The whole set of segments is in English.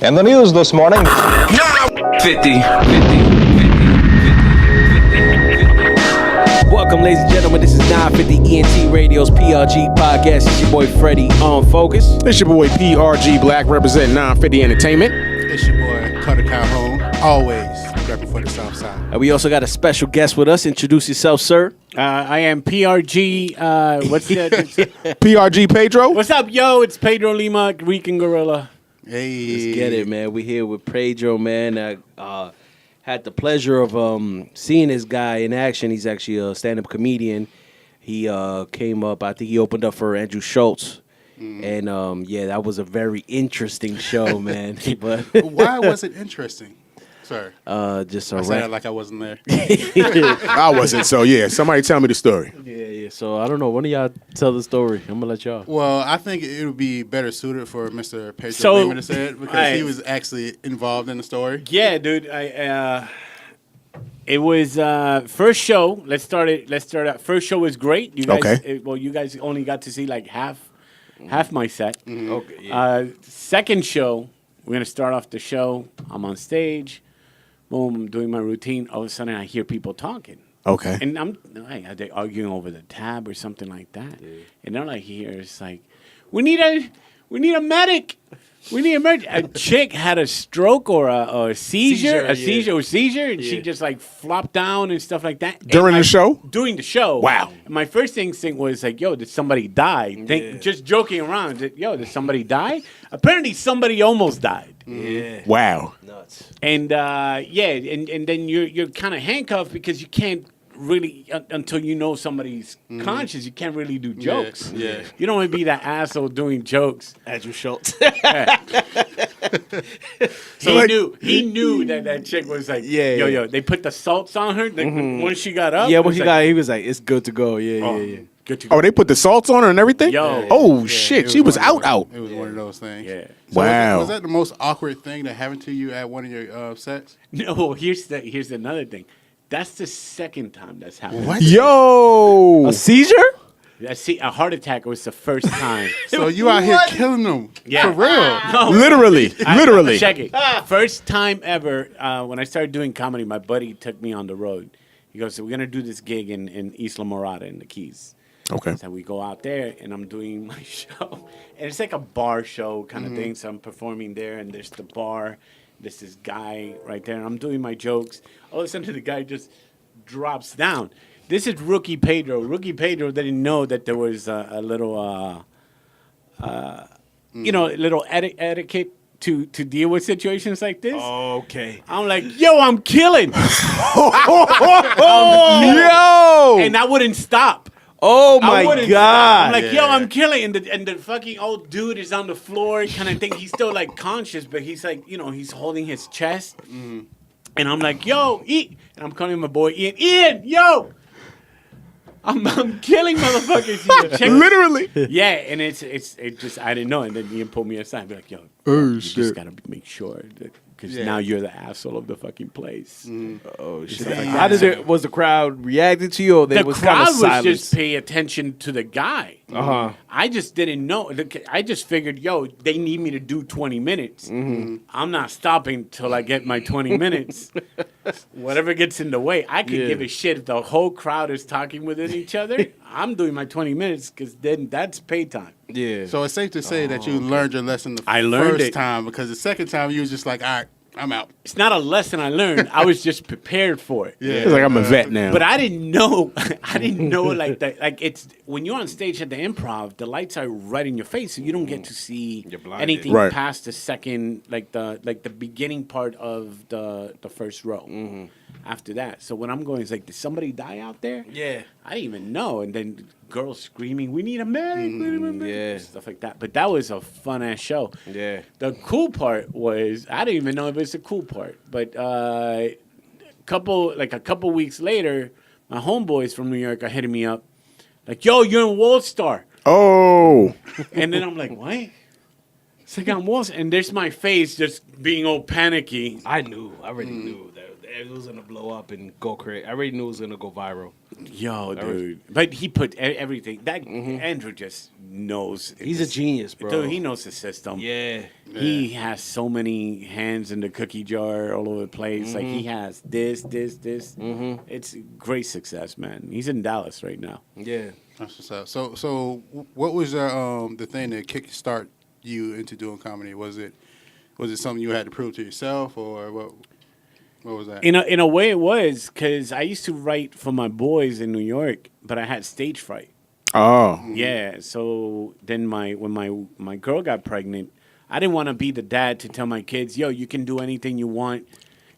In the news this morning. 50. Welcome, ladies and gentlemen. This is 950 ENT Radio's PRG podcast. It's your boy Freddie on Focus. It's your boy PRG Black representing 950 Entertainment. It's your boy Cutta Calhoun, always repping for the South Side. And we also got a special guest with us. Introduce yourself, sir. I am PRG. What's that? PRG Pedro. What's up, yo? It's Pedro Lima, Rican Gorilla. Hey, Let's get it, man. We here with Pedro, man. Had the pleasure of seeing this guy in action. He's actually a stand-up comedian. He came up. I think he opened up for Andrew Schultz. And yeah, that was a very interesting show, man. But why was it interesting, sir? just I said it like I wasn't there. I wasn't, so yeah. Somebody tell me the story. Yeah. So I don't know. One of y'all tell the story. I'm gonna let y'all. Well, I think it would be better suited for Mr. Pedro Lima to say it because he was actually involved in the story. Yeah, dude. It was first show. Let's start out. First show was great. You guys, Okay. you guys only got to see like half my set. Mm-hmm. Okay. Yeah. Second show, we're gonna start off the show. I'm on stage. Boom, I'm doing my routine. All of a sudden, I hear people talking. Okay. And are they arguing over the tab or something like that? Yeah. And all I hear is like, we need a medic. We need a medic. A chick had a stroke or a seizure, and she just like flopped down and stuff like that. During the show? During the show. Wow. And my first instinct was like, yo, did somebody die? Just joking around. Did somebody die? Apparently somebody almost died. Yeah. Wow. Nuts. And and then you're kind of handcuffed because you can't really until you know somebody's conscious. You can't really do jokes. Yeah. You don't want to be that asshole doing jokes. Andrew Schultz. He knew that chick was like, yo. They put the salts on her. Once she got up, Yeah, when he was like, it's good to go. Yeah. good to go. Oh, they put the salts on her and everything? Yo. Oh, shit. She was out. It was one of those things. Yeah. So Wow. Was that the most awkward thing that happened to you at one of your sets? No, here's another thing. That's the second time that's happened. What? Yo. A seizure? A heart attack was the first time. So you out here killing them. Yeah. For real. No. Literally. Check it. First time ever, when I started doing comedy, my buddy took me on the road. He goes, so we're going to do this gig in Isla Morada in the Keys. Okay. So we go out there, and I'm doing my show. And it's like a bar show kind of thing. So I'm performing there, and there's the bar. There's this guy right there, and I'm doing my jokes. All of a sudden, the guy just drops down. This is Rookie Pedro. Rookie Pedro didn't know that there was a little, little etiquette to deal with situations like this. Okay. I'm like, yo, I'm killing. Yo. And I wouldn't stop. Oh, I my wouldn't God. stop. I'm like, yo, I'm killing. And the fucking old dude is on the floor kind of thing. He's still, like, conscious, but he's, like, he's holding his chest. And I'm like, yo, eat. And I'm calling my boy Ian. Ian, yo. I'm killing motherfuckers. Check Literally. Yeah, and it just I didn't know. And then Ian pulled me aside and be like, yo, you just got to make sure because now you're the asshole of the fucking place. Oh, shit. How was the crowd reacting to you? Or they The was crowd kind of was silent? just pay attention to the guy. I just didn't know. I just figured, yo, they need me to do 20 minutes. I'm not stopping till I get my 20 minutes. Whatever gets in the way, I could give a shit if the whole crowd is talking within each other. I'm doing my 20 minutes because then that's pay time. Yeah. So it's safe to say that you learned your lesson the I learned first it. time because the second time you was just like, all right, I'm out. It's not a lesson I learned. I was just prepared for it. It's like I'm a vet now. But I didn't know. Like that. Like it's when you're on stage at the Improv, the lights are right in your face, so you don't get to see anything Right. past the second, like the beginning part of the first row. After that, so when I'm going, it's like, did somebody die out there? Yeah. I didn't even know. And then girls screaming, "We need a medic!" We need a medic," Yeah. stuff like that. But that was a fun ass show. Yeah. The cool part was I didn't even know if it was the cool part, but a couple weeks later, my homeboys from New York are hitting me up, like, "Yo, you're in World Star," Oh. and then I'm like, "What?" It's like I'm World Star, and there's my face just being all panicky. I already knew that It was gonna blow up and go crazy. I already knew it was gonna go viral. Yo, dude. But he put everything. That Andrew just knows. He's a genius, bro. Dude, he knows the system. Yeah. He has so many hands in the cookie jar all over the place. Like, he has this. It's great success, man. He's in Dallas right now. Yeah. That's what's up. So what was the thing that kickstart you into doing comedy? Was it something you had to prove to yourself, or what? What was that? In a way, it was, because I used to write for my boys in New York, but I had stage fright. Oh. Yeah. So then when my girl got pregnant, I didn't want to be the dad to tell my kids, yo, you can do anything you want.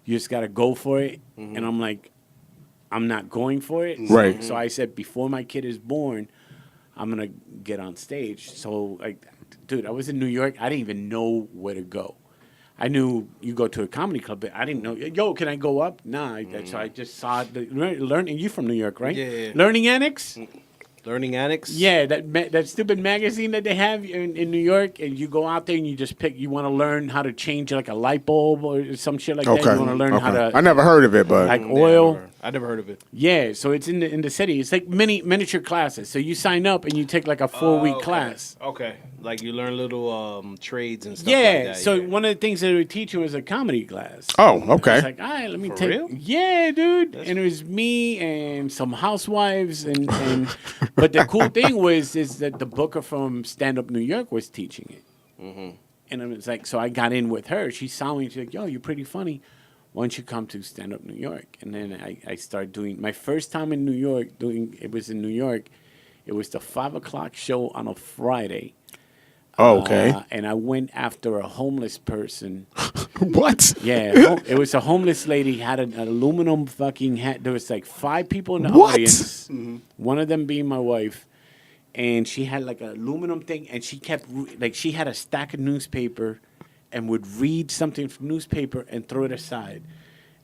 You just got to go for it. And I'm like, I'm not going for it. Right. So I said, before my kid is born, I'm going to get on stage. So, like, dude, I was in New York. I didn't even know where to go. I knew you go to a comedy club, but I didn't know, yo, can I go up? Nah. So I just saw Learning. You from New York, right? Yeah. Learning Annex? Learning Annex? Yeah, that stupid magazine that they have in New York, and you go out there and you just pick. You want to learn how to change like a light bulb or some shit like that. You want to learn how to. I never heard of it, but like oil. I never heard of it. Yeah, so it's in the city. It's like miniature classes. So you sign up and you take like a 4-week class. Okay. Like you learn little trades and stuff Yeah. like that. So one of the things that they would teach you was a comedy class. oh, okay. It's like, all right, let me take. real? Yeah, dude. And it was me and some housewives, and but the cool thing is that the booker from Stand Up New York was teaching it, and it was like, so I got in with her. She saw me. She's like, yo, you're pretty funny. Why don't you come to Stand Up New York? And then I started doing my first time in New York. It was in New York. It was the 5:00 show on a Friday. Oh, okay. And I went after a homeless person. What? Yeah, it was a homeless lady, had an aluminum fucking hat. There was like 5 people in the What? audience, one of them being my wife, and she had like an aluminum thing, and she kept, like, she had a stack of newspaper and would read something from newspaper and throw it aside.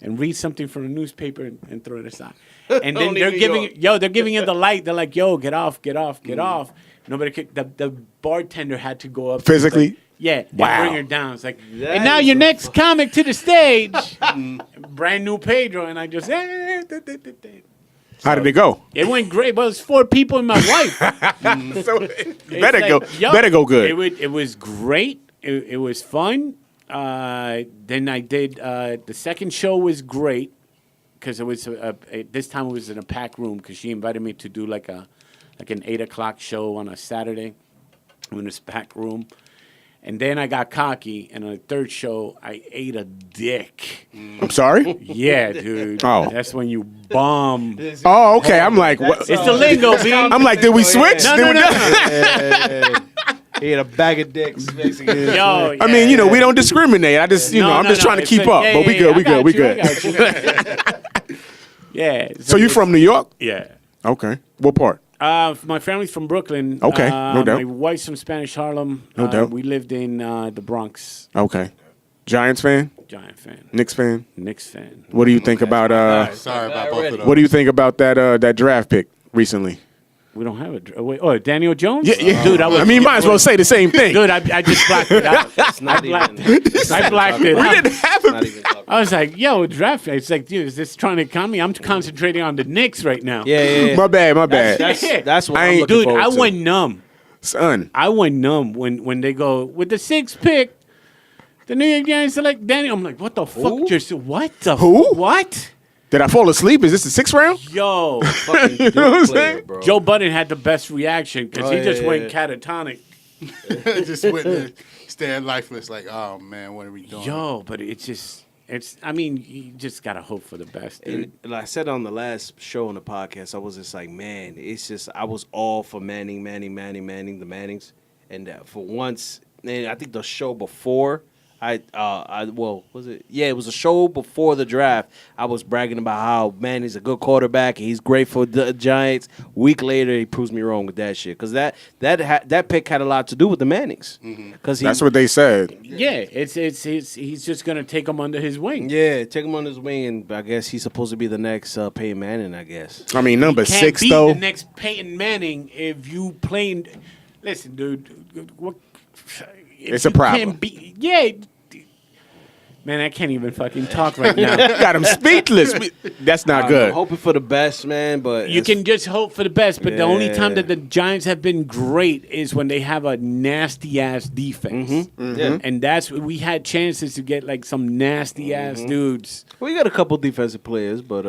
And read something from the newspaper and throw it aside. And then they're giving you the light. They're like, yo, get off. Nobody could, the bartender had to go up. Physically? Like, yeah, Wow. and bring her down. It's like, and now your next comic to the stage. Brand new Pedro. And I just, How did it go? it went great. But it was 4 people and my wife. So, It's better like, go. yo, Better go good. It was great. It was fun. Then I did the second show was great because it was this time it was in a packed room because she invited me to do like an 8:00 show on a Saturday in this packed room. And then I got cocky, and on the third show, I ate a dick. I'm sorry? Yeah, dude. Oh. That's when you bomb. Oh, okay. I'm like, what? It's the lingo, B. I'm like, did we switch? No, Did no, we- no. He had a bag of dicks, basically. Yo, I mean, we don't discriminate. I just, I'm just trying to keep up. But we good. We good. We good. Yeah. So you from New York? Yeah. Okay. What part? My family's from Brooklyn. Okay, no doubt. My wife's from Spanish Harlem. No doubt. We lived in the Bronx. Okay. Giants fan? Giant fan. Knicks fan? Knicks fan. What do you think about Sorry about both of those. what do you think about that draft pick recently? We don't have it. Wait, Daniel Jones? Yeah. Dude, I mean, might as well say the same thing. Dude, I just blacked it out. It's not blacked even. I blacked it We out. didn't have Not him. even talking. I was like, yo, draft. It's like, dude, is this trying to con me? I'm concentrating on the Knicks right now. Yeah. My bad. That's what I I'm ain't- looking Dude, forward I to. went numb. Son. I went numb when they go, with the 6th pick, the New York Giants select Daniel. I'm like, what the fuck? Just what the Who? What? Did I fall asleep? Is this the 6th round? Yo, Fucking You know what I'm Duke player, saying? bro. Joe Budden had the best reaction because Oh, he just yeah, went yeah. catatonic. Just went there, staring lifeless, like, oh man, what are we doing? Yo, but I mean, you just gotta hope for the best, dude. And like I said on the last show on the podcast, I was just like, man, it's just I was all for Manning, the Mannings, and for once, and I think the show before. Was it? Yeah, it was a show before the draft. I was bragging about how Manning's a good quarterback and he's great for the Giants. Week later, he proves me wrong with that shit because that pick had a lot to do with the Mannings. Because That's what they said. Yeah, he's just gonna take him under his wing. Yeah, take him on his wing, and I guess he's supposed to be the next Peyton Manning. I guess. I mean, number Can't 6, beat though. the next Peyton Manning if you playing. Listen, dude, what? It's a problem. Man, I can't even fucking talk right now. Got him speechless. That's not I'm good. hoping for the best, man. But You can just hope for the best, but the only time Yeah. that the Giants have been great is when they have a nasty ass defense. Yeah. And we had chances to get like some nasty ass dudes. We got a couple defensive players, but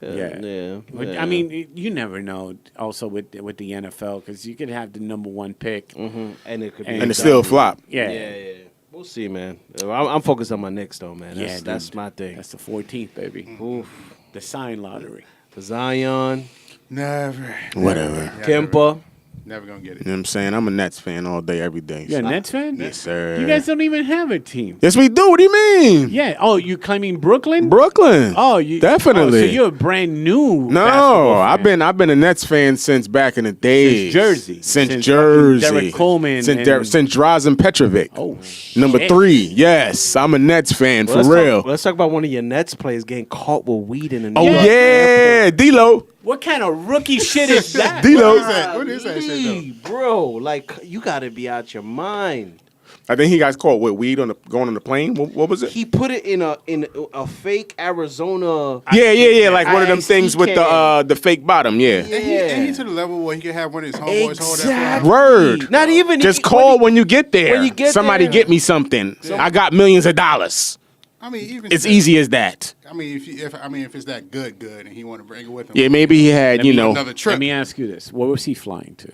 Yeah. But, yeah. I mean, you never know. Also with the NFL, because you could have the number one pick. and it could be And it's still flop. Yeah. Yeah. We'll see, man. I'm focused on my Knicks, though, man. Yeah, That's dude. my thing. That's the 14th, baby. Oof. The sign lottery. For Zion, Never. Whatever. Kemba. Never gonna get You it. know what I'm saying? I'm a Nets fan all day, every day. You're a Nets fan? Yes, sir. You guys don't even have a team. Yes, we do. What do you mean? Yeah. Oh, you claiming Brooklyn? Brooklyn. Oh, you Definitely. Oh, so you're a brand new. No, basketball fan. I've been a Nets fan since back in the days. Jersey. Since Since Jersey. fucking Derek Coleman Since and- since Drazen Petrovic. Oh, Number shit. 3. Yes, I'm a Nets fan Well, for real. Let's talk about one of your Nets players getting caught with weed in the Oh yeah, D-Lo. What kind of rookie shit is that? D-Lo. What is that shit Hey, bro, like you gotta be out your mind. I think he got caught with weed going on the plane. What was it? He put it in a fake Arizona. Yeah. Like one of them Ice things with can. the fake bottom. Yeah. though? And he to the level where he could have one of his homeboys hold that. Exactly. Word. Not even Just call when you get there. when you get Somebody there. get me something. I got millions of dollars. I mean, even It's still, easy as that. I mean, if it's that good, and he want to bring it with him. Yeah, maybe he had, Let me- another trip. Let me ask you this: what was he flying to?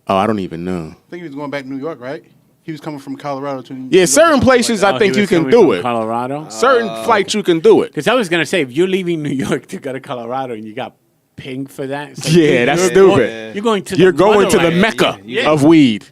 Oh, I don't even know. I think he was going back to New York, right? He was coming from Colorado to New York. Yeah, certain places I Oh, think he you was can coming do from it. Colorado. Certain flights you can do it. Because I was gonna say, if you're leaving New York to go to Colorado and you got pinged for that, it's like, Yeah, dude, that's you're stupid. going- You're going to You're the going to the motherland. Mecca Yeah. of weed.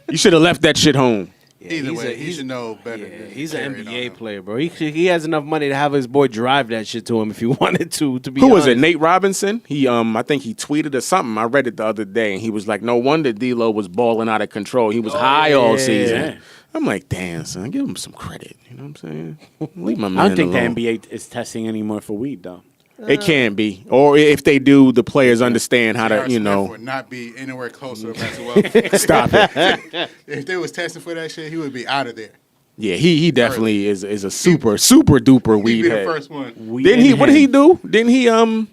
You should have left that shit home. Either way, he should know better. Yeah, than he's an carrying NBA on. player, bro. He has enough money to have his boy drive that shit to him if he wanted to. To be Who was it? honest. Nate Robinson? He I think he tweeted or something. I read it the other day, and he was like, "No wonder D-Lo was balling out of control. He was high all season." Yeah. I'm like, "Damn, son, give him some credit." You know what I'm saying? Leave my man I don't think alone. the NBA is testing anymore for weed, though. It can be, or if they do, the players understand how to, J.R. you Smith know, would not be anywhere close to the basketball. stop it. If they was testing for that shit, he would be out of there. Yeah, he definitely is a super duper He'd weed be the head. first one. Weed Didn't in he? What did he hand. do? Didn't he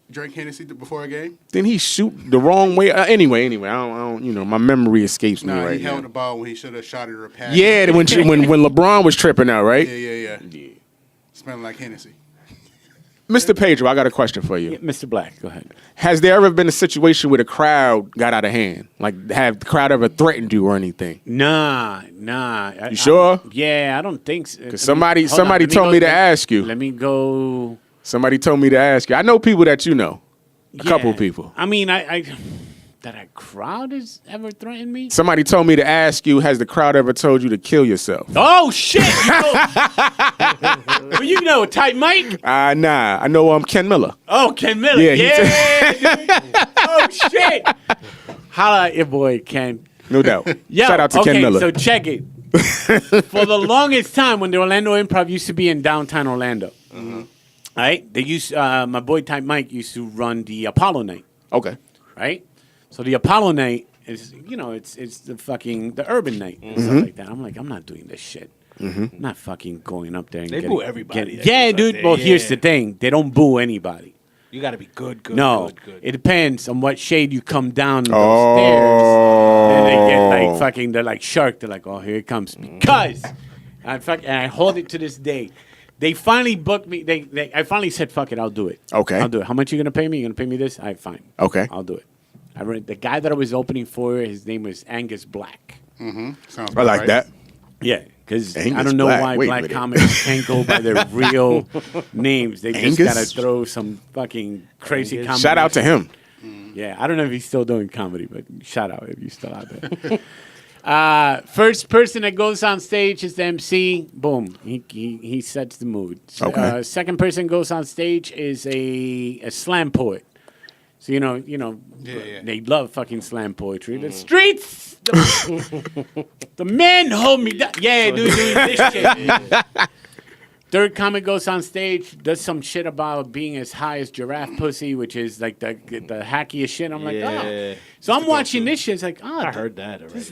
Drink Hennessy before a game. Didn't he shoot the wrong way? Anyway, I don't. You know, my memory escapes me No, right he held now. the ball when he should have shot it or passed. Yeah, when LeBron was tripping out, right? Yeah. Smelling like Hennessy. Mr. Pedro, I got a question for you. Yeah, Mr. Black, go ahead. Has there ever been a situation where the crowd got out of hand? Like, have the crowd ever threatened you or anything? Nah. You sure? Yeah, I don't think so. Because somebody told me to ask you. Let me go. Somebody told me to ask you. I know people that you know. A couple Yeah. people. I mean, I that a crowd has ever threatened me. Somebody told me to ask you, has the crowd ever told you to kill yourself? Oh shit! Well, you know, Tight Mike. Nah. I know Ken Miller. Oh, Ken Miller. Yeah, Yeah. he dude. Oh shit! Holla at your boy Ken. No doubt. Yo, Shout out to okay, Ken Miller. So check it. For the longest time, when the Orlando Improv used to be in downtown Orlando, right? They used my boy Type Mike used to run the Apollo Night, Okay. right? So the Apollo Night is, you know, it's the urban night and stuff like that. I'm like, I'm not doing this shit. I'm not fucking going up there and They getting- boo everybody that Yeah, goes up dude. there, Well, here's yeah. the thing: they don't boo anybody. You got to be good. No, good. it depends on what shade you come down those Oh. stairs. Then they get like fucking. They're like shark. They're like, oh, here it comes. Because and I hold it to this day. They finally booked me. I finally said, fuck it, I'll do it. Okay. I'll do it. How much you gonna pay me? You gonna pay me this? All right, fine. Okay. I'll do it. The guy that I was opening for, his name was Angus Black. Sounds I about like right. that. Yeah, because I Angus don't know Black. why Wait a black minute. comics can't go by their real names. They just Angus? gotta throw some fucking crazy comedy. Shout out to him. Yeah, I don't know if he's still doing comedy, but shout out if you're still out there. First person that goes on stage is the MC. Boom, he sets the mood. Okay. Second person goes on stage is a slam poet. So you know, Yeah. they love fucking slam poetry. The streets, the men hold me down. Yeah, dude, doing this shit. Third comic goes on stage, does some shit about being as high as giraffe pussy, which is like the hackiest shit. I'm like, Yeah. oh. So I'm watching this shit. It's like, oh, I heard that already. This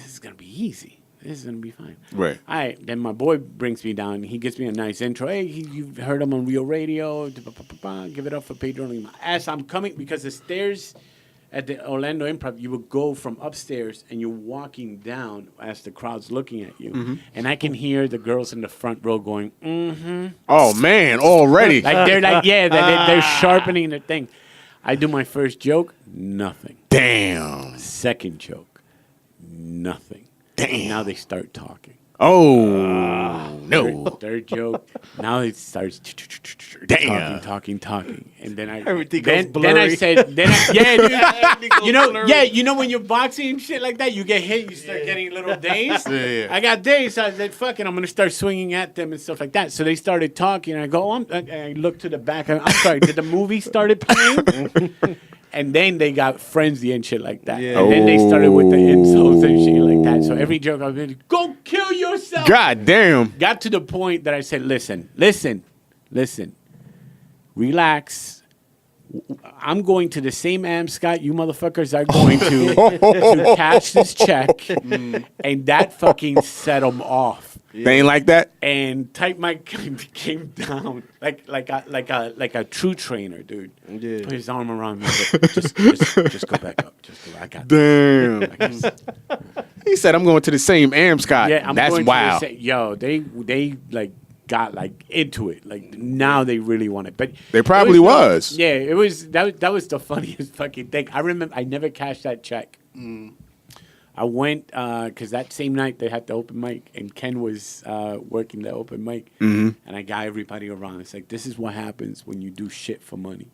is gonna be easy. This is gonna be fine. Right. All right. Then my boy brings me down. He gives me a nice intro. Hey, you've heard him on Real Radio. Give it up for Pedro Lima. As I'm coming, because the stairs at the Orlando Improv, you would go from upstairs and you're walking down as the crowd's looking at you, and I can hear the girls in the front row going, "Mm-hmm." Oh man, already. Like they're like, yeah, they're sharpening the thing. I do my first joke, nothing. Damn. Second joke, nothing. Damn. Now they start talking. Oh no. Third joke. Now it starts Damn. talking, and then I Everything then, goes then I blurry. said, dude, you know when you're boxing and shit like that, you get hit, you start getting a little dazed. Yeah. I got dazed. So I said, "Fucking, I'm gonna start swinging at them and stuff like that." So they started talking, and I go, I look to the back. I'm sorry, did the movie started playing? And then they got frenzy and shit like that. Yeah. And then they started with the insults and shit like that. So every joke I was like, go kill yourself. God damn. Got to the point that I said, listen. Relax. I'm going to the same Scott you motherfuckers are going to cash this check. And that fucking set them off. They ain't like that? And Type Mike came down like a true trainer, dude. Yeah. Put his arm around me. Just go back up. Just go. I got Damn. this. He said, I'm going to the same Scott. Yeah, I'm That's going wild. to yo, they like got like into it. Like now they really want it. But They probably was. Yeah, it was that was the funniest fucking thing. I remember I never cashed that check. I went because that same night they had the open mic and Ken was working the open mic, and I got everybody around. It's like, this is what happens when you do shit for money.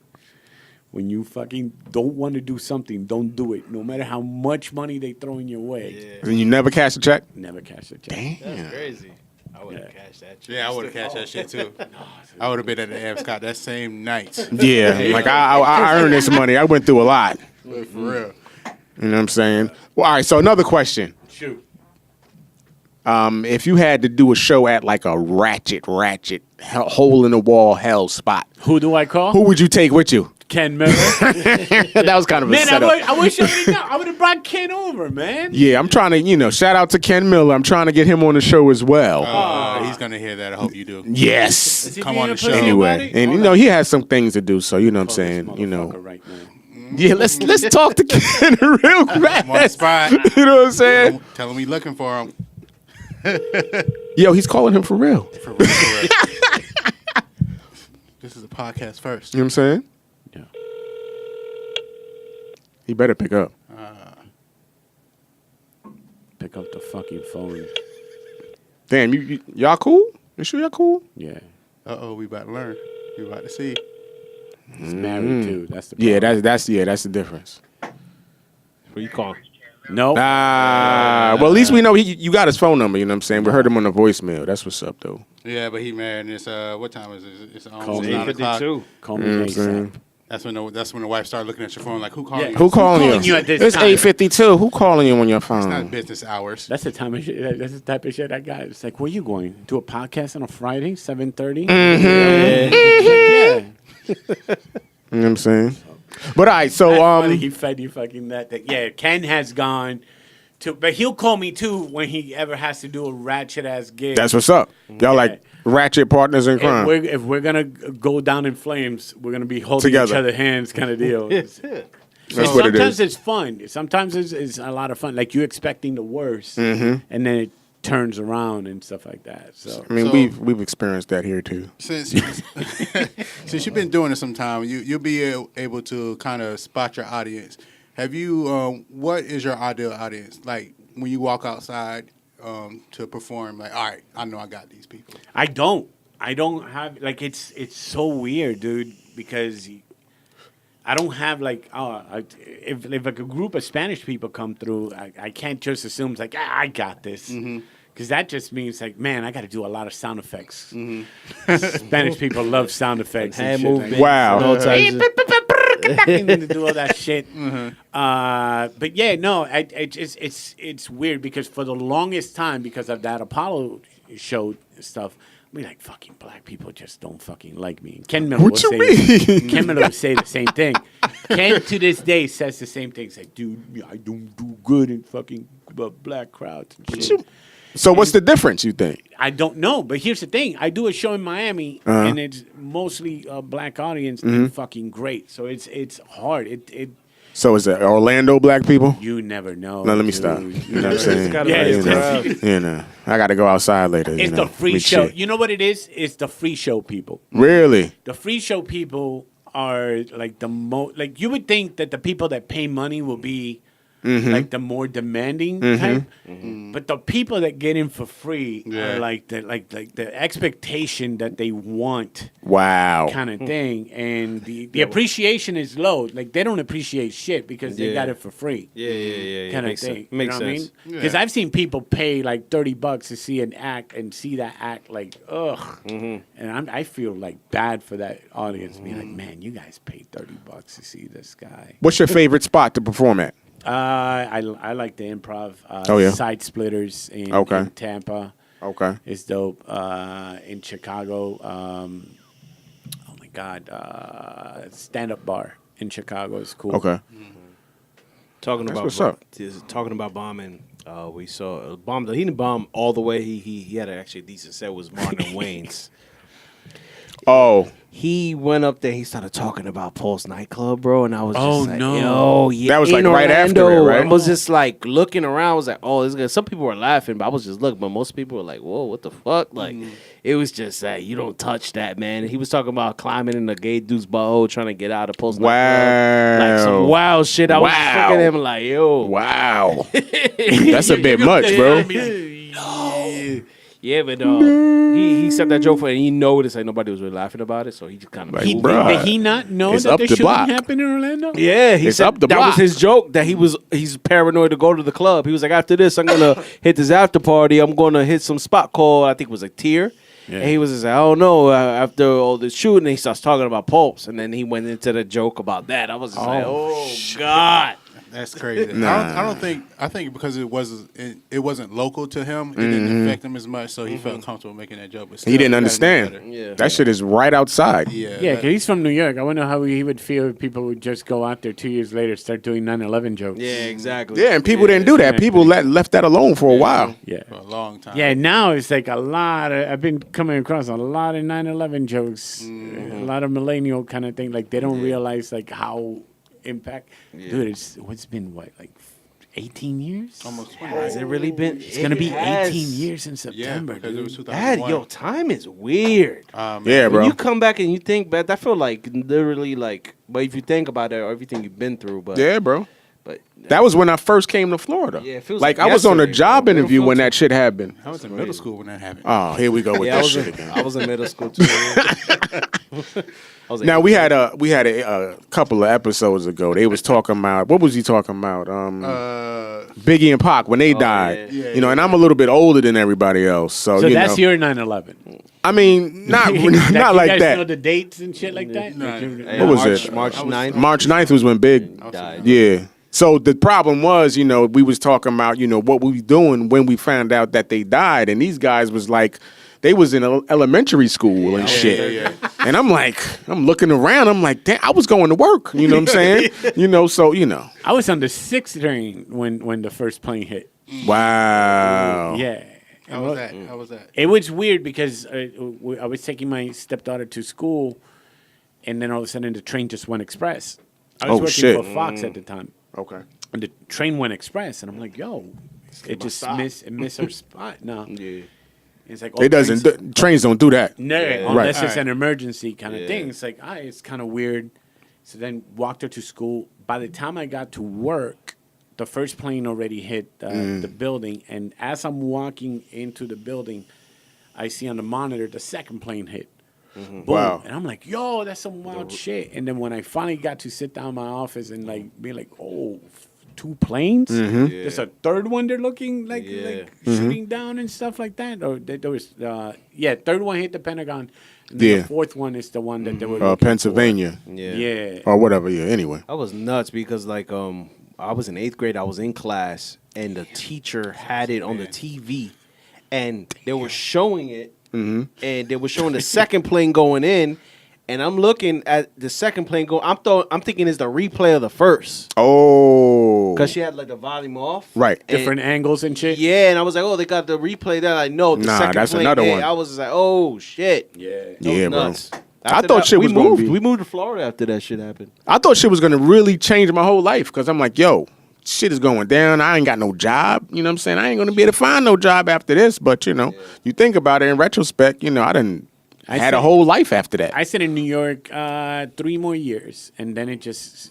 When you fucking don't want to do something, don't do it. No matter how much money they throw in your way. And you never cash a check? Never cash a check. Damn. That's crazy. I would have cashed that. Yeah, I would have cashed that shit too. I would have been at the Am Scott that same night. Yeah. Like, I earned this money. I went through a lot. For real. You know what I'm saying? Well, all right, so another question. Shoot. If you had to do a show at like a ratchet, hole in the wall hell spot, Who do I call? who would you take with you? Ken Miller. That was kind of a Man, setup. I wish I would have brought Ken over, man. Yeah, I'm trying to, shout out to Ken Miller. I'm trying to get him on the show as well. He's gonna hear that. I hope you do. Yes. Is he Come being on a the show. pussy Anyway, about it? and he has some things to do, so you know what I'm saying. Motherfucker right now. Yeah, let's talk to Ken real I'm on the fast. spot. You know what I'm saying? Tell him we looking for him. Yo, he's calling him for real. For real, for real. This is a podcast first. You know what I'm saying? Yeah. He better pick up. Pick up the fucking phone. Damn, y'all cool? You sure y'all cool? Yeah. We about to learn. We about to see. He's married too. That's the problem. Yeah, that's the difference. Who you calling? No. Well, at least we know you got his phone number. You know what I'm saying? We heard him on the voicemail. That's what's up, though. Yeah, but he married. And it's what time is it? It's Call almost me. 9 o'clock. 8:52. Call You know me what I'm saying? ASAP. That's when the wife started looking at your phone like, who calling Yeah. you? Who calling calling you at this It's time? 8:52. Who calling you on your It's not phone? business hours. That's the time of shit. That's the type of shit I got. It's like, where you going? Do a podcast on a Friday, 7:30? Yeah. You know what I'm saying? But all right, so That's funny. He fed you fucking that. Yeah, Ken has gone to, but he'll call me too when he ever has to do a ratchet ass gig. that's what's up. Y'all like ratchet partners in crime. If we're gonna go down in flames, we're gonna be holding Together. each other hands, kind of deal. That's what it Sometimes is. it's fun. Sometimes it's a lot of fun. Like you expecting the worst, and then it turns around and stuff like that. So I mean, So- we've experienced that here too. Since since you've been doing it some time, you'll be able to kind of spot your audience. Have you? What is your ideal audience? Like when you walk outside to perform, like, all right, I know I got these people. I don't have like it's so weird, dude, because I don't have like if like a group of Spanish people come through, I can't just assume it's like I got this. Because that just means like, man, I got to do a lot of sound effects. Spanish people love sound effects and Hand shit. movement. Wow. All types of- To do all that shit. But yeah, no, it's weird because for the longest time, because of that Apollo show stuff, we like fucking black people just don't fucking like me. And Ken Miller What would you say mean? Ken Miller would say the same thing. Ken to this day says the same thing. He's like, dude, I don't do good in fucking black crowds and shit. So what's the difference, you think? I don't know, but here's the thing: I do a show in Miami, and it's mostly a black audience. And fucking great, so it's hard. It So is it Orlando black people? you never know. No, let me dude. stop. You know what I'm saying? gotta Yeah, raise it's the crowd. crowd. You know, I got to go outside later. It's you know, the free meet show. shit. You know what it is? It's the free show people. Really? The free show people are like the most. Like you would think that the people that pay money will be like the more demanding type, but the people that get in for free are like the expectation that they want Wow. kind of thing, and the appreciation is low. Like they don't appreciate shit because they got it for free. Yeah. Kind of Makes thing. sense. Makes sense. What I mean? Because I've seen people pay like $30 to see an act and see that act like ugh, and I feel like bad for that audience, being like, man, you guys paid $30 to see this guy. What's your favorite spot to perform at? I like the improv. Oh, yeah? Side Splitters in Tampa. Okay. It's dope. In Chicago, oh my God, Stand Up Bar in Chicago is cool. Okay. Talking That's about what's up. talking about bombing. We saw a bomb. He didn't bomb all the way. He had actually a decent set. Was Marlon Wayans. Oh, He went up there. He started talking about Pulse nightclub, bro, and I was Oh, just like, no. "Yo, yeah." That was, in like, right after it, Orlando. right? I was just like looking around. I was like, "Oh, this is good." Some people were laughing, but I was just looking. But most people were like, "Whoa, what the fuck?" Like, it was just like, "You don't touch that, man." And he was talking about climbing in a gay dude's butthole, trying to get out of Pulse nightclub. Like some wild shit. I was just Wow. looking at him like, "Yo, wow. That's a bit much, bro. yeah." But he said that joke for, and he noticed like nobody was really laughing about it, so he just kind of Like, He, bruh, did he not know it's that up this the shouldn't block. happen in Orlando? Yeah, he It's said up the that block. was his joke. That he's paranoid to go to the club. He was like, after this, I'm gonna hit this after party. I'm gonna hit some spot called, I think it was like Tier. Yeah. And he was just like, I don't know. After all this shooting, he starts talking about Pulse, and then he went into the joke about that. I was just like, oh God. That's crazy. Nah. I don't think. I think because it wasn't local to him, it didn't affect him as much, so he felt comfortable making that joke. But still, He didn't you gotta know understand. better. Yeah. That shit is right outside. Yeah. Yeah, that- because he's from New York. I wonder how he would feel if people would just go out there 2 years later, start doing 9/11 jokes. Yeah, exactly. Yeah, and people didn't do that. People left that alone for a while. Yeah. for a long time. Yeah, now it's like a lot of, I've been coming across a lot of 9/11 jokes, a lot of millennial kind of thing. Like they don't realize like how impact. Dude, it's been what, like 18 years? Almost 20. Has it really been? It's going to be 18 years in September, Yeah, because dude. it was Dad, 2001. yo, time is weird. Yeah, When bro. you come back and you think back, I feel like literally like, but if you think about it, everything you've been through, but Yeah, bro. but That was when I first came to Florida. Yeah, it feels like like I was on a yesterday, job bro. interview It when feels that shit happened. I was in middle school when that happened. Oh, here we go with yeah, that shit again. I was in middle school too. I was Now we had a couple of episodes ago. They was talking about, what was he talking about? Biggie and Pac when they died. yeah. You know, and I'm a little bit older than everybody else, so, So you that's know. your 9/11. I mean, not you not like guys know that. the dates and shit like that? No. What was March, it? March 9th. March 9th was when Big died. Yeah. So the problem was, you know, we was talking about, you know, what we was doing when we found out that they died, and these guys was like, they was in elementary school and shit. And I'm like, I'm looking around, I'm like, damn, I was going to work. You know what I'm saying? You know, so, you know. I was on the 6th train when the first plane hit. Wow. Yeah. How was that? How was that? It was weird because I was taking my stepdaughter to school, and then all of a sudden the train just went express. I was Oh, working shit. for Fox at the time, Okay. and the train went express, and I'm like, "Yo, it just missed her spot." No, Yeah. it's like It doesn't, trains don't do that. No, Yeah. unless Right. it's an emergency kind of Yeah. thing. It's like, it's kind of weird. So then walked her to school. By the time I got to work, the first plane already hit the building. And as I'm walking into the building, I see on the monitor the second plane hit. Boom. Wow. And I'm like, yo, that's some wild shit. And then when I finally got to sit down in my office and like be like, oh, 2 planes? There's a third one they're looking like shooting down and stuff like that? Or there was, third one hit the Pentagon. And then Yeah. the fourth one is the one that they were looking Pennsylvania. for. Yeah. Yeah. Or whatever, yeah, anyway. I was nuts because like I was in 8th grade. I was in class, and the teacher had it on the TV, and they were showing it, and they were showing the second plane going in, and I'm looking at the second plane go. I'm thinking it's the replay of the first. Oh. Because she had like the volume off. Right. Different angles and shit. Yeah, and I was like, oh, they got the replay there. I know the Nah, second that's plane. another Yeah, one. I was just like, oh shit. Yeah. Yeah, bro. Nuts. I After thought that, shit was gonna be. We moved to Florida after that shit happened. I thought shit was gonna really change my whole life because I'm like, yo, shit is going down. I ain't got no job. You know what I'm saying? I ain't gonna be able to find no job after this. But you know, you think about it in retrospect, you know, I had a whole life after that. I stayed in New York 3 more years, and then it's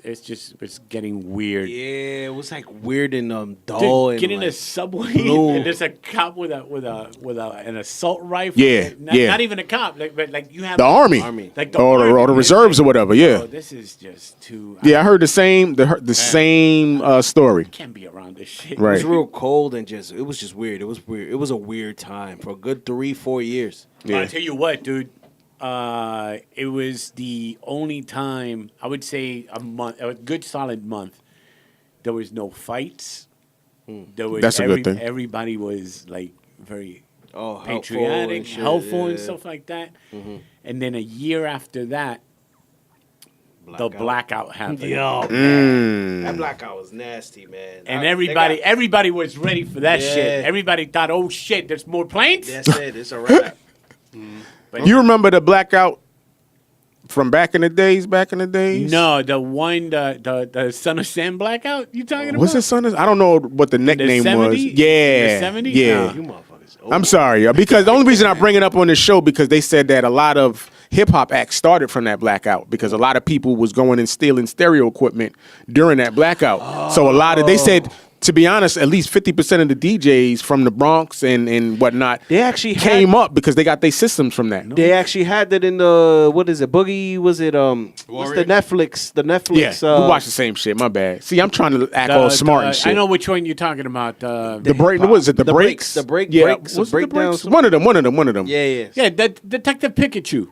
getting weird. Yeah, it was like weird and dull. Dude, and get in like, a subway blue. and there's a cop with an assault rifle. Yeah, yeah. Not even a cop, but like you have The army. like the or army. the reserves or whatever. Yeah, Oh, this is just too. yeah. I heard the same story. I can't be around this shit. It Right. was real cold and it was just weird. It was weird. It was a weird time for a good 3-4 years. Yeah. I tell you what, dude. It was the only time I would say a good solid month. There was no fights. There was That's a good thing. Everybody was like very and patriotic, shit, helpful, and yeah. stuff like that. And then a year after that, the blackout happened. Yo, Mm. man. That blackout was nasty, man. And everybody was ready for that Yeah. shit. Everybody thought, oh shit, there's more planes. That's it. It's a wrap. But You remember the blackout from back in the days? no, the one, the Son of Sam blackout. You talking about? What's his son? I don't know what the nickname was. 70s? Yeah, The 70s? yeah. Nah. You motherfuckers. I'm sorry, because the only reason I bring it up on this show because they said that a lot of hip hop acts started from that blackout because a lot of people was going and stealing stereo equipment during that blackout. So a lot of they said, to be honest, at least 50% of the DJs from the Bronx and whatnot They actually came up because they got their systems from that. They actually had that in the what is it? Boogie? Was it what's the Netflix? The Netflix. Yeah, we watch the same shit. My bad. See, I'm trying to act all smart and shit. I know which one you're talking about. The break. What was it? The breaks. The break. Yeah, breaks. what's the the breaks? breakdowns. One of them. Yeah, yeah. Yeah, Detective Pikachu.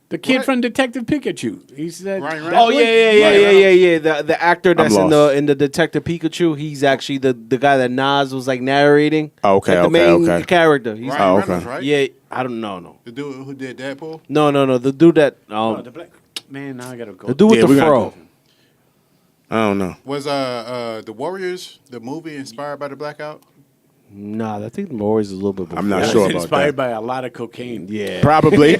The kid from Detective Pikachu. He's Ryan Oh yeah. The actor that's in lost. the Detective Pikachu. He's actually the guy that Nas was like narrating. Okay, Like, the main okay. character. He's Ryan Oh, Reynolds, okay. right? yeah. I don't know. No. The dude who did Deadpool? No. The dude that the black man. Now I gotta go. the dude with Yeah, we the gotta fro. go. I don't know. Was The Warriors, the movie, inspired by the blackout? Nah, I think the Warriors is a little bit. Before. I'm not That sure was about inspired that. by a lot of cocaine. Yeah. Probably.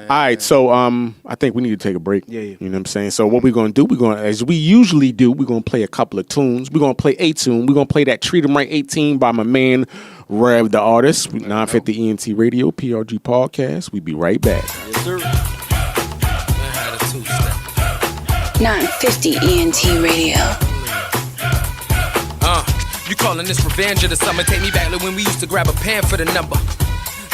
All right, so I think we need to take a break. Yeah. You know what I'm saying? So what we're gonna do, as we usually do, we're gonna play a couple of tunes. We're gonna play a tune. We're gonna play that Treat 'Em Right 18 by my man Rev the Artist. 950 ENT Radio, PRG Podcast. We be right back. Yes, sir. 950 ENT Radio. You calling this revenge of the summer? Take me back like when we used to grab a pen for the number.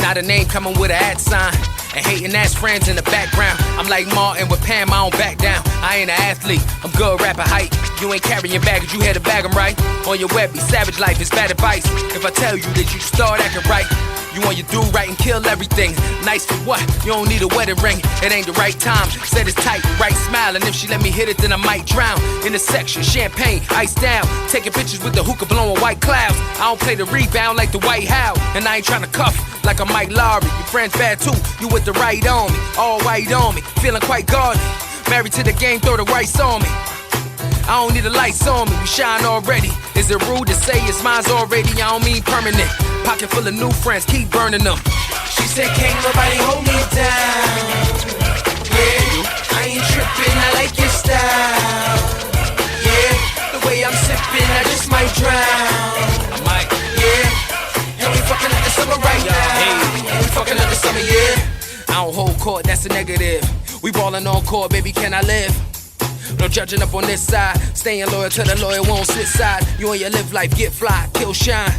Now the name coming with an @ sign. And hating ass friends in the background. I'm like Marlon with Pam, I don't back down. I ain't an athlete, I'm good rapping height. You ain't carrying baggage, you had to bag 'em right. On your web, be savage life, it's bad advice. If I tell you that you start acting right, you want your do right and kill everything. Nice for what? You don't need a wedding ring. It ain't the right time. Said it's tight, right smile. And if she let me hit it, then I might drown. In the section, champagne, ice down. Taking pictures with the hookah blowing white clouds. I don't play the rebound like the White House. And I ain't trying to cuff like a Mike Lowry. Your friend's bad too, you with the right on me. All white on me, feeling quite godly. Married to the game, throw the rice on me. I don't need the lights on me, we shine already. Is it rude to say it's mine's already? I don't mean permanent. Pocket full of new friends, keep burning them. She said, can't nobody hold me down. Yeah, I ain't tripping, I like your style. Yeah, the way I'm sipping, I just might drown. I might, yeah. And we fucking like the summer right now. And we fucking like the summer, yeah. I don't hold court, that's a negative. We ballin' on court, baby, can I live? No judging up on this side. Staying loyal to the lawyer, won't switch side. You and your live life, get fly, kill shine.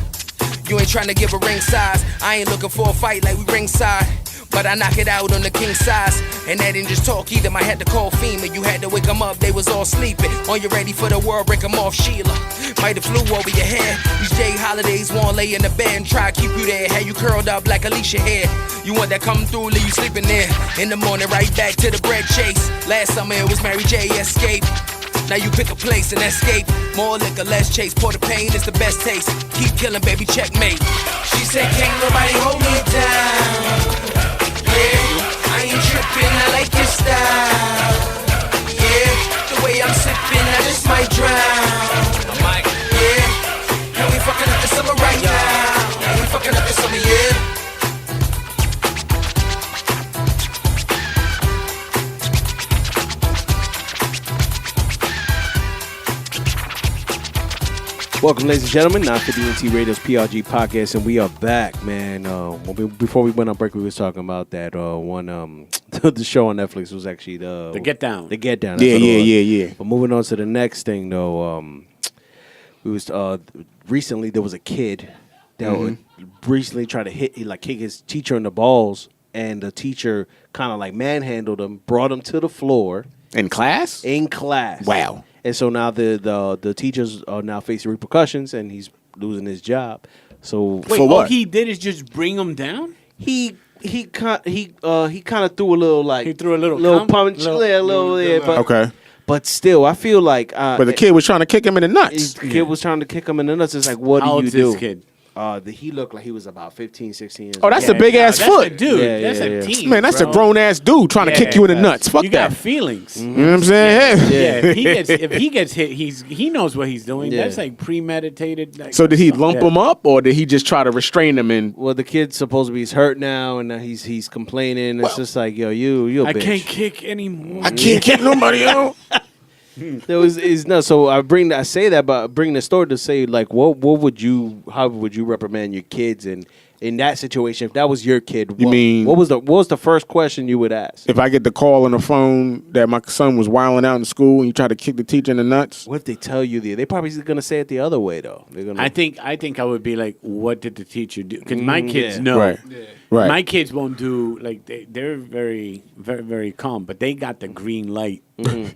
You ain't trying to give a ring size. I ain't looking for a fight like we ringside. But I knock it out on the king size. And that didn't just talk either. I had to call FEMA. You had to wake them up, they was all sleeping. On you ready for the world, break them off, Sheila. Might have flew over your head. These J holidays won't lay in the bed and try to keep you there. Had you curled up like Alicia hair. You want that come through, leave you sleeping there. In the morning, right back to the bread chase. Last summer it was Mary J, escape. Now you pick a place and escape. More liquor, less chase. Pour the pain, it's the best taste. Keep killing, baby, checkmate. She said, can't nobody hold me down. Yeah, I ain't tripping, I Welcome, ladies and gentlemen, 950 NT Radio's PRG podcast, and we are back, man. Before we went on break, we was talking about that one. The show on Netflix was actually the Get Down. The Get Down. Yeah. But moving on to the next thing, though, we was recently there was a kid that would recently try to kick his teacher in the balls, and the teacher kind of like manhandled him, brought him to the floor In class? in class. Wow. And so now the teachers are now facing repercussions, and he's losing his job. So Wait, For all what? he did is just bring him down? he kind of threw a little like He threw a little punch, little- but Okay. but still, I feel like But the kid was trying to kick him in the nuts. the kid was trying to kick him in the nuts. It's like, what How do old you is do? this kid? He looked like he was about 15, 16 years Oh, that's a big ass that's foot. a dude. Yeah, that's yeah, a yeah. teen. Man, that's bro. a grown ass dude trying to kick you in the nuts. Fuck You that. got feelings. You know what I'm saying? Yeah, Yeah. if he gets hit, he knows what he's doing. Yeah. That's like premeditated. Like, So did he lump yeah. him up, or did he just try to restrain him? And Well, the kid's supposed to be hurt now, and now he's complaining. It's just like, yo, you a I bitch. can't kick anymore. I can't kick nobody out. There was is no. So I say that, but bring the story to say like, how would you reprimand your kids in that situation? If that was your kid, You mean- what was the first question you would ask? If I get the call on the phone that my son was wilding out in school and you try to kick the teacher in the nuts, What if they tell you they probably gonna say it the other way though? They're gonna. I think I would be like, what did the teacher do? Because my kids yeah. know. Right. Right. My kids won't do like they're very very very calm, but they got the green light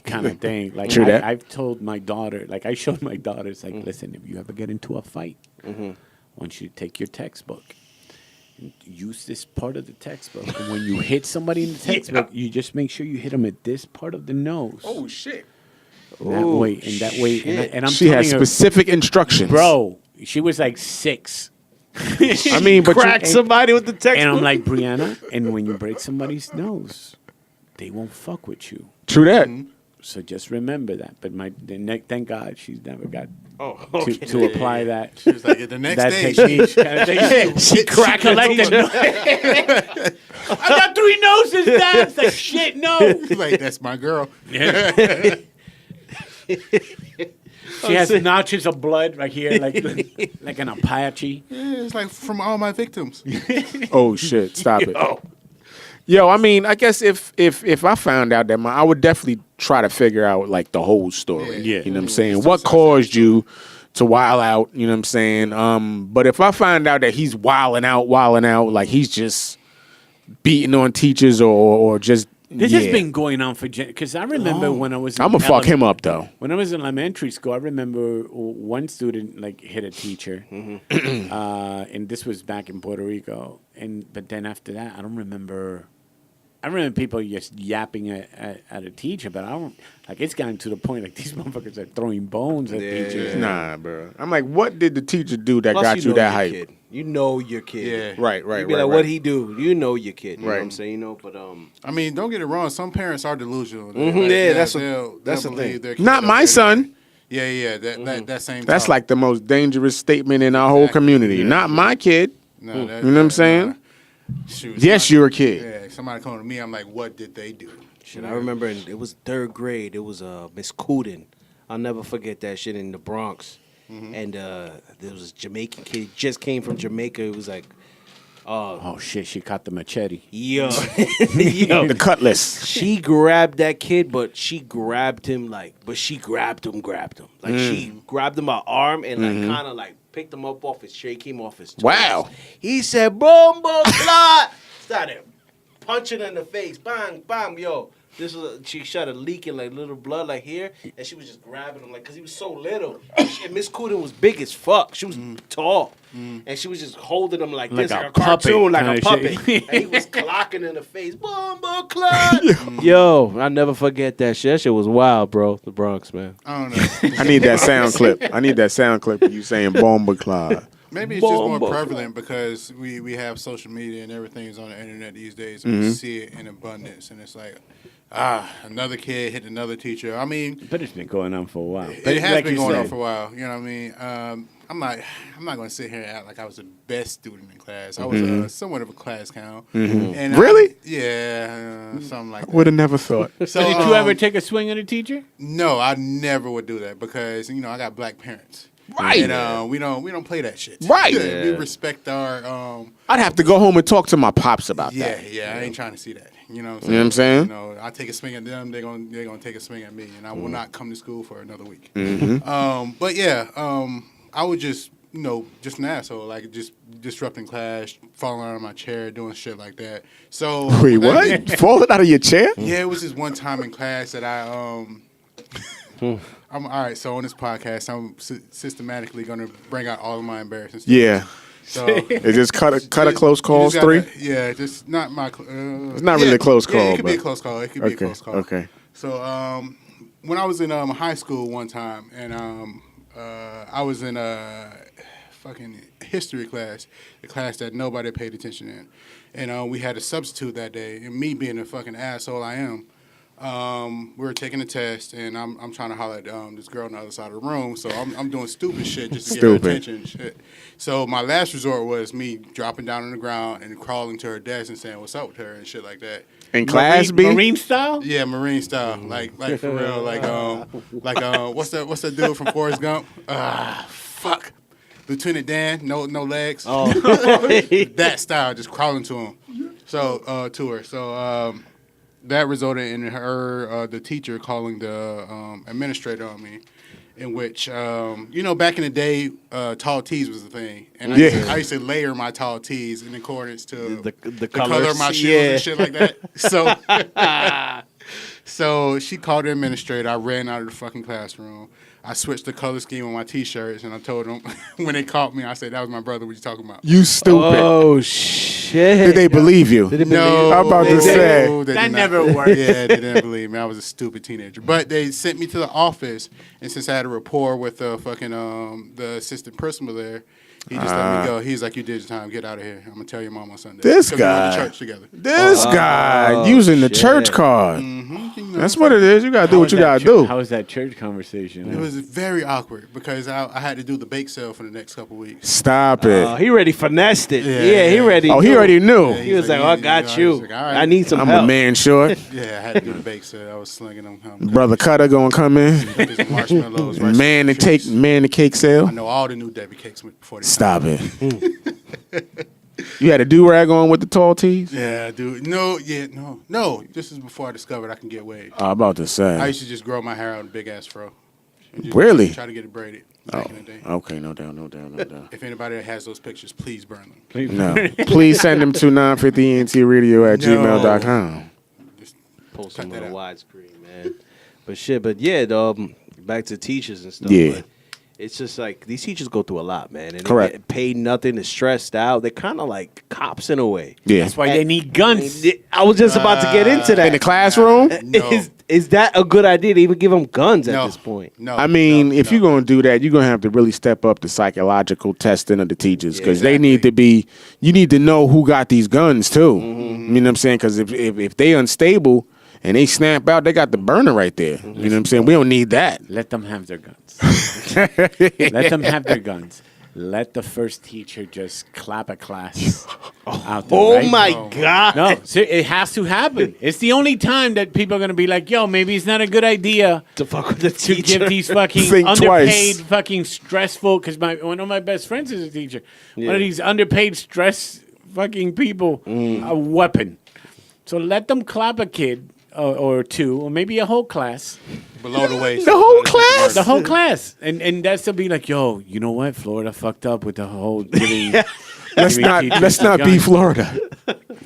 kind of thing. Like True that. I've told my daughter, like I showed my daughter, it's like, listen, if you ever get into a fight, I want you to take your textbook. Use this part of the textbook. And when you hit somebody in the textbook, you just make sure you hit them at this part of the nose. oh shit! That way, and I'm She telling has her, specific instructions, bro. She was like 6. I mean, but crack somebody with the textbook. And I'm like, Brianna, and when you break somebody's nose, they won't fuck with you. true that. So just remember that. But thank God she's never got okay. to apply that. She was like, the next That day, technique kind of thing. she cracked Collected. I got 3 noses, Dad. It's like, shit, no. she's like, that's my girl. She has notches of blood right here, like an Apache. Yeah, it's like from all my victims. Oh shit! Stop it. Yo, I mean, I guess if I found out that I would definitely try to figure out like the whole story. Yeah. You know what I'm saying? What caused you to wild out? You know what I'm saying? But if I find out that he's wilding out, like he's just beating on teachers or just This has been going on for because I remember when I was. I'm gonna fuck him up though. When I was in elementary school, I remember one student like hit a teacher, and this was back in Puerto Rico. But then after that, I don't remember. I remember people just yapping at a teacher, but I don't like. It's gotten to the point like these motherfuckers are throwing bones at teachers. Nah, bro. I'm like, what did the teacher do that Plus, got you know that your hype? kid. You know your kid. Yeah. Right. You be like, what he do? You know your kid. You know Right. what I'm saying? But I mean, don't get it wrong. Some parents are delusional. Yeah, that's the they'll thing. believe their kid Not up my there. son. Yeah. That same. That's talk. like the most dangerous statement in our whole community. Not my kid. No, You know what I'm saying? Shoot, Yes, you're a kid. Yeah, somebody coming to me, I'm like, what did they do? shit, I remember it was 3rd grade. It was Miss Cooten. I'll never forget that shit in the Bronx. And there was a Jamaican kid just came from Jamaica. It was like, Oh shit! She caught the machete. yo, The cutlass. she grabbed that kid, but she grabbed him. Like she grabbed him. Like she grabbed him by arm and like kind of like picked him up off his chair. He came off his toes. Wow. He said, "Bombo clot." Started punching her in the face. Bang, bang, yo. She started leaking like little blood like here, and she was just grabbing him like because he was so little. And Miss Cooten was big as fuck. She was tall, and she was just holding him like this, like a cartoon, like a puppet. Shit. And he was clocking in the face. Bombo clock. Yo, I never forget that shit. That shit was wild, bro. The Bronx, man. I don't know. I need that sound clip. Of you saying bomba clod. Maybe it's just more Bombo. prevalent because we have social media and everything's on the internet these days, and we see it in abundance. And it's like, another kid hit another teacher. I mean, But it's been going on for a while. it has been going on for a while. You know what I mean? I'm not going to sit here and act like I was the best student in class. I was somewhat of a class clown. And Really? something like that. Would have never thought. So, Did you ever take a swing at a teacher? No, I never would do that because I got black parents. Right. And we don't play that shit. Right. We respect our. I'd have to go home and talk to my pops about that. Yeah. I ain't trying to see that. You know what You know what I'm saying? You know, I take a swing at them. They're gonna take a swing at me, and I will not come to school for another week. But yeah, I would just just an asshole, like just disrupting class, falling out of my chair, doing shit like that. So Wait, what? Falling out of your chair? Yeah, it was just one time in class that I'm all right. So on this podcast, I'm systematically gonna bring out all of my embarrassing stuff. Yeah. So Is this cut a close calls just 3? Yeah, just not my. It's not really a close call. Yeah, it could be a but- close call. It could be a close call. Okay. So when I was in high school one time, and I was in a fucking history class, the class that nobody paid attention in, and we had a substitute that day. And me being a fucking asshole I am, we were taking a test, and I'm trying to holler at this girl on the other side of the room. So I'm doing stupid shit just to get her attention and shit. So my last resort was me dropping down on the ground and crawling to her desk and saying what's up with her and shit like that. In class B? Marine style? Yeah, Marine style, like for real, like what's that dude from Forrest Gump? Fuck, Lieutenant Dan, no legs. Oh, that style, just crawling to him. So to her. So that resulted in her, the teacher, calling the administrator on me. In which, back in the day, tall tees was the thing, and I used to layer my tall tees in accordance to the color of my shoes and shit like that. So, so she called the administrator. I ran out of the fucking classroom. I switched the color scheme on my T-shirts, and I told them when they caught me, I said, "That was my brother. What you talking about?" You stupid. Oh shit! Did they believe you? No, I'm about to say. that never worked. Yeah, they didn't believe me. I was a stupid teenager. But they sent me to the office, and since I had a rapport with the fucking the assistant principal there, he just let me go. He's like, "You did your time. Get out of here. I'm gonna tell your mom on Sunday." This So we went guy. to church together. This guy using the shit. church card. That's what it is. You gotta do what you gotta do. How was that church conversation? It was very awkward because I had to do the bake sale for the next couple weeks. Stop it. He already finessed it. Yeah, Yeah, he yeah. already. Oh, he knew. already knew. He was like, "Oh, I got I you. was like, all right. I need some I'm help." a man short. Yeah, I had to do the bake sale. I was slinging them. Brother Cutta gonna come in. These marshmallows. Rice Man the Krispies. cake I sale. know all the new Debbie cakes before they Stop it. You had a do-rag on with the tall tees? Yeah, dude. No. This is before I discovered I can get waves. I'm about to I say. used to just grow my hair out in a big ass fro. And just Really? Try to get it braided Oh, back in the day. okay, no doubt. If anybody that has those pictures, please burn them. No. Please send them to 950entradio@gmail.com. Post Cut them on that the out. widescreen, man. But yeah, back to teachers and stuff. Yeah. But it's just like these teachers go through a lot, man. And Correct. They get paid nothing. They're stressed out. They're kind of like cops in a way. Yeah. That's why they need guns. I was just about to get into that. In the classroom? No. Is that a good idea to even give them guns at No. this point? No. I mean, no, if no. you're going to do that, you're going to have to really step up the psychological testing of the teachers because Yeah, they need to be, you need to know who got these guns too. Mm-hmm. You know what I'm saying? Because if they unstable and they snap out, they got the burner right there. You know what I'm saying? We don't need that. Let them have their guns. Let them have their guns. Let the first teacher just clap a class out there. Oh right? my God! No, it has to happen. It's the only time that people are going to be like, yo, maybe it's not a good idea To fuck with the to teacher. give these fucking Think underpaid, twice. fucking stressful, because one of my best friends is a teacher. One Yeah. of these underpaid stress fucking people, a weapon. So let them clap a kid or two, or maybe a whole class. below the waist. The whole class? The whole class. And that's to be like, yo, you know what? Florida fucked up with the whole giving. Let's giving not teachers be guns. Florida.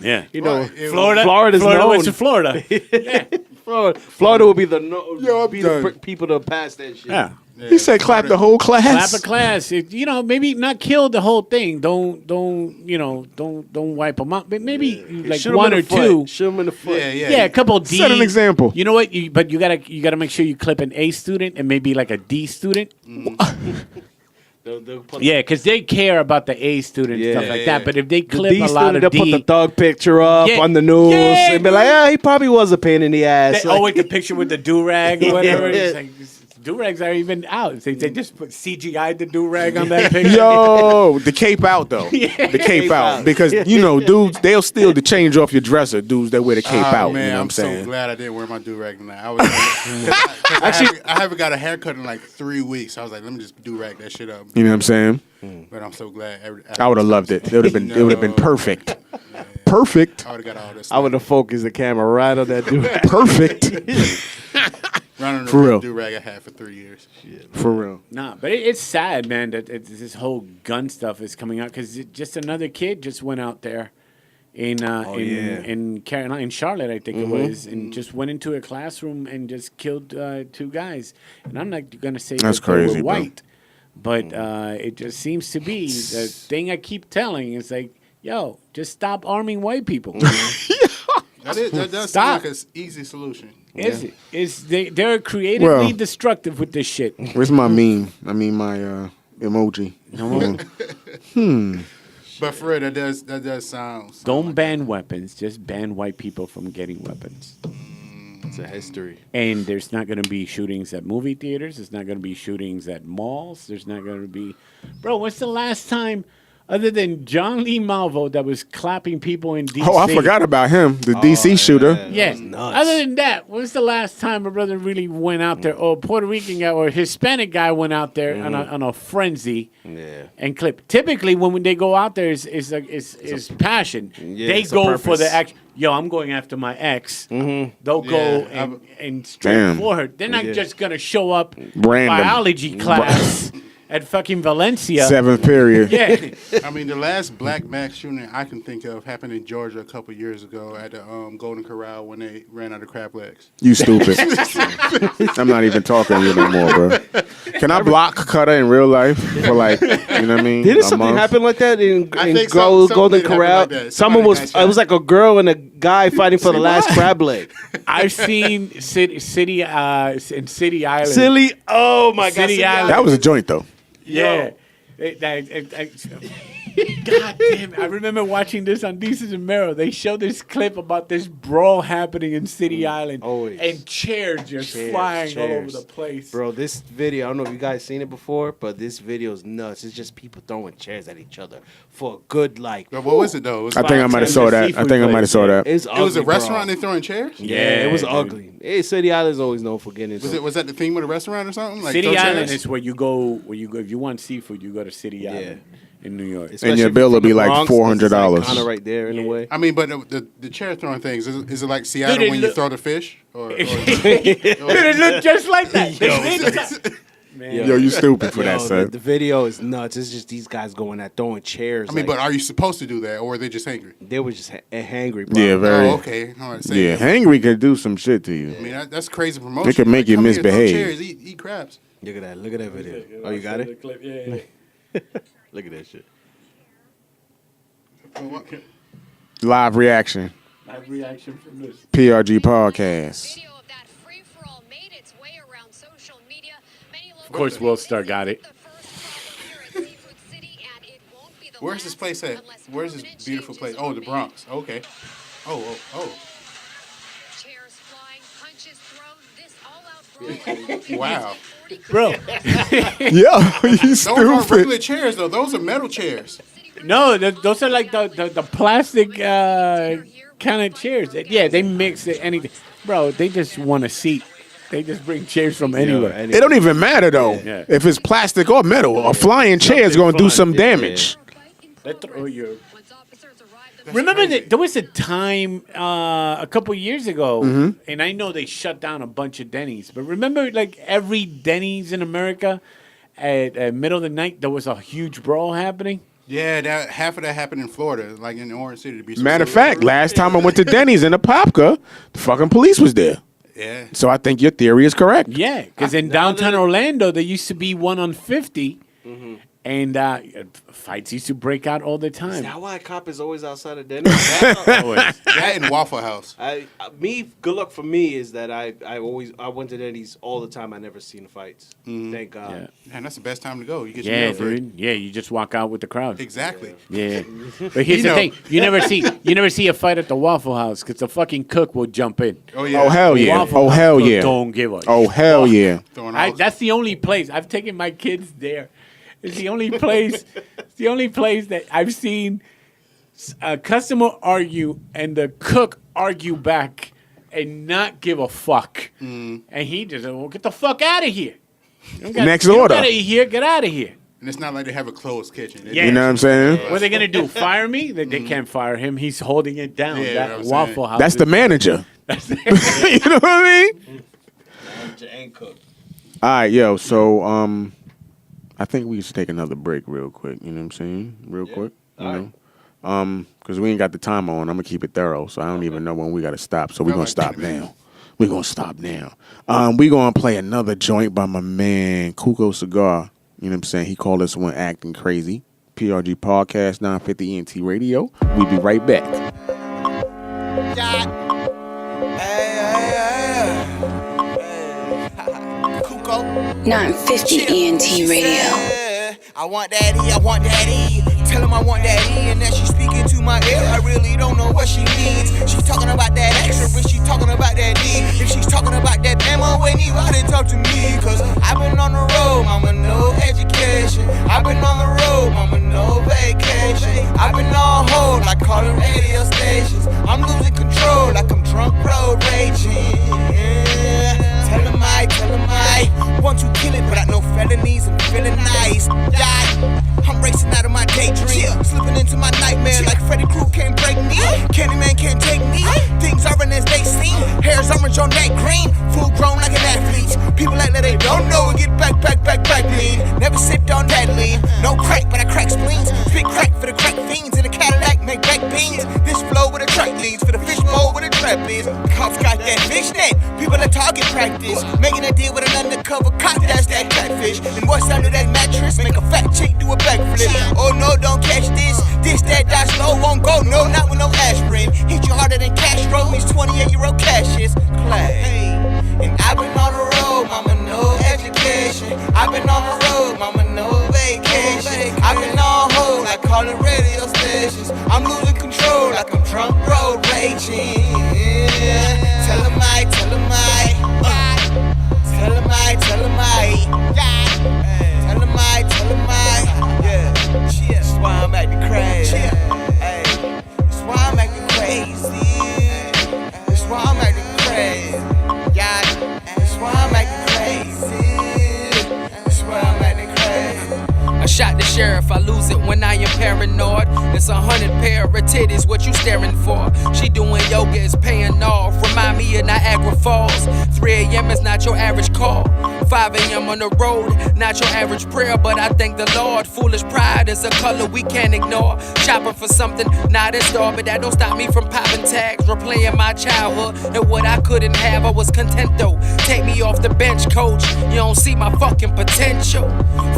Yeah. You know, Right. Florida's Florida known. went to Florida. Yeah. Florida will be the Yo, I'm be done. the people to pass that shit. Yeah. He said clap the whole class. Clap a class. Maybe not kill the whole thing. Don't wipe them out. But maybe like Shoot 'em one in or the foot. two. Shoot 'em in the foot. Yeah, a couple D. Set an example. You know what? But you gotta make sure you clip an A student and maybe like a D student. They'll put Yeah, because they care about the A student and stuff Yeah, like yeah. that. But if they the clip D a lot student, of they'll put the D, thug picture up Yeah. on the news Yeah, and be like, "Yeah, he probably was a pain in the ass." with the picture with the do rag or whatever. Yeah. It's like, it's Do-rags are even out. They just put CGI the do-rag on that picture. Yo, the cape out though. The cape out because dudes they'll steal the change off your dresser. Dudes that wear the cape out. Man, You know what I'm I'm saying? so glad I didn't wear my do-rag tonight. I haven't got a haircut in like 3 weeks. I was like, let me just do-rag that shit up. You know what I'm saying? But I'm so glad. I would have loved it. It would have been perfect. Perfect. I would have got all this. I would have focused the camera right on that dude. Perfect. running For real. the do-rag I had for 3 years. For real. Nah, but it's sad, man, that this whole gun stuff is coming out because just another kid just went out there in Carolina, in Charlotte, I think it was, and just went into a classroom and just killed 2 guys. And I'm not gonna say That's that they crazy, were bro. white, but it just seems to be the thing I keep telling is like, yo, just stop arming white people. That does Stop. sound like an easy solution. Is it? They're creatively Well- destructive with this shit. Where's my meme? I mean my emoji. But for real, that does sound. Don't ban weapons. Just ban white people from getting weapons. It's a history. And there's not going to be shootings at movie theaters. There's not going to be shootings at malls. There's not going to be... Bro, what's the last time, other than John Lee Malvo, that was clapping people in D.C.? Oh, I forgot about him. The DC shooter. Yeah. nuts. Other than that, when's the last time a brother really went out there, or a Puerto Rican guy or Hispanic guy went out there on a frenzy and clip? Typically, when they go out there, is passion. They it's a go for the purpose. action. Yo, I'm going after my ex. They'll go and straight Damn. for her. They're not just going to show up Random. biology class at fucking Valencia. 7th period. Yeah. I mean, the last black mass shooting I can think of happened in Georgia a couple years ago at the Golden Corral when they ran out of crab legs. You stupid. I'm not even talking to you no more, bro. Can I block Cutta in real life for like, you know what I mean? Didn't a something month? happen like that in think Golden something did happen Corral? like that. Someone Somebody was. got It was like a girl and a guy fighting for the last crab leg. I've seen City Island. Silly. Oh my God. City Island. That was a joint though. Yeah. God damn it. I remember watching this on Desus and Mero. They showed this clip about this brawl happening in City Island. Always. And chairs just flying all over the place. Bro, this video, I don't know if you guys seen it before, but this video is nuts. It's just people throwing chairs at each other for a good, like... But what was it though? It was I think I might have saw that. I think I might have saw that. It's It was a ugly, restaurant. bro. They throwing chairs. Yeah, it was dude. ugly. Hey, City Island's always known for getting it. Was that the theme of the restaurant or something? Like City throw Island chairs? is where you go. If you want seafood, you go to City Island in New York. And your bill will be like $400. Kind of right there in a way. I mean, but the chair throwing things is it like Seattle Dude, it when you look- throw the fish? Or Dude, it looked just like that. Man. Yo, you stupid for that, Yo, son. the video is nuts. It's just these guys going at throwing chairs. I mean, like, but are you supposed to do that, or are they just angry? they were just hangry, bro. Yeah, very. Oh, okay. All right. Say Yeah, it. hangry could do some shit to you. I mean, that's crazy promotion. It could make you come here, throw misbehave. chairs, eat crabs. Look at that. Look at that video. Oh, you got it? Yeah. Look at that shit. Live reaction. Live reaction from this. PRG podcast. Video of that free-for-all made its way around social media. Many Of course, Worldstar got it. Where's this place at? Where's this beautiful place? Oh, the Bronx. Okay. Oh. Chairs flying, punches thrown. This all-out brawl. Wow. Bro, Yo, you Those aren't regular stupid. chairs though. Those are metal chairs. no, those are like the plastic kind of chairs. Yeah, they mix it, anything. Bro, they just want a seat. They just bring chairs from anywhere. It don't even matter though. Yeah. If it's plastic or metal, a flying chair is gonna do some damage. They throw you. Remember that there was a time a couple years ago, and I know they shut down a bunch of Denny's, but remember, like every Denny's in America, at middle of the night, there was a huge brawl happening. Yeah, half of that happened in Florida, like in Orange City. To be Matter of specific. fact, last time I went to Denny's in Apopka, the fucking police was there. Yeah. So I think your theory is correct. Yeah, because in downtown Orlando, there used to be one on 50, And fights used to break out all the Is time. that why a cop is always outside of Dennis? That and Waffle House. Good luck for me is that I went to Denny's all the time. I never seen the fights. Thank God. Yeah. Man, that's the best time to go. You get your Yeah, meal free. dude. Yeah, you just walk out with the crowd. Exactly. Yeah. But here's the thing. You never see a fight at the Waffle House because the fucking cook will jump in. Oh yeah. Oh hell yeah. Waffle Oh House hell cook yeah. Don't give a Oh hell fuck. yeah. Throwing all- That's the only place I've taken my kids there. It's the only place. It's the only place that I've seen a customer argue and the cook argue back and not give a fuck. And he just said, "Well, get the fuck out of here." Next you order. Don't gotta eat here. Get out of here. And it's not like they have a closed kitchen. Yeah. You know what I'm saying? What are they gonna do? Fire me? They can't fire him. He's holding it down. Yeah, That I'm saying. Waffle House. That's the manager. That's You know what I mean? And cook. All right, yo. So I think we should take another break real quick. You know what I'm saying? Real quick. You know? Because we ain't got the time on. I'm gonna keep it thorough, so I don't even know when we gotta stop. So we're gonna stop now. We're gonna stop now. We're gonna play another joint by my man Kuko Cigar. You know what I'm saying? He called us one acting crazy. PRG Podcast 950 ENT Radio. We'll be right back. 950 ENT Radio. I want daddy. Tell him I want daddy, and then she's speaking to my ear. I really don't know what she means. She's talking about that extra, but she's talking about that D. If she's talking about that Bama, when you out and talk to me. Cause I've been on the road, mama, no education. I've been on the road, mama, no vacation. I've been on hold, like calling radio stations. I'm losing control, like I'm drunk road raging. Yeah. Tell him I want to kill it, but I know felonies and feeling nice. Yeah. I'm racing out of my daydream, slipping into my nightmare like Freddy Krueger can't break me. Candyman can't take me. Things aren't as they seem. Hair's orange on that green, full grown like an athlete. People act like they don't know and get back lean. Never sipped on that lean. No crack, but I crack spleens. Big crack for the crack fiends in a Cadillac, make back beans. This flow with a track leads for the fish bowl with a trap is. Cops got that fish net. People that target practice, making a deal with an undercover cop. That's that catfish. And what's under that mattress? Make a fat chick do a backflip. Oh no, don't catch this. This, that, die slow, won't go. No, not with no aspirin. Hit you harder than Castro. These 28-year-old Cassius. Clay. And I've been on the road, mama, no education. I've been on the road, mama, no vacation. I've been on hold, like calling radio stations. I'm losing control, like I'm drunk road raging. Yeah. Tell him I. Tell him I. Tell him I. Tell him I. Yeah. That's why I'm acting crazy. That's why I'm acting crazy. That's why I'm acting crazy. Yeah. That's why I'm acting crazy. That's why I'm acting crazy. I shot the sheriff, I lose it when I am paranoid. It's 100 pair of titties, what you staring for? She doing yoga, is paying off. Remind me of Niagara Falls. 3 a.m. is not your average call. 5 a.m. on the road, not your average prayer, but I thank the Lord. Foolish pride is a color we can't ignore. Shopping for something not in store, but that don't stop me from popping tags. Replaying my childhood and what I couldn't have, I was content though. Take me off the bench, coach. You don't see my fucking potential.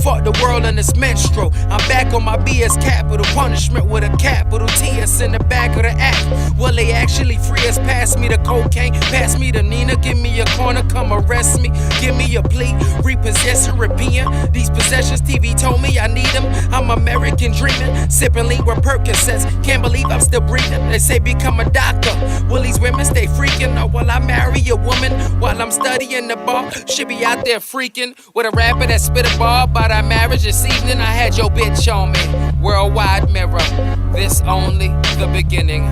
Fuck the world and its menstrual. I'm back on my BS capital punishment with a capital T. It's in the back of the act. Will they actually free us? Pass me the cocaine, pass me the Nina. Give me a corner, come arrest me. Give me a plea, repossess European. These possessions, TV told me I need them. I'm American dreaming, sipping lean with Percocets. Can't believe I'm still breathing. They say become a doctor. Will these women stay freaking? Or will I marry a woman while I'm studying the bar? Should be out there freaking with a rapper that spit a bar about our marriage this evening. I had your bitch on me. Worldwide mirror. This only the beginning.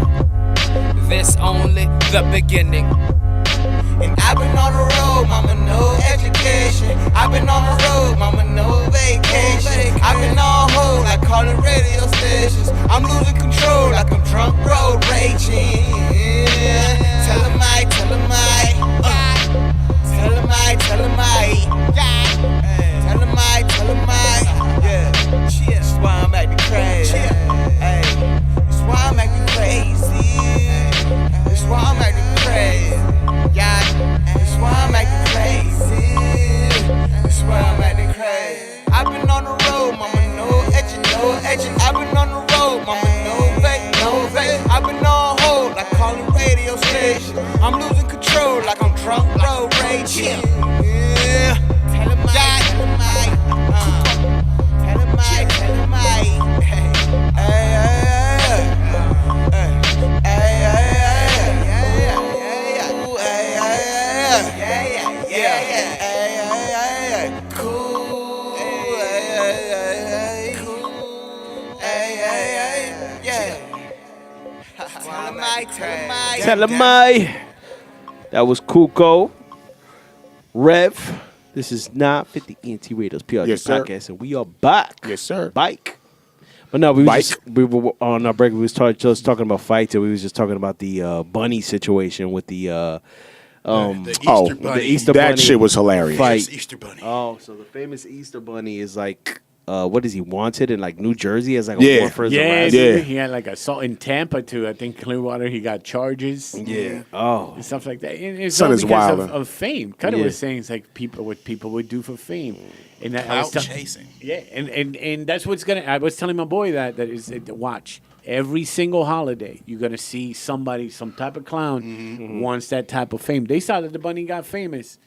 This only the beginning. And I've been on the road, mama, no education. I've been on the road, mama, no vacation. I've been on hold, like calling radio stations. I'm losing control, like I'm drunk road raging. Yeah. Tell him I. Tell him I. Tell him I. Tell him I. Yeah. That's why I'm acting crazy. That's why I'm acting crazy. That's why I'm acting crazy. Yeah, that's why I'm acting crazy. That's why I'm acting crazy. I've been on the road, mama, no I'm losing control like I'm drunk, road raging. Yeah. Tell him I. Tell him I. Tell him I. Hey, Tell him I. That was Kuko. Rev. This is 950 ENT Radio's PRG Yes, sir. podcast, and we are back. Yes, sir. Bike. But no, we were on our break. We was just talking about fights, and we was just talking about the bunny situation with the Easter Bunny. the Easter That bunny shit was hilarious. fight. Yes, Easter Bunny. Oh, so the famous Easter bunny is like, what is he wanted in like New Jersey as like a Yeah. warrant for his Yeah, arrest? Yeah. dude, he had like assault in Tampa too. I think Clearwater. He got charges. Yeah. Oh. And stuff like that. And it's Son all is because wildin'. of fame. Cutta Yeah. was saying it's like what people would do for fame. And that, I was Clout chasing. Yeah, and that's what's gonna. I was telling my boy that is watch every single holiday. You're gonna see somebody, some type of clown wants that type of fame. They saw that the bunny got famous.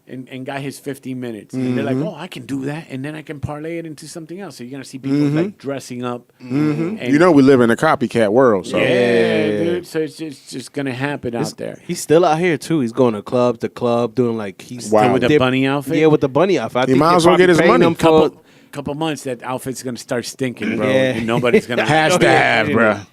And got his 15 minutes. And they're like, oh, I can do that. And then I can parlay it into something else. So you're going to see people like dressing up. And You know we live in a copycat world, so yeah, dude. So it's just going to happen out there. He's still out here too. He's going to club to club, doing like he's Wow. With the bunny outfit? Yeah, with the bunny outfit. I He think might they're as well probably get his paying money. him for- Couple months, that outfit's going to start stinking, bro. Yeah. And nobody's going to has to have, bruh.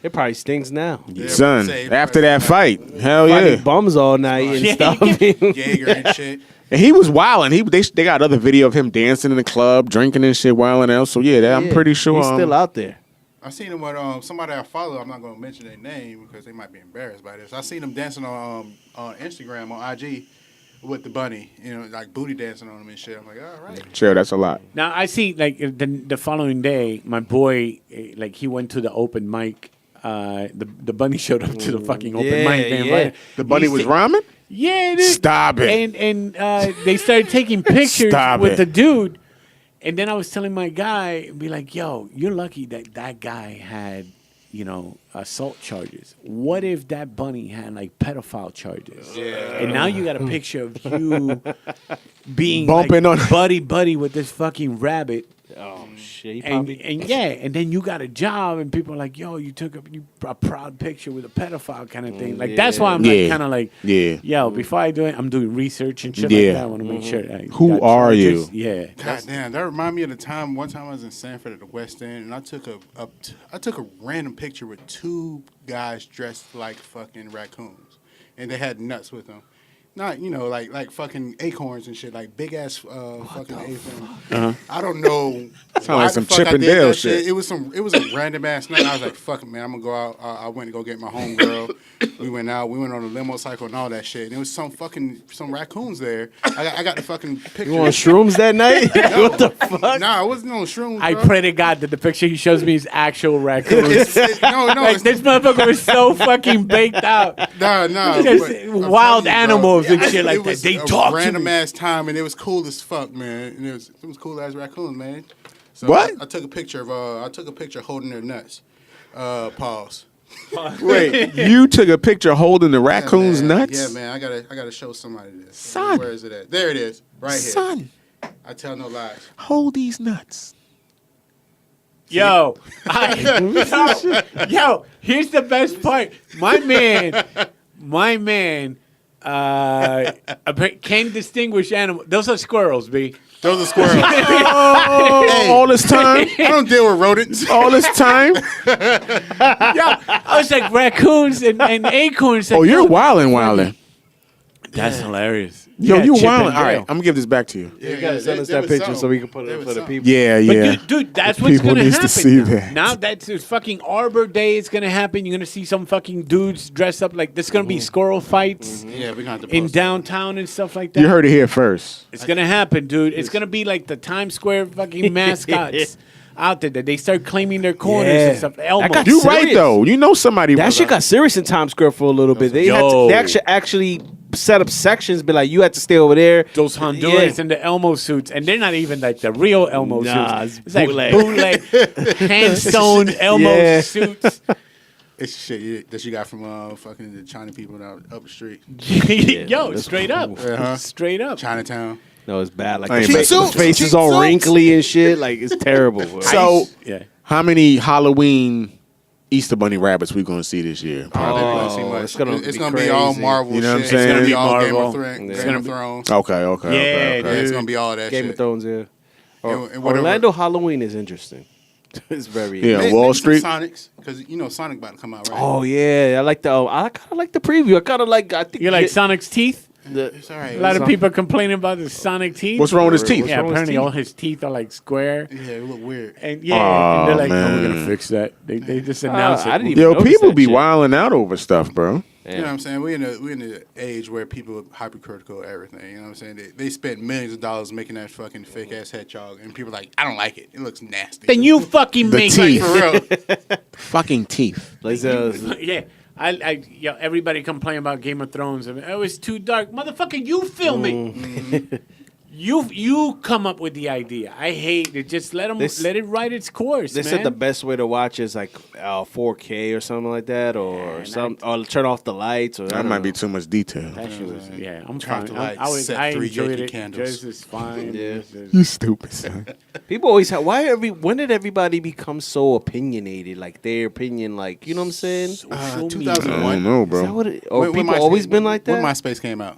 It probably stinks now. Son, say- after that fight, hell Funny yeah. bums all night and Yeah, stuff. Jaeger and shit. And he was wilding. They got other video of him dancing in the club, drinking and shit, wilding out. So yeah, I'm pretty sure he's still out there. I seen him with somebody I follow. I'm not going to mention their name because they might be embarrassed by this. I seen him dancing on Instagram, on IG, with the bunny. You know, like booty dancing on him and shit. I'm like, all right. Chill, that's a lot. Now, I see, like, the following day, my boy, like, he went to the open mic. The bunny showed up to the fucking open Yeah, mic. They yeah. invited- The bunny He's was ta- rhyming? Yeah, dude. Stop it. And they started taking pictures Stop with it. the dude. And then I was telling my guy, be like, yo, you're lucky that guy had, assault charges. What if that bunny had like pedophile charges? Yeah. And now you got a picture of you being Bumping like, on- buddy with this fucking rabbit. Oh shit! He And, probably and then you got a job, and people are like, "Yo, you took a proud picture with a pedophile kind of thing." Like that's why I'm Yeah. like kind of like, Yeah. yo. Before I do it, I'm doing research and shit Yeah. like that. I want to make sure. Like, Who got are charges. you? Yeah, God damn, that remind me of the time. One time I was in Sanford at the West End, and I took a random picture with two guys dressed like fucking raccoons, and they had nuts with them. Not like fucking acorns and shit, like big ass fucking acorns. I don't know. Sound why like the some fuck Chip I and did Dale that shit. It was a random ass night. I was like, fuck it, man, I'm gonna go out. I went to go get my homegirl. We went out. We went on a limo cycle and all that shit. And there was some raccoons there. I got the fucking picture. You on shrooms that night? What the fuck? Nah, I wasn't on shrooms. I bro. pray to God that the picture he shows me is actual raccoons. No, Like it's this motherfucker was so fucking baked out. Nah. Just but I'm wild telling you, bro, animals and shit like it that. was They a talk to random me. ass time, and it was cool as fuck, man. And it was cool as raccoons, man. So What? I took a picture of holding their nuts. Pause. Wait, you took a picture holding the raccoon's Yeah, man. nuts? Yeah, man. I gotta show somebody this. Son. Where is it at? There it is, right here. Son, I tell no lies. hold these nuts. Yo, yo, here's the best part. My man, can distinguish animals. Those are squirrels, B. Those are squirrels. All this time? I don't deal with rodents. All this time? Yo, I was like raccoons and acorns. Oh, you're wildin'. That's hilarious. Yo, Yeah, you Chip wildin'. and All right, Dale. I'm going to give this back to you. You gotta send us there that was picture so something. we can put There it was for the something. people. Yeah, But yeah. dude, that's what's People gonna needs to happen. see that. Now that's fucking Arbor Day is gonna happen. You're gonna see some fucking dudes dressed up like there's gonna be squirrel fights Yeah, we're gonna have to in post downtown and stuff like that. You heard it here first. It's gonna happen, dude. It's gonna be like the Times Square fucking mascots out there that they start claiming their corners Yeah. and stuff. Elmo. That got You serious. right, though. You know somebody That was shit got serious in Times Square for a little bit. They Yo. actually set up sections, be like, you had to stay over there. those Honduras Yeah. and the Elmo suits, and they're not even like the real Elmo Nah, suits. it's It's like bootleg, hand-sewn Elmo Yeah. suits. It's shit that you got from fucking the China people up the street. Yo, straight up. Uh-huh. Straight up. Chinatown. No, it's bad. Like I ain't the bet. face is all wrinkly and shit. Like it's terrible. Bro. So, Yeah. how many Halloween Easter Bunny rabbits we gonna see this year? Probably Oh, won't see much. it's gonna It's be gonna be all crazy. Marvel You know what shit. I'm saying? It's gonna be It's all gonna be Game of, Marvel. Game of Thrones. Okay. Yeah, it's gonna be all that Game shit. of Thrones. Yeah. And whatever- Orlando Halloween is interesting. It's very. Yeah. Maybe Wall some Street? Sonics, because you know Sonic about to come out, right? Oh yeah, I like the. I kind of like the preview. I kind of like. I think You like Sonic's teeth? It's all right. A lot of people are complaining about the Sonic teeth. What's wrong with his teeth? Yeah, wrong with his apparently teeth? all his teeth are like square. Yeah, it look weird. And and they're like, man. we're gonna fix that. They just announced it. I didn't even Yo, notice people that be shit. wilding out over stuff, bro. You know what I'm saying? We're in the age where people are hypercritical of everything. You know what I'm saying? They spent millions of dollars making that fucking fake ass hedgehog, and people are like, I don't like it. It looks nasty. Then you fucking The make teeth. for real. Fucking teeth. Like Yeah. Everybody complain about Game of Thrones. I mean, it was too dark. Motherfucker, you film it. You come up with the idea. I hate it. Just let it ride its course, They man. said the best way to watch is like 4K or something like that, or or turn off the lights. Or I That don't might know. be too much detail. That shit was, I'm Turn off fine. the lights, I set 3 enjoyed Yankee it. candles. Just is fine. Yeah. It's just- You stupid son. People always have. When did everybody become so opinionated? Like their opinion, like you know what I'm saying? Social 2001. media. I don't know, Is that bro. what it, or When people MySpace- always been like that? When MySpace came out.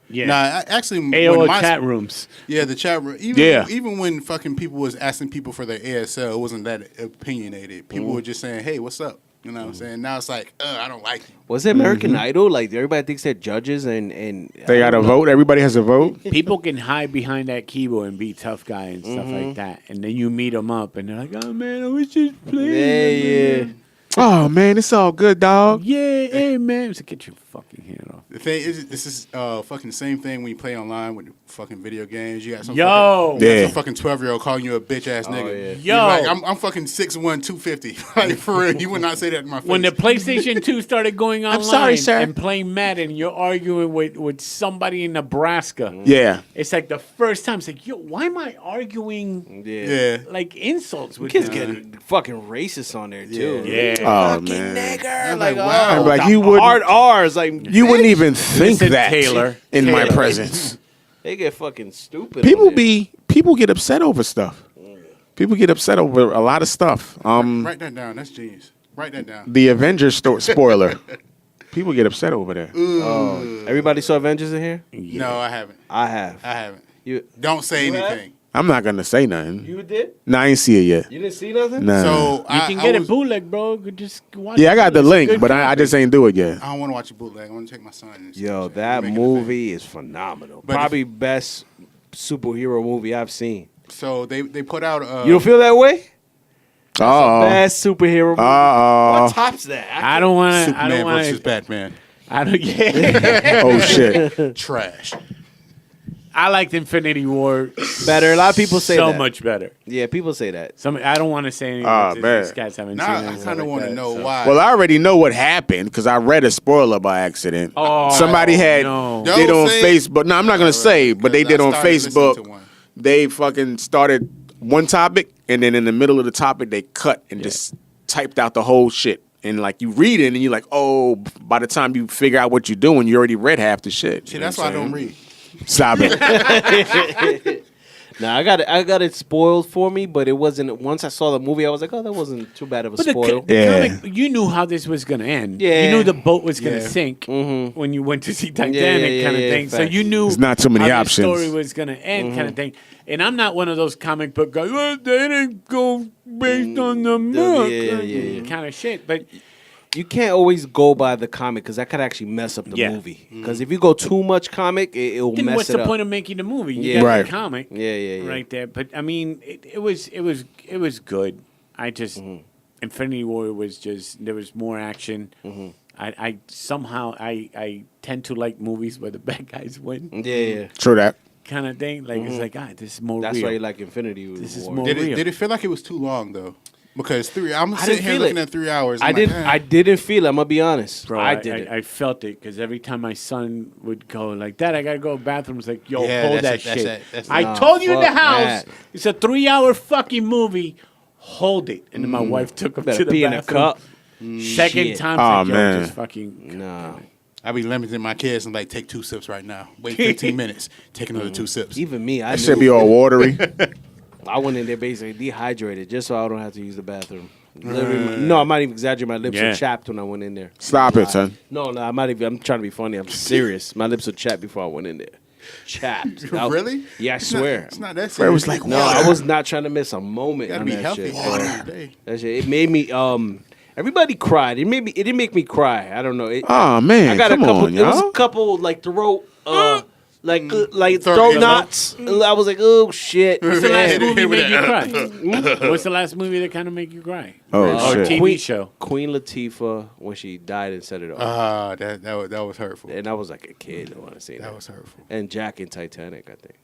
Yeah. Nah, actually, AOL when chat rooms. Yeah, the chat room. Even when fucking people was asking people for their ASL, it wasn't that opinionated. People were just saying, "Hey, what's up?" You know what I'm saying? Now it's like, I don't like you. Was it American Idol? Like everybody thinks they're judges and They got a vote. Everybody has a vote. People can hide behind that keyboard and be tough guy and stuff like that. And then you meet them up and they're like, oh, man, I was just playing. Yeah. Oh man, it's all good, dog. Yeah, hey, man. So get your fucking hand off. The thing is, this is fucking the same thing when you play online with fucking video games. You got some Yo. fucking 12-year-old calling you a bitch ass nigga. yeah. Yo. You're like, I'm fucking 6'1", 250. Like for real, you would not say that in my face. When the PlayStation 2 started going online sorry, sir. and playing Madden, you're arguing with somebody in Nebraska. Yeah. It's like the first time. It's like, yo, why am I arguing yeah. like insults with Kids them? getting fucking racist on there too. Yeah. Oh man. I'm like, wow. I'm like you would. Hard R's, like You wouldn't even think Listen, that Taylor. in my Taylor. presence. they get fucking stupid. People on there. people get upset over stuff. People get upset over a lot of stuff. Write that down. That's genius. Write that down. The Avengers spoiler. People get upset over that. Everybody saw Avengers in here? No, I haven't. I have. I haven't. You Don't say You have? anything. I'm not gonna say nothing. you did? No, I ain't see it yet. You didn't see nothing? Nah. So You can get I it was- bootleg, bro. Could just watch Yeah, I it. got the It's link, good but I content. just ain't do it yet. I don't want to watch a bootleg. I want to take my son. And Yo, shit. that Make it a movie is phenomenal. But Probably best superhero movie I've seen. thing. So they put out. You don't feel that way? Oh. Best superhero movie. Uh What tops that? I don't want to. I Superman don't want versus to. Batman. I don't. Yeah. oh. Oh shit. Trash. I liked Infinity War Better. A lot of people say so that. much better. Yeah, people say that. I don't want to say anything. Ah, since man. These guys haven't Now seen it. I and stuff kind of like want to that, know so. why. Well, I already know what happened because I read a spoiler by accident. Oh, Somebody had no. did Don't on say- Facebook. No, I'm not gonna say, but they Because did I on started listening to Facebook. one. They fucking started one topic, and then in the middle of the topic, they cut and just typed out the whole shit. And like you read it, and you're like, oh, by the time you figure out what you're doing, you already read half the shit. See, You know that's what why I I'm don't saying? read. Stop it. Nah, I got it spoiled for me, but it wasn't. Once I saw the movie, I was like, oh, that wasn't too bad of a But spoil. the Yeah. comic, you knew how this was going to end. Yeah. You knew the boat was going to Yeah. sink when you went to see Titanic yeah, kind of yeah, thing. So facts. you knew There's not too many how options. the story was going to end kind of thing. And I'm not one of those comic book guys, well, they didn't go based on the book yeah. kind of shit. But You can't always go by the comic because that could actually mess up the Yeah. movie. Because if you go too much comic, it'll then mess what's it the up. point of making the movie? You Yeah. got Right. the comic Yeah. right there. But I mean, it was good. I just Infinity War was just there was more action. I somehow I tend to like movies where the bad guys win, Yeah. True that. kind of thing. Like it's like this is more That's real. why you like Infinity War. This is more Did real. it feel like it was too long though? Because I'm I sitting didn't here feel looking it. at 3 hours. I I'm didn't. like, I didn't feel it. I'm gonna be honest. Bro, I didn't. I felt it because every time my son would go like, "Dad, I gotta go to the bathroom," it's like, "Yo, Yeah, hold that's that it, shit." that's it, that's it. I Nah, told you in the fuck house, that. it's a 3-hour fucking movie. Hold it. And then my wife took him Better to the pee in a bathroom. cup. Second Shit. time, Oh, like, yo, man. just fucking. Nah. I be limiting my kids and like take 2 sips right now. Wait 15 minutes. Take another 2 sips. Even me, I That should be all watery. I went in there basically dehydrated just so I don't have to use the bathroom. Literally, no, I'm not even exaggerating. My lips Yeah. were chapped when I went in there. Stop it, son. No, I'm not even. I'm trying to be funny. I'm serious. My lips were chapped before I went in there. Chapped. Really? Yeah, I It's swear. Not, it's not that serious. Where it was like No, I was not trying to miss a moment You gotta on be that healthy. shit. Water every day. That shit. It made me. Everybody cried. It didn't make me cry. I don't know. Oh man, I got come a couple. on, There was y'all. a couple like throat. Like Throat throat knots. I was like, oh shit. What's the last movie Hit with made you that. cry? What's the last movie that kind of make you cry? Oh Or shit. TV show? Queen Latifah when she died and set it off. That was hurtful. And I was like a kid. I want to say that. That was hurtful. And Jack in Titanic, I think.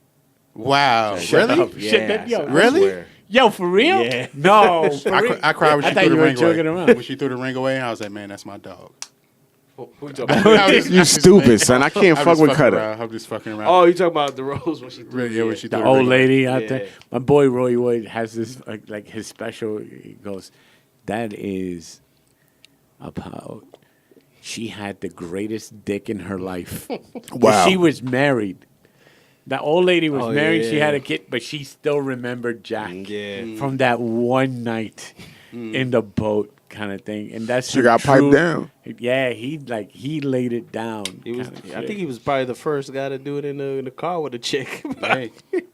Wow. Shut Really? up. Shit, that- yo, I really? swear. Yo, for real? Yeah. No, for real? I cried when I she thought threw you the were ring joking away. around. When she threw the ring away, I was like, man, that's my dog. Who you talking about? You stupid, son. I can't fuck with Cutta. I'm just fucking around. Oh, you talking about the rose when she threw Yeah, when she The threw old ring away. lady out Yeah. there. My boy Roy Wood has this like his special. He goes, that is about. She had the greatest dick in her life. Wow. She was married. That old lady was Oh, married. yeah. She had a kid, but she still remembered Jack Yeah. from that one night in the boat kind of thing. And that's She her got true- piped down. Yeah, he laid it down. He was. kinda I shit. think he was probably the first guy to do it in the car with a chick. Hey,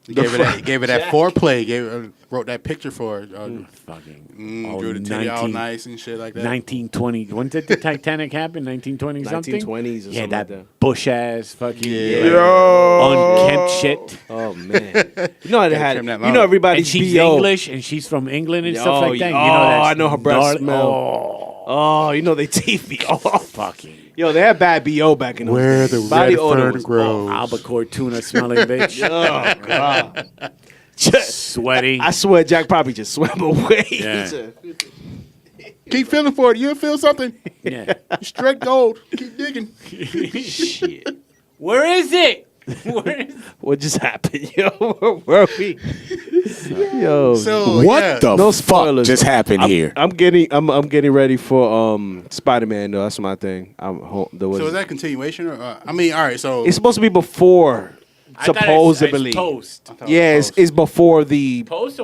he gave her that foreplay. Wrote that picture for her. fucking Drew the titty all nice and shit like that. 1920. When did the Titanic happen? 1920 something? 1920s or Yeah, something that like that. bush ass fucking Yo. unkempt shit. Oh man, you know they had. trim that You know long. everybody's And she's BO. English and she's from England and stuff Oh, like that. oh, You know that's I know her breath gnarly- smell. Oh, you know they teeth be off. Fucking Yo, they had bad BO back in those Where days. the Body red odor fern was grows. albacore tuna smelling bitch. Oh god. Sweaty. I swear, Jack probably just swam away. Yeah. Keep feeling for it. You'll feel something. Yeah. Straight gold. Keep digging. Shit. Where is it? Where is What just happened, yo? Where are we? Yo, So What yeah. the no fuck spoilers. just happened here? I'm getting ready for Spider-Man though. That's my thing. So is that a continuation? Or, I mean, all right. So It's supposed to be before, I thought supposedly. It's post. Yeah, it's before the Post?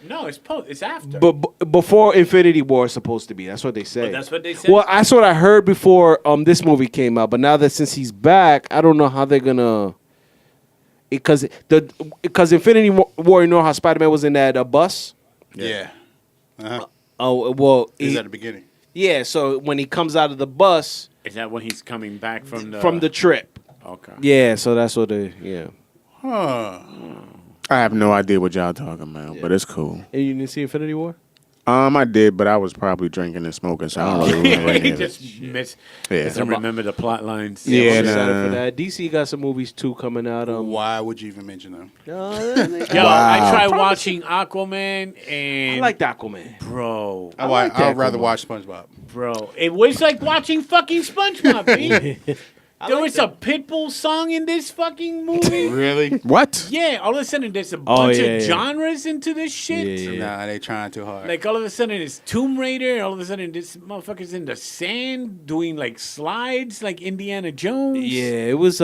No, it's post. It's after. before Infinity War is supposed to be. That's what they say. But that's what they said. Well, that's what I heard before this movie came out. But now that since he's back, I don't know how they're gonna. Because Infinity War, you know how Spider-Man was in that bus. yeah. Uh-huh. Oh well, Is at the beginning. yeah. So when he comes out of the bus Is that when he's coming back from the trip, Okay. yeah. So that's what they Huh. I have no idea what y'all talking about, but it's cool. And you didn't see Infinity War? I did, but I was probably drinking and smoking, so I don't really remember any He of it. just Yeah. doesn't remember the plot lines. Yeah, I'm excited nah. for that. DC got some movies too coming out. Why would you even mention them? Yo, Wow. I tried watching Aquaman and I like Aquaman. bro, I'd rather watch SpongeBob. bro, it was like watching fucking SpongeBob. B. There was a Pitbull song in this fucking movie. Really? What? Yeah, all of a sudden there's a bunch yeah, of yeah. genres into this shit. Yeah, yeah. Nah, they trying too hard. Like all of a sudden it's Tomb Raider, all of a sudden this motherfucker's in the sand doing like slides like Indiana Jones. Yeah, it was.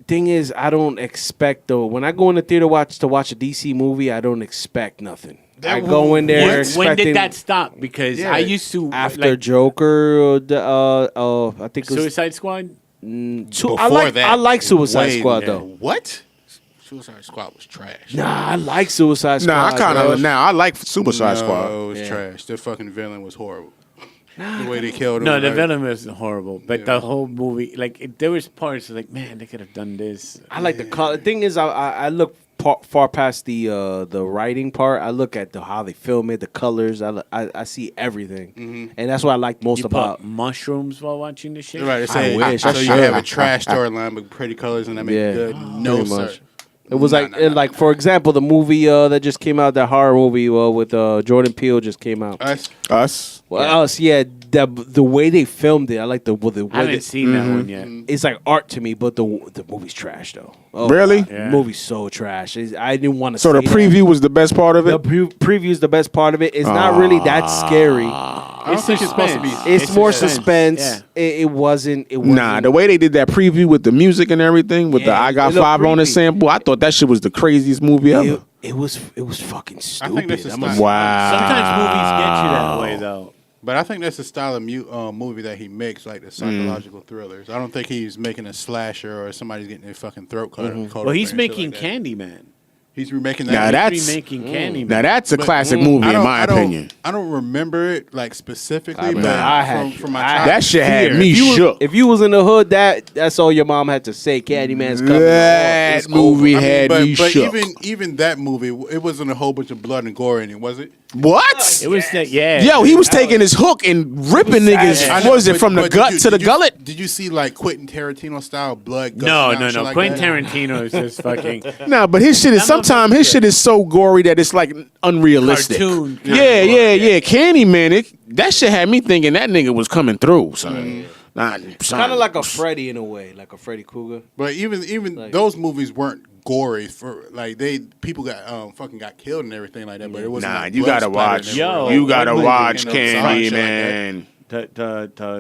Thing is, I don't expect though. When I go in the theater to watch a DC movie, I don't expect nothing. I go in there When expecting did that stop? Because Yeah. I used to after like, Joker. I think it was Suicide Squad. I Before like that, I like Suicide way- Squad yeah. though. What? Suicide Squad was trash. Nah, I like Suicide Squad. Nah, I kind bro. of I like Suicide Squad. No, it was Yeah. trash. The fucking villain was horrible. The way they killed him. No, the like- villain was horrible, but the whole movie, like, there was parts like, man, they could have done this. I like the color. Thing is, I look far past the writing part. I look at how they film it, the colors. I see everything, and that's what I like most You about. put mushrooms while watching this shit. Right, they say, wish. so I you should. have a trash storyline with pretty colors and that make Yeah, it good. No, pretty sir. much. It was like for example, the movie that just came out, that horror movie with Jordan Peele just came out. Us. Well, Us, yeah. The way they filmed it, I like the way I haven't seen that one yet. It's like art to me, but the movie's trash though. Oh, Really? The movie's so trash. I didn't want to. So the preview was the best part of The it. preview is the best part of it. It's not really that scary. I don't think it's supposed to be. It's more suspense. suspense. It wasn't. It wasn't. Nah, the way they did that preview with the music and everything, with the Yeah, I Got it looked 5 on it creepy. sample, I thought that shit was the craziest movie ever. It was fucking stupid. I think that's a style. Wow. Sometimes movies get you that way, though. But I think that's the style of movie that he makes, like the psychological thrillers. I don't think he's making a slasher or somebody's getting their fucking throat cut. Well, he's making Candyman. He's remaking Now that. He's that's remaking Candyman. now that's a But, classic movie in my opinion. I don't remember it like specifically, Nah, but I had from my I- childhood. That shit had Here, me if you was- shook. If you was in the hood, that's all your mom had to say. Candyman's coming. That It's movie over. had me but shook. even that movie, it wasn't a whole bunch of blood and gore in it, was it? What? It was that, yeah. Yo, he was taking his hook and ripping niggas. I What know, was it but- from the but gut to the gullet? Did you see like Quentin Tarantino style blood? No. Like Quentin that? Tarantino is just fucking. Nah, but his shit is sometimes his shit is so gory that it's like unrealistic. Cartoon. Yeah. Candyman, that shit had me thinking that nigga was coming through, son. Nah, son. Kind of like a Freddy in a way, like a Freddy Krueger. But even Like- those movies weren't gory for like people got fucking got killed and everything like that. But it wasn't. Nah, like you blood gotta splatter watch. and Yo, everything. You gotta what watch movie? You know, some shit like that. Candyman.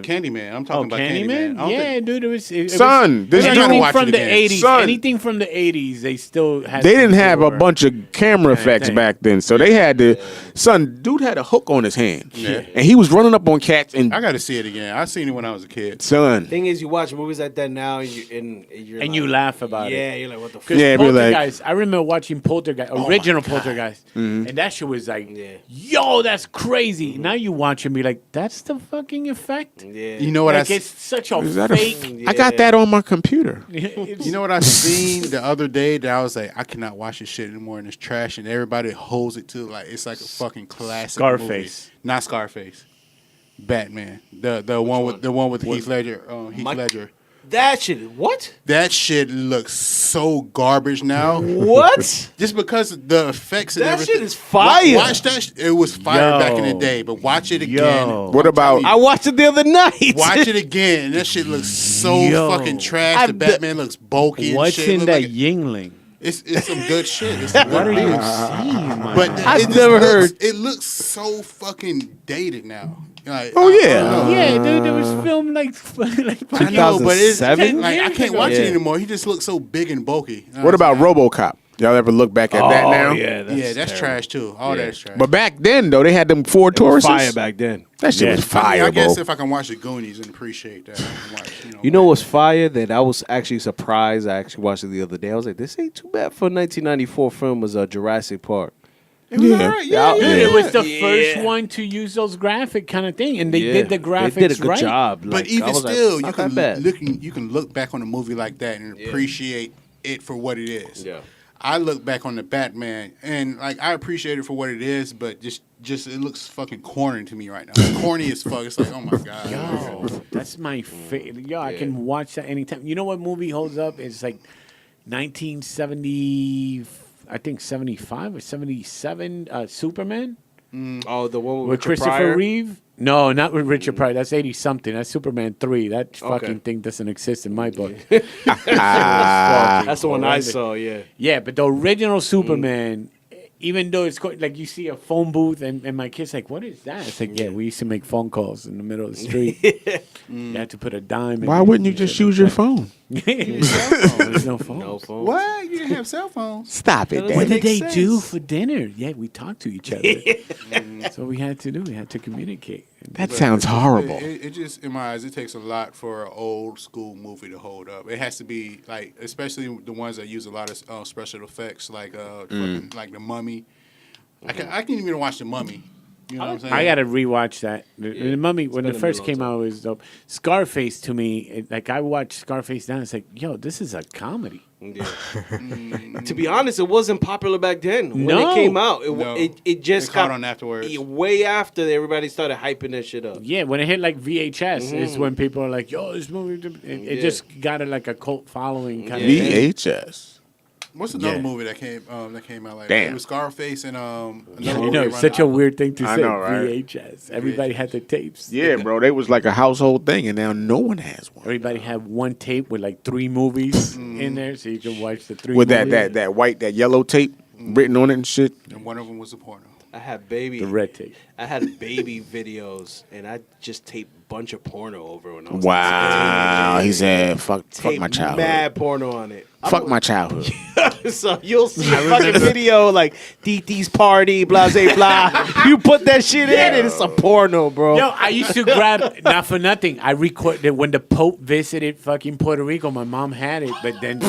Candyman. I'm Oh, talking about Candyman. Candyman? I don't Yeah, think- dude. It Son, was, this I gotta anything watch from it the again. 80s. Son. Anything from the 80s, they still had. They some didn't have a gore. bunch of camera effects thing. back then, so they had to. Son, dude had a hook on his hand, Yeah. and he was running up on cats and I got to see it again. I seen it when I was a kid. son. Thing is, you watch movies like that now, and you're And you laugh about it. Yeah, you're like, what the fuck? Because Yeah, be like- Poltergeist, I remember watching Poltergeist, original Poltergeist, and that shit was like, yo, that's crazy. Now you watch and be like, that's the fucking effect. Yeah. You know what Like I? it's such a Is that a fake. I got that on my computer. You know what I seen the other day that I was like, I cannot watch this shit anymore and it's trash and everybody holds it to like it's like a fucking classic. Scarface. movie. Not Scarface. Batman. The one with Heath Ledger. Ledger. That shit. What? That shit looks so garbage now. What? Just because of the effects and That everything. shit is fire. Watch that. It was fire back in the Yo. day, but watch it again. Yo. What about? I watched it the other night. Watch it again. And that shit looks so Yo. fucking trash. The Batman looks bulky and What's shit. in Look that like Yingling? it's some good shit. It's some What good are you beer. saying, man? But I've it just never looks- heard. It looks so fucking dated now. Like, Oh, I yeah. don't know. Yeah, dude, it was filmed like I know, but it's 2007? like I can't watch Yeah. it anymore. He just looks so big and bulky. What about RoboCop? Y'all ever look back at that now? Yeah, Yeah, that's trash too. All that's trash. But back then though, they had them Ford Tauruses. Fire back then. That shit Yeah. was fire, I guess bro. if I can watch the Goonies and appreciate that, I can watch, You know what's fire? That I was actually surprised. I actually watched it the other day. I was like, this ain't too bad for a 1994 film. Was Jurassic Park. Yeah. Yeah. Dude, it was the Yeah. first one to use those graphic kind of thing, and they Yeah. did the graphics They did a good right. job. But Like, I even was like, still, not that bad. you can look back on a movie like that and appreciate it for what it is. Yeah. I look back on the Batman and like I appreciate it for what it is, but just it looks fucking corny to me right now. It's corny as fuck. It's like, oh my god. Yo, that's my favorite. Yo, I can watch that anytime. You know what movie holds up? It's like 1970, I think 75 or 77, Superman Oh, the one with with Christopher Pryor? Reeve. No, not with Richard Pryor. That's 80 something. That's Superman 3. That fucking thing doesn't exist in my book. That's the one I saw. Yeah. Yeah, but the original Superman, even though it's like you see a phone booth and my kid's like, what is that? It's like, yeah, we used to make phone calls in the middle of the street. You had to put a dime in. Why it. wouldn't you just use your phone? There's no phone. No phone. What? You didn't have cell phones? Stop it, What Daddy. did they Makes do sense. for dinner? Yeah, we talked to each other. That's what we had to do. We had to communicate. That sounds horrible. It just, in my eyes, it takes a lot for an old school movie to hold up. It has to be like, especially the ones that use a lot of special effects, like fucking, like The Mummy. I can't even watch The Mummy. You know what I'm saying? I gotta rewatch that. The Mummy, when been it a first long came time. out, it was dope. Scarface to me, like I watched Scarface now. It's like, yo, this is a comedy. Yeah. To be honest, it wasn't popular back then when No. it came out. No. It just It caught got on afterwards. way after everybody started hyping that shit up. Yeah, when it hit like VHS, is when people are like, yo, this movie. It just got like a cult following kind of thing. VHS. What's another movie that came out like Damn. It was Scarface and another You movie know, around such the a weird thing to I say. know, right? VHS. Everybody had the tapes. Yeah, bro. They was like a household thing, and now no one has one. Everybody had one tape with like 3 movies in there, so you can watch the 3 With movies. that yellow tape written on it and shit. And one of them was a porno. I had baby. The red tape. I had baby videos, and I just taped a bunch of porno over when I was Wow. He said, fuck taped my childhood. mad porno on it. Fuck my childhood. So you'll see a fucking video like DT's party, blah, blah, blah. You put that shit in, and it's a porno, bro. Yo, I used to grab, not for nothing, I recorded when the Pope visited fucking Puerto Rico. My mom had it, but then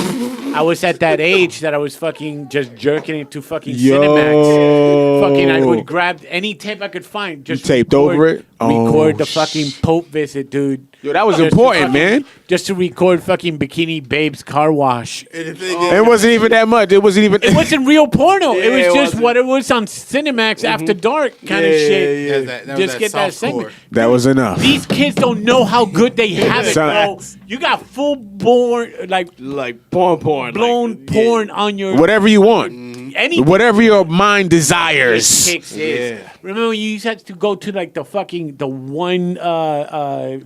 I was at that age that I was fucking just jerking it to fucking Cinemax. Fucking, I would grab any tape I could find. Just taped record- over it? Record Oh, the fucking Pope visit, dude. Yo, that was Just to important, fucking- man. Just to record fucking Bikini Babes car wash. And the thing It wasn't even that much. It wasn't even. It wasn't real porno. Yeah, it was it just wasn't. what it was on Cinemax after dark kind of Yeah, shit. yeah, that was Just that get that softcore. segment. That was enough. These kids don't know how good they have it, bro. You got full born, like Like porn. blown like, porn on your Whatever you want. anything. Whatever your mind desires. Kicks is. Yeah. Remember, you used to have to go to like the one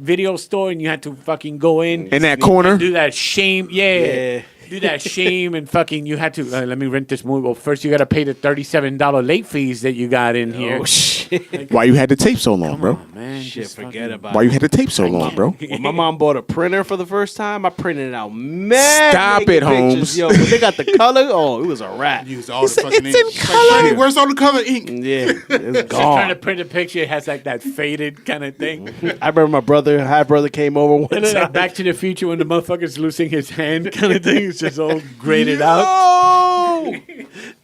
video store, and you had to fucking go in In that corner. do that shame, Yeah. do that shame, and fucking you had to let me rent this movie. Well, first you got to pay the $37 late fees that you got in here. Oh, shit. Why you had the tape so long, bro? Oh, man, Shit, just forget fucking- about Why it. you had the tape so long, bro? When my mom bought a printer for the first time, I printed out mad Stop naked it, Holmes. pictures. Yo, when they got the color, oh, it was a wrap. Used all the fucking ink. in Like, color. Freddie, where's all the color ink? Yeah, it's Just trying to gone. print a picture, it has like that faded kind of thing. I remember my half brother came over one And then like time. Back to the Future when the motherfucker's losing his hand kind of thing. It's just all graded out. I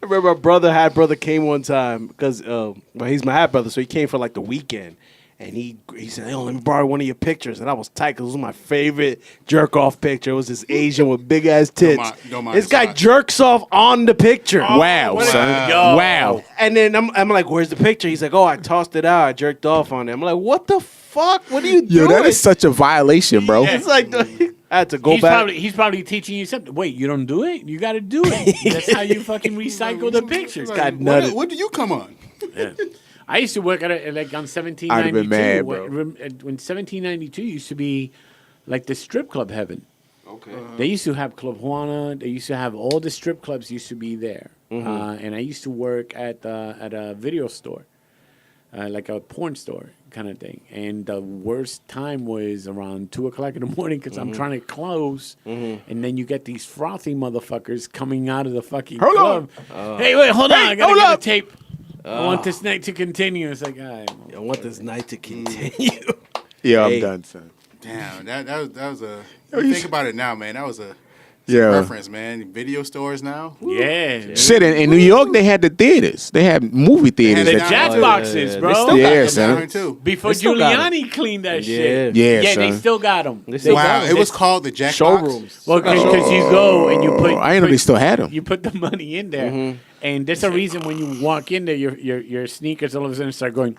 remember my half brother came one time because well, he's my half brother, so he came for like the weekend, and he said, "Yo, let me borrow one of your pictures," and I was tight because it was my favorite jerk off picture. It was this Asian with big ass tits. don't mind This his guy size. jerks off on the picture. Wow, what a- son. Yo. Wow. And then I'm like, "Where's the picture?" He's like, "Oh, I tossed it out. I jerked off on it." I'm like, "What the fuck? What are you Yo, doing?" that is such a violation, bro. It's like I had to go back. He's probably teaching you something. Wait, you don't do it? You got to do it. That's how you fucking recycle the pictures. Like, got nutted. what do you come on? I used to work at like on 1792. I'd have been mad, When 1792 used to be like the strip club heaven. Okay. They used to have Club Juana. They used to have all the strip clubs used to be there. And I used to work at a video store, like a porn store kind of thing. And the worst time was around 2:00 in the morning because I'm trying to close. And then you get these frothy motherfuckers coming out of the fucking club. Hey, wait, hold on. I got to get the tape. I want this night to continue. It's like, all right. I want this night to continue. Yeah, Hey. I'm done, son. Damn, that was a. You think about it now, man. That was a Yeah. reference, man. Video stores now. Yeah. Shit, in New York, they had the theaters. They had movie theaters. They The had that- jack yeah, boxes, yeah. bro. They still Yeah, Them son. down here, too. Before They still got Giuliani cleaned that shit. Yeah, Yeah, they son. still got them. They still Wow, got it was called the Jackbox. showrooms. Well, because you go and you put. I didn't know they still had them. You put the money in there, and there's a reason when you walk in there, your sneakers all of a sudden start going.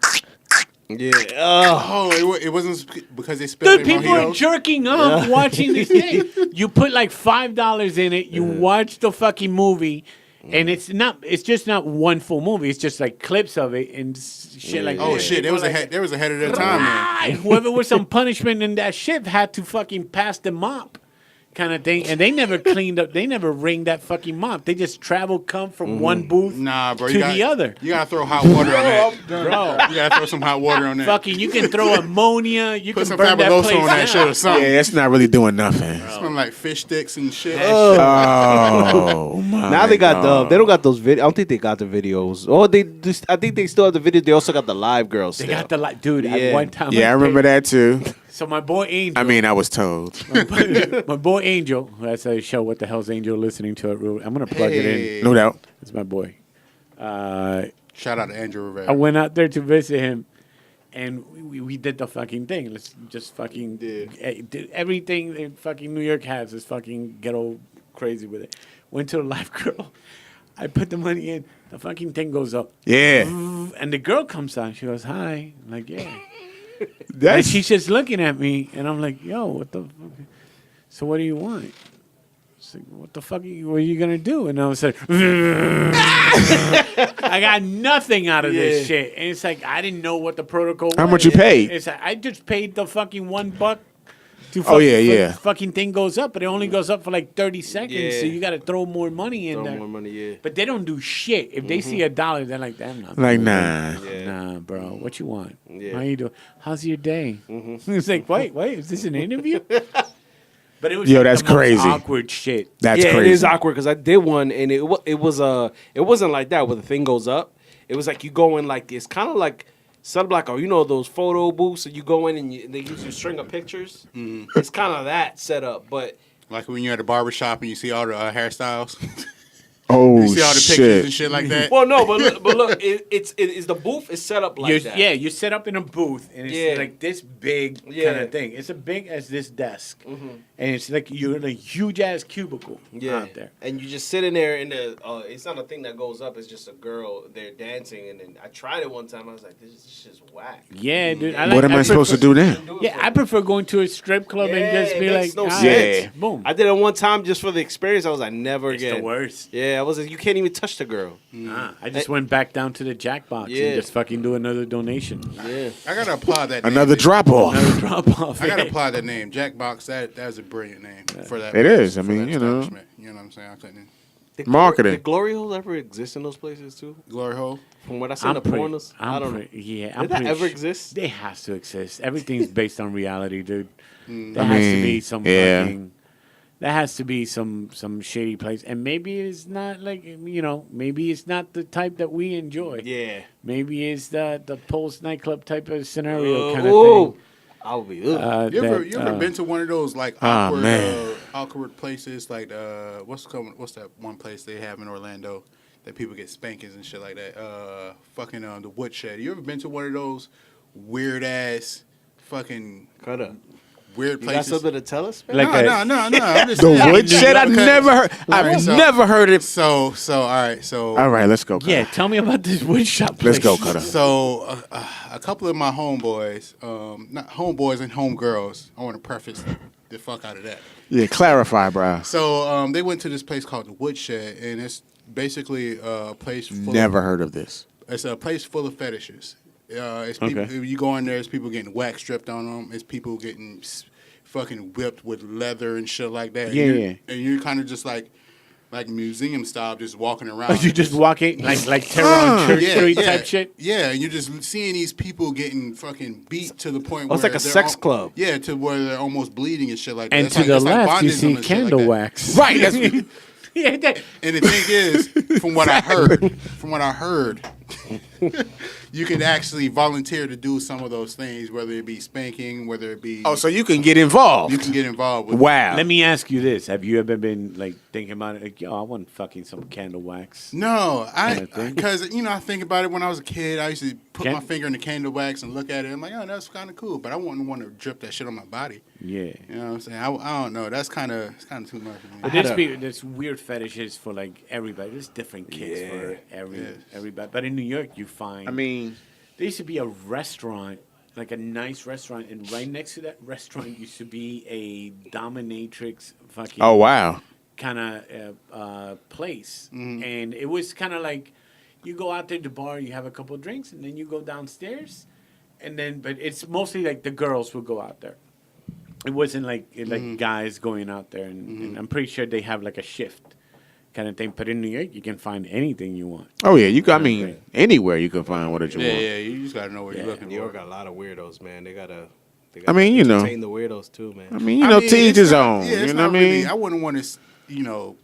Yeah. Oh, it wasn't because they spilled Dude, their people are mojitos? jerking off watching this thing. You put like $5 in it. You watch the fucking movie. And it's just not one full movie. It's just like clips of it and shit like that. Oh shit, there was People there was ahead of their time, man. and whoever was on punishment in that ship had to fucking pass the mop kind of thing. And they never cleaned up. They never ringed that fucking mop. They just come from one booth Nah, bro, to you got, the other. You gotta throw hot water on that. Bro, You gotta throw some hot water on that. fucking, you can throw ammonia. You Put can some burn that Fabuloso place on that down. shit or something. Yeah, that's not really doing nothing. Smell like fish sticks and shit. Oh my! Now they got God. they don't got those videos. I don't think they got the videos. Oh, I think they still have the videos. They also got the live girls. They Still. got the dude. At Yeah. one time, Yeah, I remember that too. So my boy Angel. I mean, I was told. my boy Angel. That's a show. What the hell's Angel listening to it? I'm gonna plug it in. No doubt. It's my boy. Shout out to Andrew I Rivera. went out there to visit him, and we did the fucking thing. Let's just fucking did everything that fucking New York has is fucking ghetto crazy with it. Went to the live girl. I put the money in. The fucking thing goes up. Yeah, And the girl comes out. She goes, hi. I'm like, yeah. And that's she's just looking at me, and I'm like, yo, what the fuck? So what do you want? It's like, what the fuck what are you gonna do? And I was like, I got nothing out of this shit. And it's like I didn't know what the protocol was. How much you paid? It's like, I just paid the fucking $1 to yeah. fucking thing goes up, but it only goes up for like 30 seconds, so you got to throw more money in there. More money, yeah. But they don't do shit. If they see $1, they're like, damn, not Like, nah. nah, bro. What you want? Yeah. How you doing? How's your day? It's like, wait, is this an interview? But it was Yo, like that's the most crazy. awkward shit. That's yeah, crazy. it is awkward because I did one and it wasn't like that where the thing goes up. It was like you go in like it's kind of like sunblock or those photo booths that you go in and they use a string of pictures. It's kind of that setup, but Like when you're at a barbershop and you see all the hairstyles. Oh, You see all the pictures shit. and shit like that. well, no, but look, it's the booth is set up like that. Yeah, you're set up in a booth, and it's like this big kind of thing. It's as big as this desk, and it's like you're in a huge ass cubicle out there. And you just sit in there, and it's not a thing that goes up. It's just a girl there dancing, and then I tried it one time. I was like, this is just whack. Yeah, dude. What am I supposed to do then? Yeah, I prefer going to a strip club and just be like, no "Ah, sense. boom. I did it one time just for the experience. I was like, never It's again. the worst. Yeah, I was like, you can't even touch the girl. I just went back down to the Jackbox and just fucking do another donation. Yeah. I gotta applaud that. Another name. drop off. Another drop off. I gotta applaud that name, Jackbox. That's a brilliant name for that. It is. I for mean, that you know. establishment. You know what I'm saying? I couldn't. Marketing. Did glory holes ever exist in those places too? Glory hole. From what I see in the pornos, I don't know. Yeah, Did that ever exist? They has to exist. Everything's based on reality, dude. There I has to mean, be some yeah. fucking. There has to be some shady place, and maybe it's not like maybe it's not the type that we enjoy. Yeah. Maybe it's the Pulse nightclub type of scenario kind of thing. I'll be. You ever been to one of those like awkward places? Like what's that one place they have in Orlando that people get spankings and shit like that? Fucking the Woodshed. You ever been to one of those weird ass fucking Cutta. weird You got places? something to tell us, man? Like No. I'm just The saying. woodshed? I Because- never heard. All right, I've so- never heard it. So all right. So All right, let's go. Cutta. Yeah, tell me about this wood shop place. Let's go, Cutta. So a couple of my homeboys, not homeboys and homegirls. I want to preface the fuck out of that. Yeah, clarify, bro. So they went to this place called the Woodshed, and it's basically a place full Never heard of this. It's a place full of fetishes. It's people, if you go in there, it's people getting wax stripped on them. It's people getting fucking whipped with leather and shit like that. Yeah. And you're kind of just like museum style, just walking around. You just walk in like terror on Church Street type shit. Yeah, and you're just seeing these people getting fucking beat to the point where it's like a they're sex club. Yeah, to where they're almost bleeding and shit like that. And It's to like- the it's like left, you bondism see and shit like candle that. wax. Right. That's Yeah, that, And the thing is, from what I heard, you can actually volunteer to do some of those things, whether it be spanking, whether it be so you can get involved. you can get involved with. Wow. let me ask you this: have you ever been like thinking about it? Like, yo, I want fucking some candle wax. No, Kinda thing? because I think about it when I was a kid. I used to put Can- my finger in the candle wax and look at it. I'm like, oh, that's kind of cool, but I wouldn't want to drip that shit on my body. Yeah. You know what I'm saying? I don't know. That's kind of too much for me. But there's weird fetishes for like everybody. There's different kids for everybody. But in New York, you find. I mean, there used to be a restaurant, like a nice restaurant, and right next to that restaurant used to be a dominatrix fucking. oh wow. Kind of place, and it was kind of like you go out there to the bar, you have a couple of drinks, and then you go downstairs, and then but it's mostly like the girls would go out there. It wasn't like guys going out there, and I'm pretty sure they have like a shift kind of thing. But in New York, you can find anything you want. Oh yeah, I mean, anywhere you can find whatever you want. Yeah, you just gotta know what you're looking New for. York got a lot of weirdos, man. They gotta I mean, you know. entertain the weirdos too, man. I mean, to each his own. Yeah, it's You know not what I mean? really, I wouldn't want to,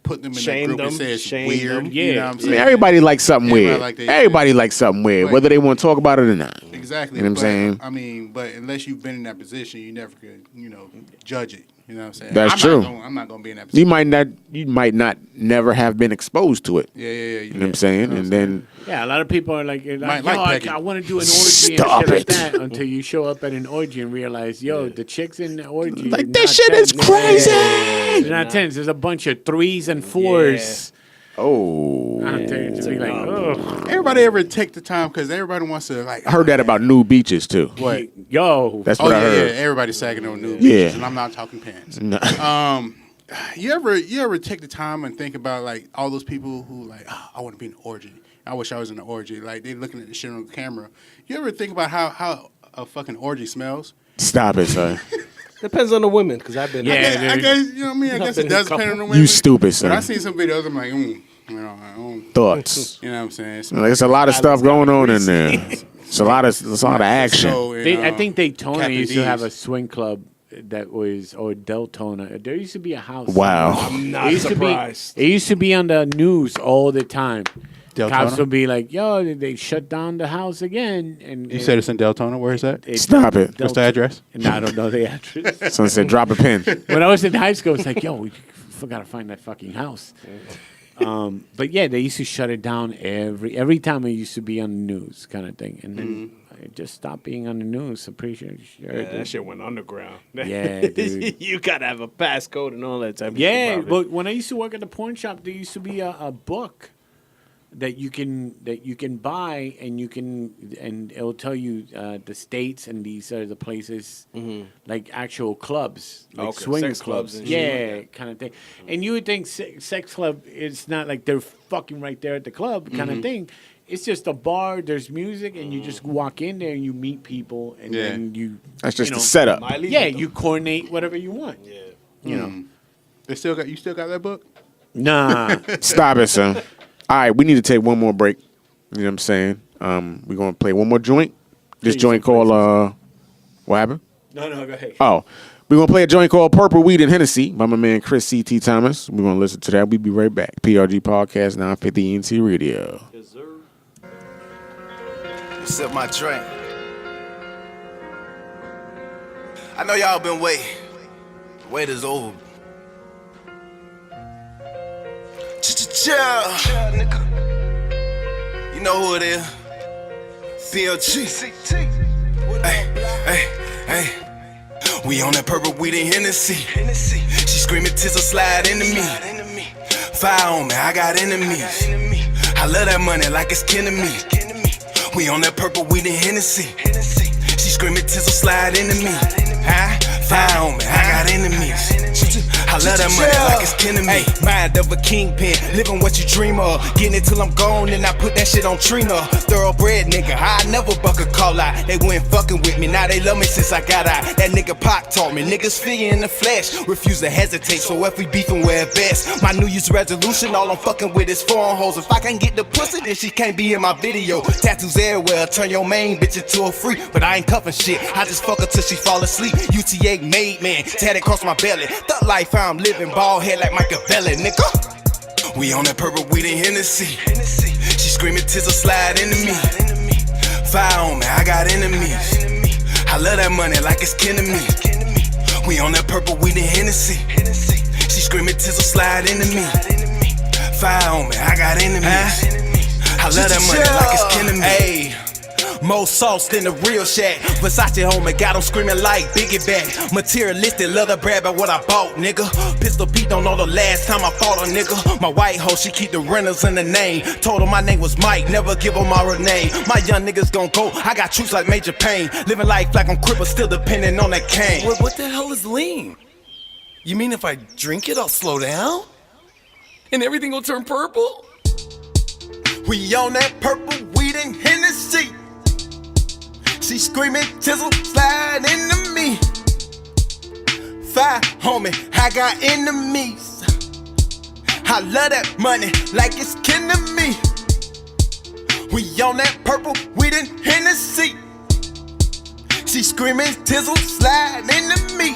put them in Shame that group and them, say it's shame weird. them. You know Yeah. what I'm I mean, saying? everybody likes something Everybody weird. like they- Everybody likes something weird, Right. whether they want to talk about it or not. Exactly. You know what I'm but, saying? I mean, but unless you've been in that position, you never could, judge it. You know what I'm saying? That's true. I'm not gonna be in that You position. might not never have been exposed to it. Yeah. You know what I'm saying? And then Yeah, a lot of people are like like yo, pegging. I want to do an orgy Stop and shit it. like that until you show up at an orgy and realize, yo, the chicks in the orgy. like are this not shit is 10. crazy. They're not tens. There's a bunch of 3s and 4s. Oh, I'm telling you, to be like, oh, Everybody ever take the time because everybody wants to like. I heard that about new beaches too. What? yo, That's Oh what I yeah, heard. everybody's sagging on new Yeah. beaches, and I'm not talking pants. No. You ever take the time and think about like all those people who like, I want to be in an orgy. I wish I was in an orgy. Like they looking at the shit on the camera. You ever think about how a fucking orgy smells? Stop it, son. Depends on the women, because I've been. I guess you know what I mean. I guess it does depend on the women. You stupid, son. But I seen some videos. I'm like, you know, Thoughts. You know what I'm saying? There's a lot of stuff going on in there. It's a lot of action. So, I think Daytona Captain used to have D's. a swing club that was, or Deltona. There used to be a house. Wow. I'm not surprised. It used to be on the news all the time. Deltona? Cops would be like, "Yo, they shut down the house again." And You said it's in Deltona. Where is that? Stop it. What's the address? And I don't know the address. Someone said drop a pin. When I was in high school, it's like, "Yo, we forgot to find that fucking house." But yeah, they used to shut it down every time it used to be on the news, kind of thing, and then it just stopped being on the news. I'm pretty sure. That shit went underground. Yeah, dude. You gotta have a passcode and all that type of shit. Yeah, probably. but when I used to work at the porn shop, there used to be a book that you can buy, and it'll tell you the states, and these are the places like actual clubs, like Okay, swinger sex clubs clubs, and yeah, shit. kind of thing. And you would think sex club is not like they're fucking right there at the club, kind of thing. It's just a bar. There's music, and you just walk in there and you meet people, and Yeah. then you. That's just you the know, setup. Yeah, you coordinate whatever you want. Yeah, you know. You still got that book? Nah. Stop it, son. All right, we need to take one more break. You know what I'm saying? We're going to play one more joint. This joint called, what happened? No, go ahead. Oh, we're going to play a joint called Purple Weed and Hennessy by my man Chris C.T. Thomas. We're going to listen to that. We'll be right back. PRG Podcast, 950 NT Radio. Yes, sir. Sip my drink. I know y'all been waiting. The wait is over. Chill, nigga. You know who it is. CLG. Hey. We on that purple weed and Hennessy. She screaming tizzle slide into me. Fire on me, I got enemies. I love that money like it's kin to me. We on that purple weed and Hennessy. She screaming tizzle slide into me. Fire on me, I got enemies. I love that money like it's kin to me. Mind of a kingpin, living what you dream of. Getting it till I'm gone, and I put that shit on Trina. Thoroughbred nigga, I never buck a call out. They went fucking with me, now they love me since I got out. That nigga Pac taught me, niggas figure in the flesh. Refuse to hesitate, so if we beefing, wear best. My New Year's resolution, all I'm fucking with is foreign hoes. If I can't get the pussy, then she can't be in my video. Tattoos everywhere, turn your main bitch into a freak. But I ain't cuffing shit, I just fuck her till she fall asleep. UTA made man, tatted across my belly. Thug life I'm living, bald head like Machiavelli, nigga. We on that purple weed and Hennessy. She screaming tizzle slide into me. Fire on me, I got enemies. I love that money like it's kin to me. We on that purple weed and Hennessy. She screaming tizzle slide into me. Fire on me, I got enemies. I love that money like it's kin to me. Ay. More sauce than the real shack. Versace homie got him screaming like Biggie back. Materialistic, love to brag about what I bought, nigga. Pistol Pete don't know the last time I fought a nigga. My white hoe, she keep the renters in the name. Told her my name was Mike, never give her my real name. My young niggas gon' go, I got troops like Major Payne. Living life like I'm crippled, still depending on that cane. What the hell is lean? You mean if I drink it, I'll slow down? And everything will turn purple? We on that purple weed and Hennessy. She screaming, tizzle, slide into me. Fire, homie, I got enemies. I love that money like it's kin to me. We on that purple weed and Hennessy. She screaming, tizzle, slide into me.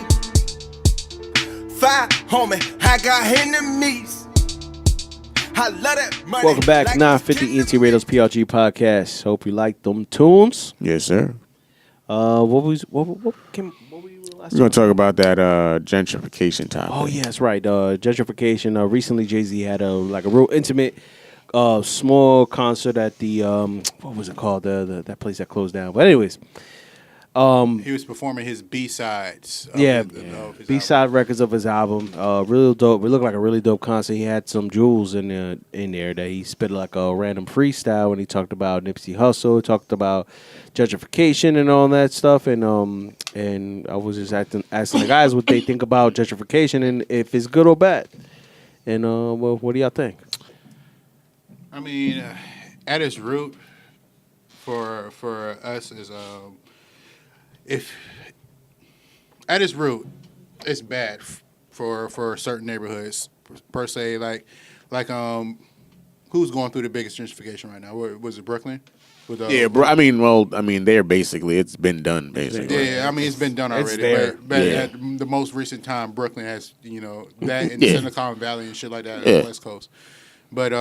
Fire, homie, I got enemies. I love that money. Welcome back like to 950 NT Radio's PRG Podcast. Hope you like them tunes. Yes, sir. What were you last We're going to talk about that gentrification topic. Oh, yeah, that's right. Gentrification. Recently, Jay-Z had a real intimate, small concert at the, what was it called? That place that closed down. But anyways, He was performing his B-sides. B-side records of his album. Real dope. It looked like a really dope concert. He had some jewels in there that he spit like a random freestyle when he talked about Nipsey Hussle, talked about gentrification and all that stuff. And I was just asking the guys what they think about gentrification and if it's good or bad. And well, what do y'all think? I mean, at its root, for us is if at its root, it's bad for certain neighborhoods per se. Like who's going through the biggest gentrification right now? Was it Brooklyn? Yeah, bro. I mean, they're basically it's been done basically. Yeah, I mean it's been done already. But at the most recent time, Brooklyn has that in Silicon Valley and shit like that on the West Coast. But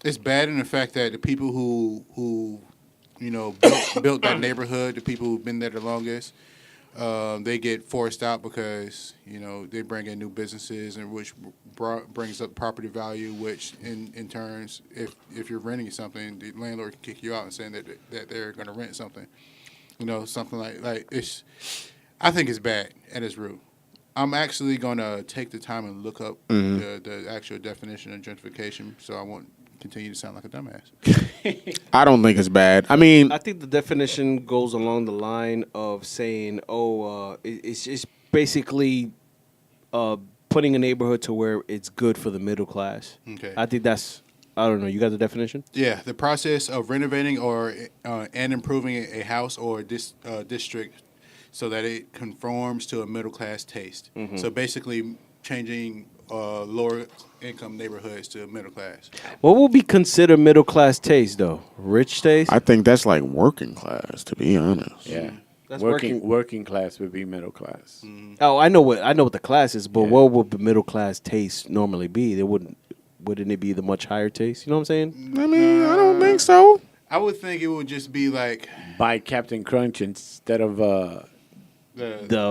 it's bad in the fact that the people who built that neighborhood, the people who've been there the longest, they get forced out because they bring in new businesses, and which brings up property value, which in turns, if you're renting something, the landlord can kick you out and saying that they're going to rent something, something like it's. I think it's bad at its root. I'm actually going to take the time and look up the actual definition of gentrification, so I won't continue to sound like a dumbass. I don't think it's bad. I mean, I think the definition goes along the line of saying, it's basically putting a neighborhood to where it's good for the middle class. Okay. I think that's, I don't know, you got the definition? Yeah, the process of renovating and improving a house or district so that it conforms to a middle class taste. Mm-hmm. So basically changing lower income neighborhoods to middle class. What will be considered middle class taste though? Rich taste? I think that's like working class, to be honest. Yeah. That's working class would be middle class. Mm. Oh, I know what the class is, but what would the middle class taste normally be? Wouldn't it be the much higher taste? You know what I'm saying? I mean, I don't think so. I would think it would just be like buy Captain Crunch instead of the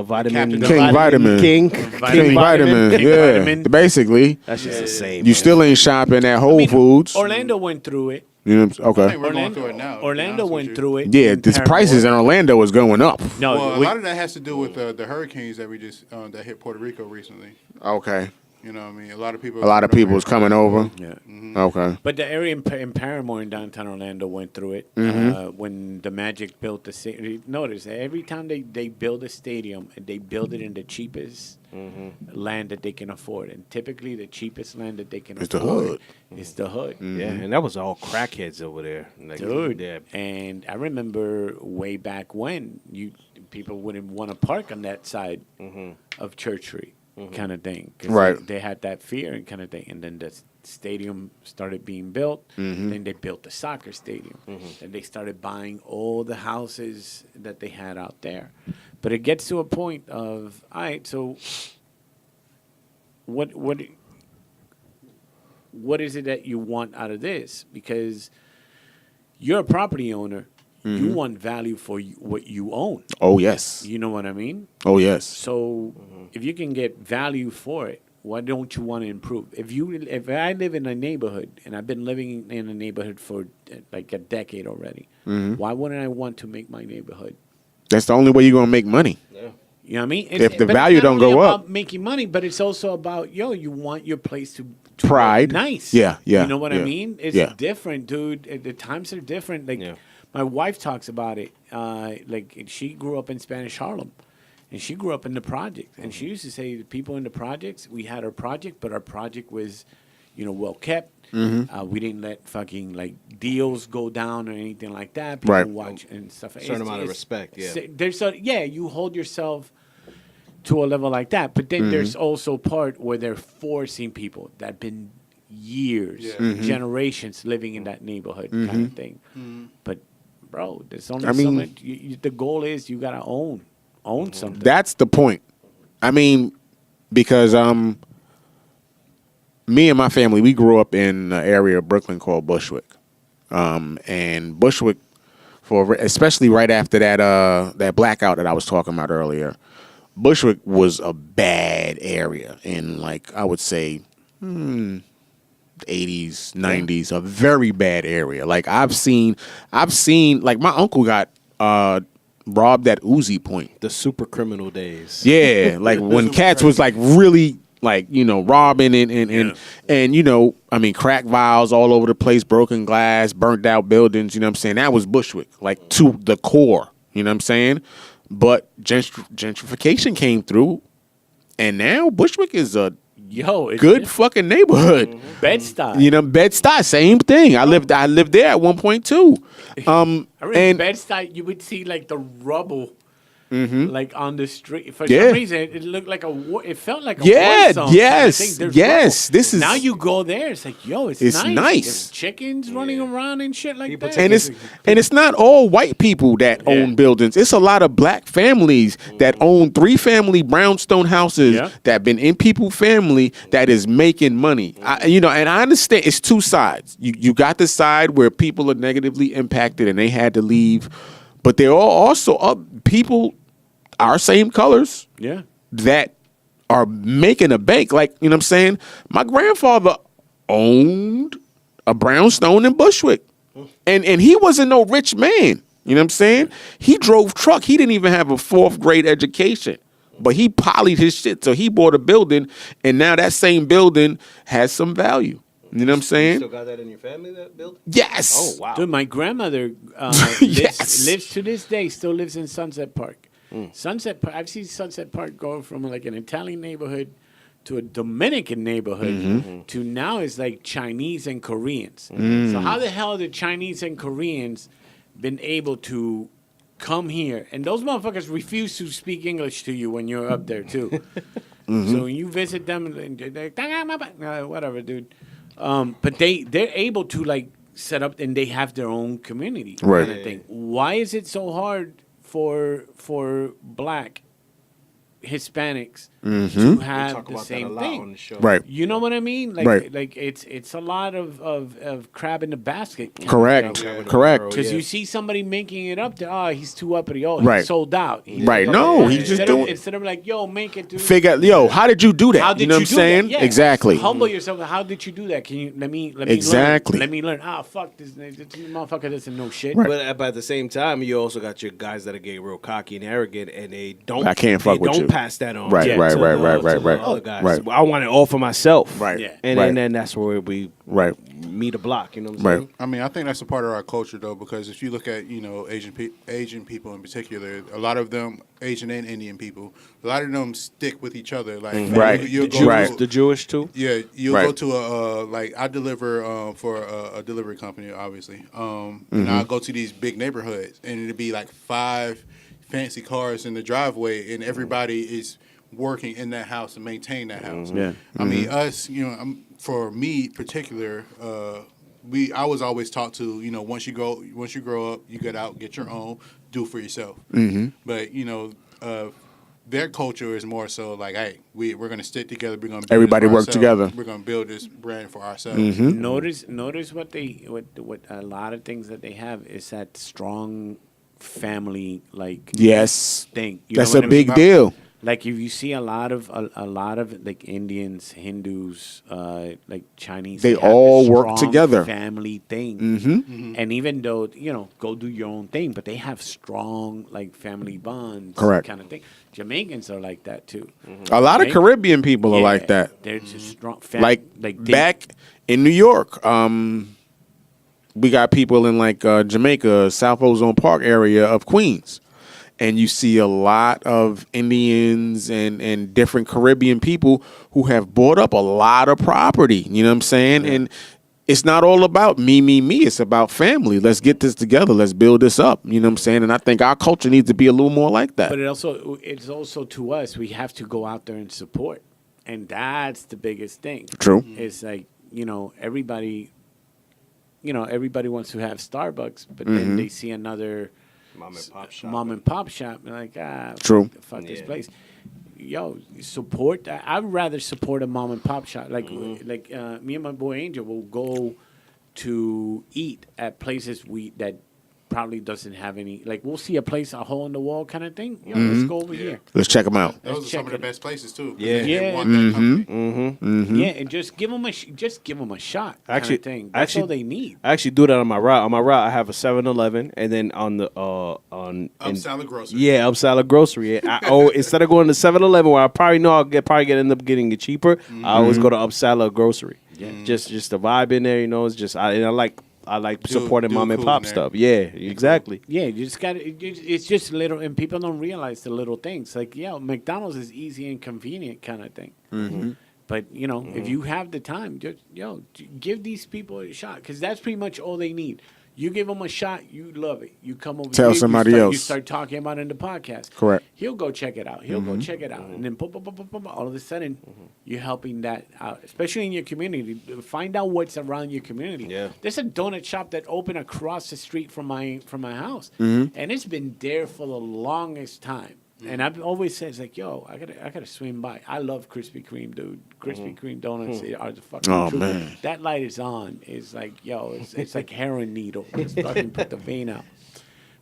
vitamin King Vitamin. King Vitamin. Yeah. Vitamin. Basically. That's just the same. You still ain't shopping at Whole Foods. Orlando went through it. You know what I'm saying? I think we're going through it now. Orlando went through it. Yeah, the prices in Orlando is going up. No, well, a lot of that has to do with the hurricanes that we just that hit Puerto Rico recently. Okay. You know what I mean? A lot of people was coming over. Yeah. Mm-hmm. Okay. But the area in Paramore in downtown Orlando went through it when the Magic built the stadium. Notice every time they build a stadium, they build it in the cheapest land that they can afford. And typically the cheapest land that they can afford the hood. Is the hood. Yeah, and that was all crackheads over there. Like, Dude. Yeah. And I remember way back when people wouldn't want to park on that side of Church Street. Kind of thing. Right. They had that fear and kind of thing. And then the stadium started being built. Then they built the soccer stadium. And they started buying all the houses that they had out there. But it gets to a point of, all right, so what is it that you want out of this? Because you're a property owner. You want value for what you own. Oh, yes. You know what I mean? Oh, yes. So if you can get value for it, why don't you want to improve? If I live in a neighborhood, and I've been living in a neighborhood for like a decade already, why wouldn't I want to make my neighborhood? That's the only way you're going to make money. Yeah. You know what I mean? If the but value it's not don't only go about up. making money, but it's also about, you want your place to Pride. look nice. Yeah. You know what I mean? It's different, dude. The times are different. Like, my wife talks about it. Like, she grew up in Spanish Harlem, and she grew up in the project. And she used to say, the people in the projects, we had our project, but our project was, well kept. We didn't let fucking like deals go down or anything like that. People watch and stuff. Certain amount of respect. Yeah. There's you hold yourself to a level like that, but then there's also part where they're forcing people that have been years, generations living in that neighborhood kind of thing. But bro, there's only so much. The goal is you gotta own something. That's the point. I mean, because me and my family, we grew up in an area of Brooklyn called Bushwick, and Bushwick, especially right after that blackout that I was talking about earlier, Bushwick was a bad area in, like, I would say 80s, 90s, a very bad area. Like, I've seen like my uncle got robbed at Uzi Point. The super criminal days. Yeah, like when cats was like really like, you know, robbing and you know, I mean, crack vials all over the place, broken glass, burnt out buildings, you know what I'm saying? That was Bushwick, like to the core, you know what I'm saying? But gentrification came through, and now Bushwick is a it's good fucking neighborhood. Bed-Stuy. You know, Bed-Stuy, same thing. I lived there at one point too. I remember And Bed-Stuy, you would see like the rubble, like on the street. For Yeah. some reason, it looked like it felt like a Yeah, war zone. yes, I think there's yes, rubble. this is- now you go there. It's like, yo, it's nice. nice. There's chickens running around and shit like that. and it's not all white people that own buildings. It's a lot of black families that own 3-family brownstone houses Yeah. that been in people family that is making money. You know, and I understand it's two sides. You got the side where people are negatively impacted and they had to leave, but there are also people our same colors yeah. that are making a bank. Like, you know what I'm saying? My grandfather owned a brownstone in Bushwick. And he wasn't no rich man. You know what I'm saying? He drove truck. He didn't even have a 4th grade education. But he polished his shit. So he bought a building, and now that same building has some value. You know what I'm saying? Still got that in your family, that building? Yes. Oh, wow. Dude, my grandmother Yes. lives to this day, still lives in Sunset Park. Sunset Park. I've seen Sunset Park go from like an Italian neighborhood to a Dominican neighborhood to now it's like Chinese and Koreans. So how the hell did Chinese and Koreans been able to come here? And those motherfuckers refuse to speak English to you when you're up there too. So when you visit them, they're whatever, dude. But they're able to like set up and they have their own community Right. kind of thing. Why is it so hard for black Hispanics to have the same thing? Right. You know what I mean? Like, Right. like it's a lot of crab in the basket. Correct. Correct. Because you see somebody making it up there, oh, he's too uppity. Oh, Right. he's sold out. He's Right. like, No, oh, he's just instead of- doing- Instead of like, yo, make it, dude. Figure out, yo, how did you do that? How did you know what I'm do saying? that? Yeah. Exactly. Humble yourself. How did you do that? Can you let me Exactly. learn. Let me learn. Ah, fuck this motherfucker doesn't know shit. But at the same time, you also got your guys that are getting real cocky and arrogant, and they don't. I can't fuck they with don't you. pass that on. Right, to right, the- right, right, to right, the right. other guys. Right. Well, I want it all for myself. Right. Yeah. And Right. then that's where we Right. meet a block. You know what I'm Right. saying? I mean, I think that's a part of our culture, though, because if you look at, Asian people in particular, a lot of them, Asian and Indian people, a lot of them stick with each other. Like, Right. you'll The go Right. to- The Jewish too. Yeah, you'll Right. go to like I deliver for a delivery company, obviously. And I'll go to these big neighborhoods, and it'll be like 5 fancy cars in the driveway, and everybody is working in that house and maintain that house. Yeah. I mean, us, for me particular, I was always taught to, once you grow up, you get out, get your own, do it for yourself. But their culture is more so like, hey, we're gonna stick together. We're gonna build Everybody this for work ourselves. together. We're gonna build this brand for ourselves. Notice what a lot of things that they have is that strong family like Yes. thing. You That's know what a I big mean? deal. Like if you see a lot of like Indians, Hindus, like Chinese, They have all this work strong together. Family thing, and even though go do your own thing, but they have strong like family bonds, Correct. kind of thing. Jamaicans are like that too. A lot of Right? Caribbean people are Yeah, like that. They're just strong. They- Back in New York, we got people in like Jamaica, South Ozone Park area of Queens. And you see a lot of Indians and different Caribbean people who have bought up a lot of property. You know what I'm saying? Yeah. And it's not all about me. It's about family. Let's get this together. Let's build this up. You know what I'm saying? And I think our culture needs to be a little more like that. But it's also to us, we have to go out there and support. And that's the biggest thing. True. It's like, everybody wants to have Starbucks, but then they see another mom and pop shop, and like, True. fuck this place. Yo, support that. I'd rather support a mom and pop shop. Like, me and my boy Angel will go to eat at places that probably doesn't have any. Like we'll see a place, a hole in the wall kind of thing. Yo, let's go over here. Let's check them out. Those are some of the best places too. 'cause Yeah. they want that company. Yeah, and just give them a shot. Actually- thing. That's actually- all they need. I actually do that on my route. On my route, I have a 7-Eleven, and then on the Salad grocery. Yeah, Salad grocery. Instead of going to 7-Eleven, where I probably know end up getting it cheaper, I always go to Salad grocery. Yeah. Just the vibe in there, it's just I like supporting mom and cool pop in there. stuff. Yeah, exactly. Yeah, you just got it's just little, and people don't realize the little things. Like, McDonald's is easy and convenient kind of thing. Mm-hmm. But if you have the time, just give these people a shot, because that's pretty much all they need. You give them a shot, you love it. You come over Tell here, somebody you else. start talking about it in the podcast. Correct. He'll go check it out. He'll go check it out, and then all of a sudden, you're helping that out, especially in your community. Find out what's around your community. Yeah. There's a donut shop that opened across the street from my house, and it's been there for the longest time. And I've always said, it's like, yo, I gotta swing by. I love Krispy Kreme, dude. Krispy Kreme donuts are the fucking truth. Man. That light is on. It's like, it's like heroin needle. It's fucking put the vein out.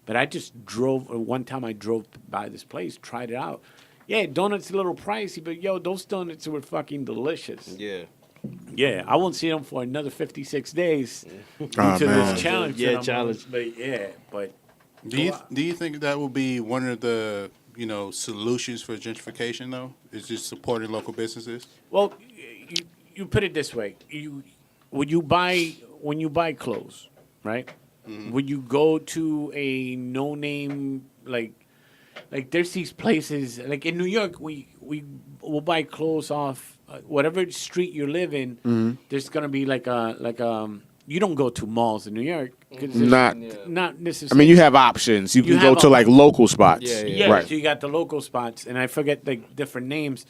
But I just drove, one time I drove by this place, tried it out. Yeah, donuts a little pricey, but those donuts were fucking delicious. Yeah. Yeah, I won't see them for another 56 days due to man. this challenge. Yeah, that I'm on. challenge. But Do you think that will be one of the solutions for gentrification though? Is just supporting local businesses? well, you put it this way: when you buy clothes, right? When you go to a no-name like there's these places like in New York, we will buy clothes off whatever street you live in. There's gonna be like you don't go to malls in New York. 'Cause there's not necessarily. I mean, you have options. You can go have to like local spots. Yeah, Right. so you got the local spots, and I forget the different names,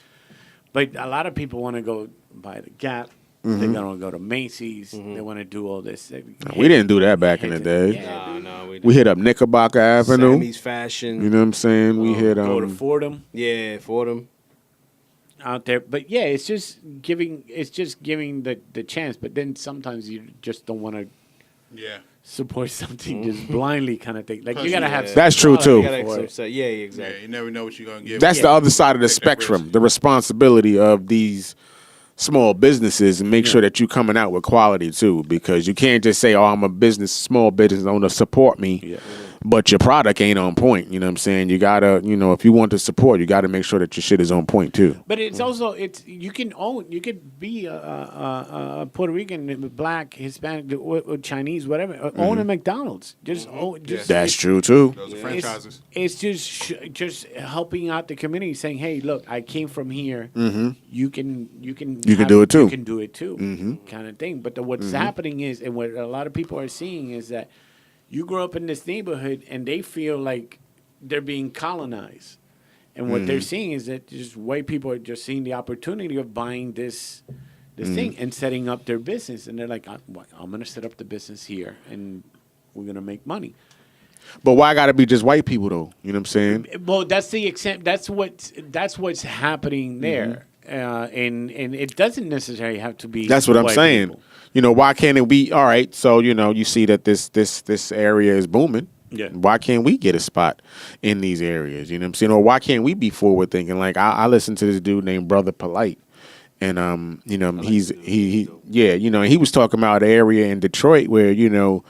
but a lot of people want to go by the Gap. They're gonna go to Macy's. They want to do all this. We didn't do that back in the day. Yeah, No, We hit up Knickerbocker Avenue. Sammy's Fashion. You know what I'm saying? We hit go to Fordham Yeah, Fordham. out there, but it's just giving the chance. But then sometimes you just don't want to Yeah. support something just blindly kind of thing. Like you Cause gotta you- have. That's true, quality too. for it. Yeah, Yeah, exactly. you never know what you're gonna get. That's the other side of the Take that spectrum. risk. The responsibility of these small businesses and make sure that you're coming out with quality too, because you can't just say, "Oh, I'm a small business owner, support me," but your product ain't on point. You know what I'm saying? You gotta, if you want to support, you gotta make sure that your shit is on point too. But it's also you could be a Puerto Rican, Black, Hispanic, or Chinese, whatever. Own a McDonald's. Just That's true too. Those are franchises. It's just helping out the community, saying, "Hey, look, I came from here. You can do it too. You can do it too, kind of thing." But what's happening is, and what a lot of people are seeing is that you grow up in this neighborhood, and they feel like they're being colonized. And what they're seeing is that just white people are just seeing the opportunity of buying this thing and setting up their business, and they're like, I'm going to set up the business here, and we're going to make money. But why gotta be just white people though? You know what I'm saying? Well, that's the extent. That's what's happening there, and it doesn't necessarily have to be. That's what I'm white saying. people. Why can't it be? All right, so you see that this area is booming. Yeah. Why can't we get a spot in these areas? You know what I'm saying? Or why can't we be forward thinking? Like I listened to this dude named Brother Polite, and he was talking about an area in Detroit where you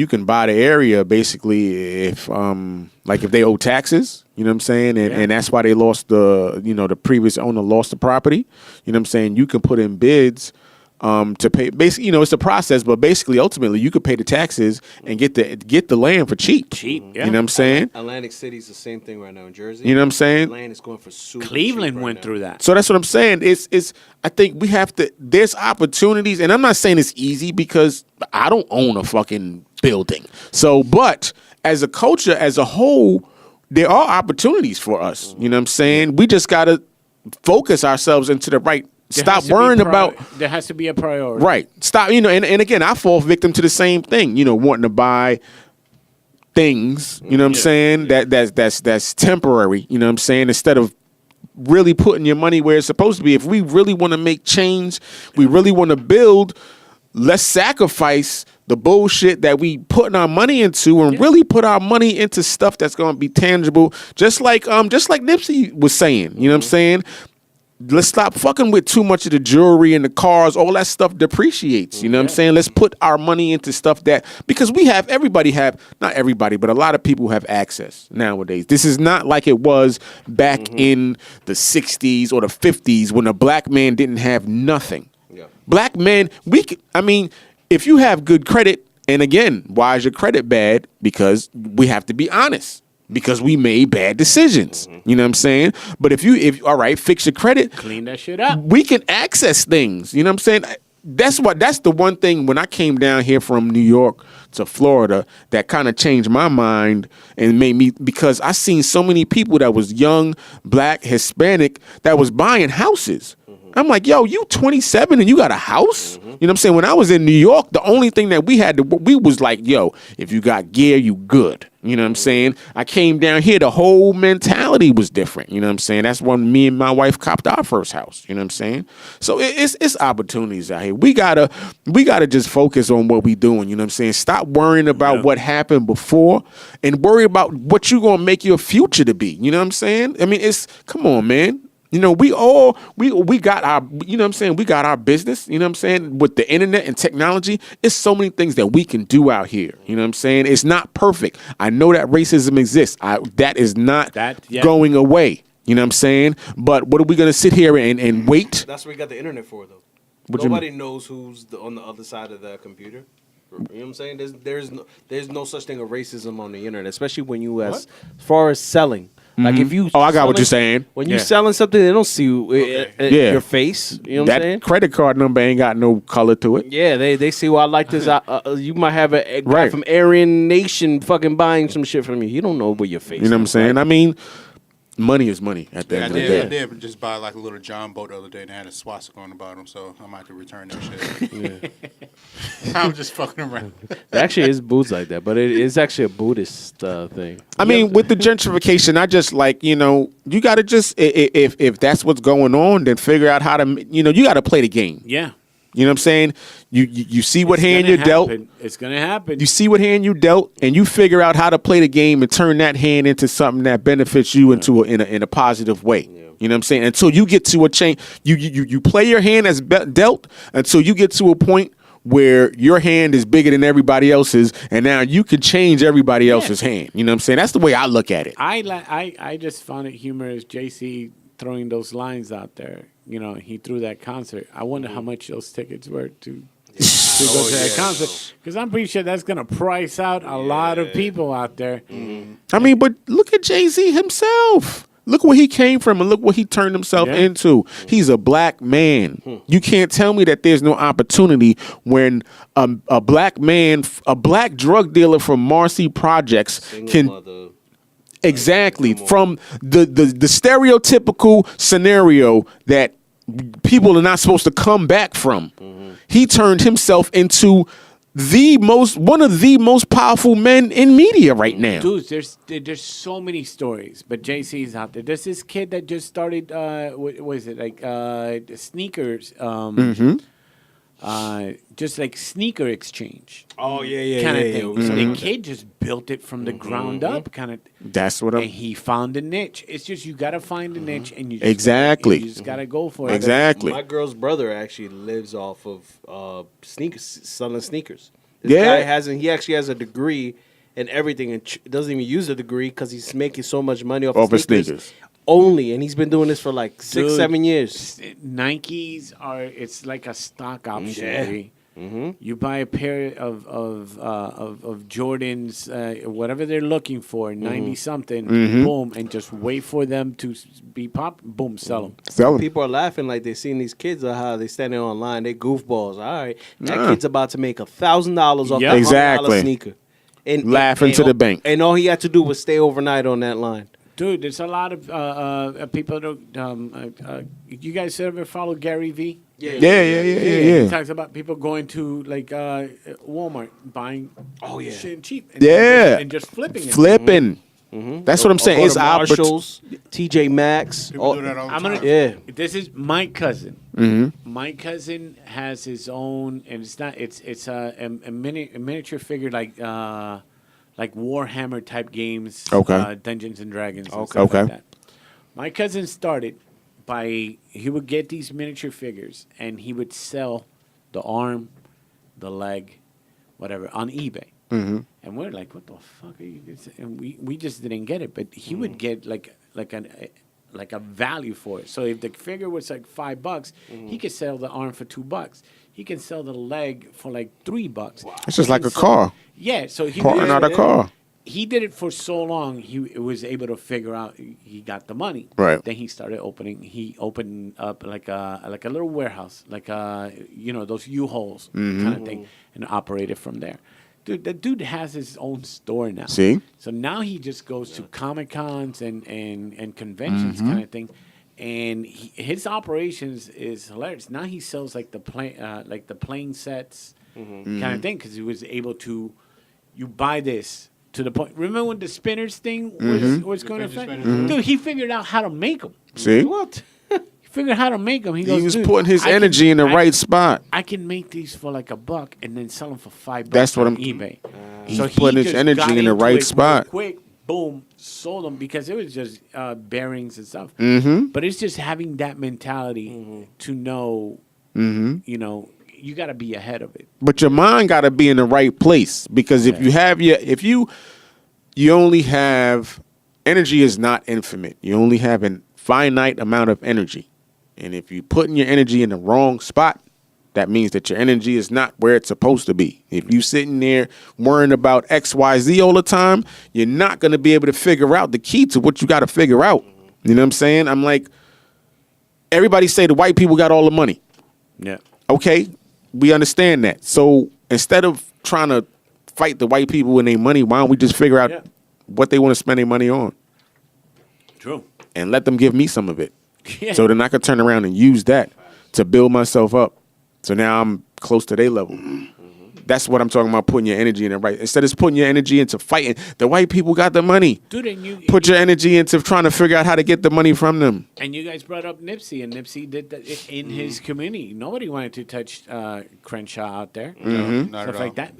can buy the area basically if they owe taxes. You know what I'm saying? And that's why they lost the previous owner lost the property. You know what I'm saying? You can put in bids to pay. Basically, it's a process, but basically, ultimately, you could pay the taxes and get the land for cheap. Cheap, yeah. You know what I'm saying? Atlantic City's the same thing right now in Jersey. You know what I'm saying? Land is going for super Cleveland cheap right went now. through that. So that's what I'm saying. It's. I think we have to. There's opportunities, and I'm not saying it's easy because I don't own a fucking building. So, but as a culture, as a whole, there are opportunities for us. You know what I'm saying? We just gotta focus ourselves into the right. Stop worrying about. There has to be a priority. Right. Stop. And again, I fall victim to the same thing. Wanting to buy things. You know what I'm saying? That's temporary. You know what I'm saying? Instead of really putting your money where it's supposed to be. If we really want to make change, we really want to build. let's sacrifice the bullshit that we putting our money into and really put our money into stuff that's going to be tangible. Just like Nipsey was saying, you know what I'm saying? Let's stop fucking with too much of the jewelry and the cars. All that stuff depreciates. You know what I'm saying? Let's put our money into stuff that, because not everybody, but a lot of people have access nowadays. This is not like it was back in the 60s or the 50s when a black man didn't have nothing. Yeah. Black men, if you have good credit, and again, why is your credit bad? Because we have to be honest. Because we made bad decisions. You know what I'm saying? But if all right, fix your credit. Clean that shit up. We can access things. You know what I'm saying? That's the one thing when I came down here from New York to Florida that kind of changed my mind and made me, because I seen so many people that was young, black, Hispanic, that was buying houses. I'm like, yo, you 27 and you got a house? You know what I'm saying? When I was in New York, the only thing that we was like, yo, if you got gear, you good. You know what I'm saying? I came down here, the whole mentality was different. You know what I'm saying? That's when me and my wife copped our first house. You know what I'm saying? So it's opportunities out here. We gotta just focus on what we doing. You know what I'm saying? Stop worrying about what happened before and worry about what you gonna make your future to be. You know what I'm saying? I mean, come on, man. You know, we got our, you know what I'm saying? We got our business, you know what I'm saying? With the internet and technology, it's so many things that we can do out here. You know what I'm saying? It's not perfect. I know that racism exists. That is not going away. You know what I'm saying? But what are we going to sit here and wait? That's what we got the internet for, though. Nobody knows who's on the other side of the computer. You know what I'm saying? There's no such thing of racism on the internet, especially when you as far as selling. Like if you, I got what you're saying. When you selling something, they don't see your face. You know what I'm saying? That credit card number ain't got no color to it. Yeah, they see. Well, I like this. You might have a guy from Aryan Nation fucking buying some shit from you. You don't know where your face. You know what I'm saying? I mean, money is money at the end of the day. I did just buy like a little John boat the other day and it had a swastika on the bottom, so I might have to return that shit. I'm just fucking around. There actually is boots like that, but it is actually a Buddhist thing. I mean, with the gentrification, I just like, you know, you got to just, if that's what's going on, then figure out how to, you know, you got to play the game. Yeah. You know what I'm saying? You see what hand you're dealt. It's going to happen. You see what hand you dealt, and you figure out how to play the game and turn that hand into something that benefits you in a positive way. Yeah. You know what I'm saying? Until you get to a change, you play your hand as dealt until you get to a point where your hand is bigger than everybody else's, and now you can change everybody else's hand. You know what I'm saying? That's the way I look at it. I just found it humorous, JC throwing those lines out there. You know, he threw that concert. I wonder how much those tickets were to go to that concert. Because I'm pretty sure that's going to price out a lot of people out there. I mean, but look at Jay-Z himself. Look where he came from and look what he turned himself into. He's a black man. You can't tell me that there's no opportunity when a black man, a black drug dealer from Marcy Projects can... Exactly. From the stereotypical scenario that people are not supposed to come back from. He turned himself into one of the most powerful men in media right now. Dude, there's so many stories, but JC's out there. There's this kid that just started what is it, like sneakers just like sneaker exchange. Oh yeah, kind of thing. So the kid just built it from the ground up, kind of. That's what I'm. And he found a niche. It's just you got to find a niche, and you just gotta go for it. Exactly. My girl's brother actually lives off of sneakers, selling sneakers. This guy he actually has a degree and everything, and doesn't even use a degree because he's making so much money off of sneakers. Only, and he's been doing this for like 6-7 years. Nikes it's like a stock option. You buy a pair of Jordans, whatever they're looking for, 90 something, boom, and just wait for them to be pop, boom, sell them. People are laughing like they're seeing these kids are how they standing online, they goofballs. All right, that kid's about to make $1,000 off that $100 sneaker, and laughing to the bank, and all he had to do was stay overnight on that line. Dude, there's a lot of people that you guys ever follow Gary Vee? Yeah. He talks about people going to like Walmart, buying shit cheap. And just flipping it. That's what I'm saying. Go It's to Marshalls, TJ Maxx. People do that all the I'm time. gonna. Yeah. This is my cousin. Mm-hmm. My cousin has his own, and it's not. It's a miniature figure like Warhammer type games. Okay. Dungeons and Dragons. And Okay. stuff Okay. Like that. My cousin started by he would get these miniature figures and he would sell the arm, the leg, whatever on eBay. Mm-hmm. And we're like, what the fuck are you? And we just didn't get it. But he would get like a value for it. So if the figure was like $5, he could sell the arm for $2. He can sell the leg for like $3. It's just He like can a sell- car. Yeah. So he Parting out a car. he did it for so long. He was able to figure out he got the money. Right. Then he started opening. He opened up like a little warehouse, like those U-Hauls kind of thing, and operated from there. Dude, the dude has his own store now. See? So now he just goes to Comic Cons and conventions kind of thing, and his operations is hilarious. Now he sells like the playing sets kind of thing because he was able to. You buy this to the point. Remember when the spinners thing was going to affect? Dude, he figured out how to make them. See? What? He figured out how to make them. He He goes, was "Dude, putting his I can- energy in the I- right spot. I can make these for like $1 and then sell them for $5. That's what on I'm- eBay. He's putting his just energy got in the into right it real spot. Quick, boom, sold them because it was just bearings and stuff. Mm-hmm. But it's just having that mentality to know, you got to be ahead of it. But your mind got to be in the right place because if you only have energy is not infinite. You only have a finite amount of energy, and if you putting your energy in the wrong spot, that means that your energy is not where it's supposed to be. If you sitting there worrying about X, Y, Z all the time, you're not going to be able to figure out the key to what you got to figure out. You know what I'm saying? I'm like, everybody say the white people got all the money. Yeah. Okay, we understand that. So instead of trying to fight the white people and their money, why don't we just figure out what they want to spend their money on True. and let them give me some of it. Yeah. So then I could turn around and use that to build myself up. So now I'm close to their level. That's what I'm talking about, putting your energy in the right. Instead of putting your energy into fighting, the white people got the money. Dude, and Put your energy into trying to figure out how to get the money from them. And you guys brought up Nipsey, and Nipsey did that in his community. Nobody wanted to touch Crenshaw out there, Not stuff at like all. that.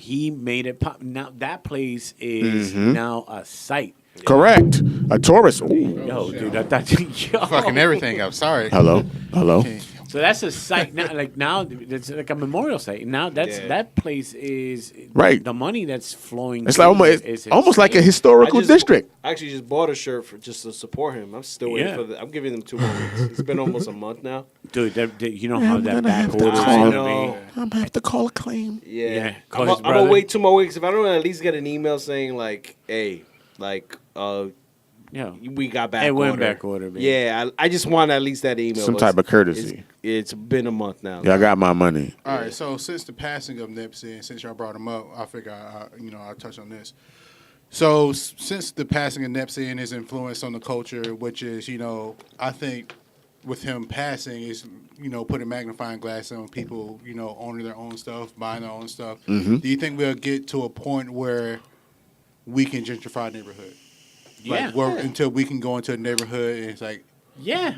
He made it pop. Now that place is now a site. Correct. A tourist. Ooh. Yo, dude, yo. Fucking everything up. Sorry. Hello. So that's a site now. Now it's like a memorial site. Now that place is Right. The money that's flowing. It's like almost like a historical district. I actually just bought a shirt just to support him. I'm still waiting for I'm giving him 2 more weeks. It's been almost a month now. Dude, you know how that back order is I gonna know. be. I'm gonna have to call a claim. Yeah, I'm call his gonna brother. wait 2 more weeks. If I don't at least get an email saying like, hey, like, we got back It order. went back order, baby. Yeah, I just want at least that email. Some type of courtesy. It's been a month now. Yeah, I got my money. All right, so since the passing of Nipsey, and since y'all brought him up, I figure I'll touch on this. So since the passing of Nipsey and his influence on the culture, which is, I think with him passing is, put a magnifying glass on people, owning their own stuff, buying their own stuff. Mhm. Do you think we'll get to a point where we can gentrify a neighborhood? Yeah. Until we can go into a neighborhood and it's like,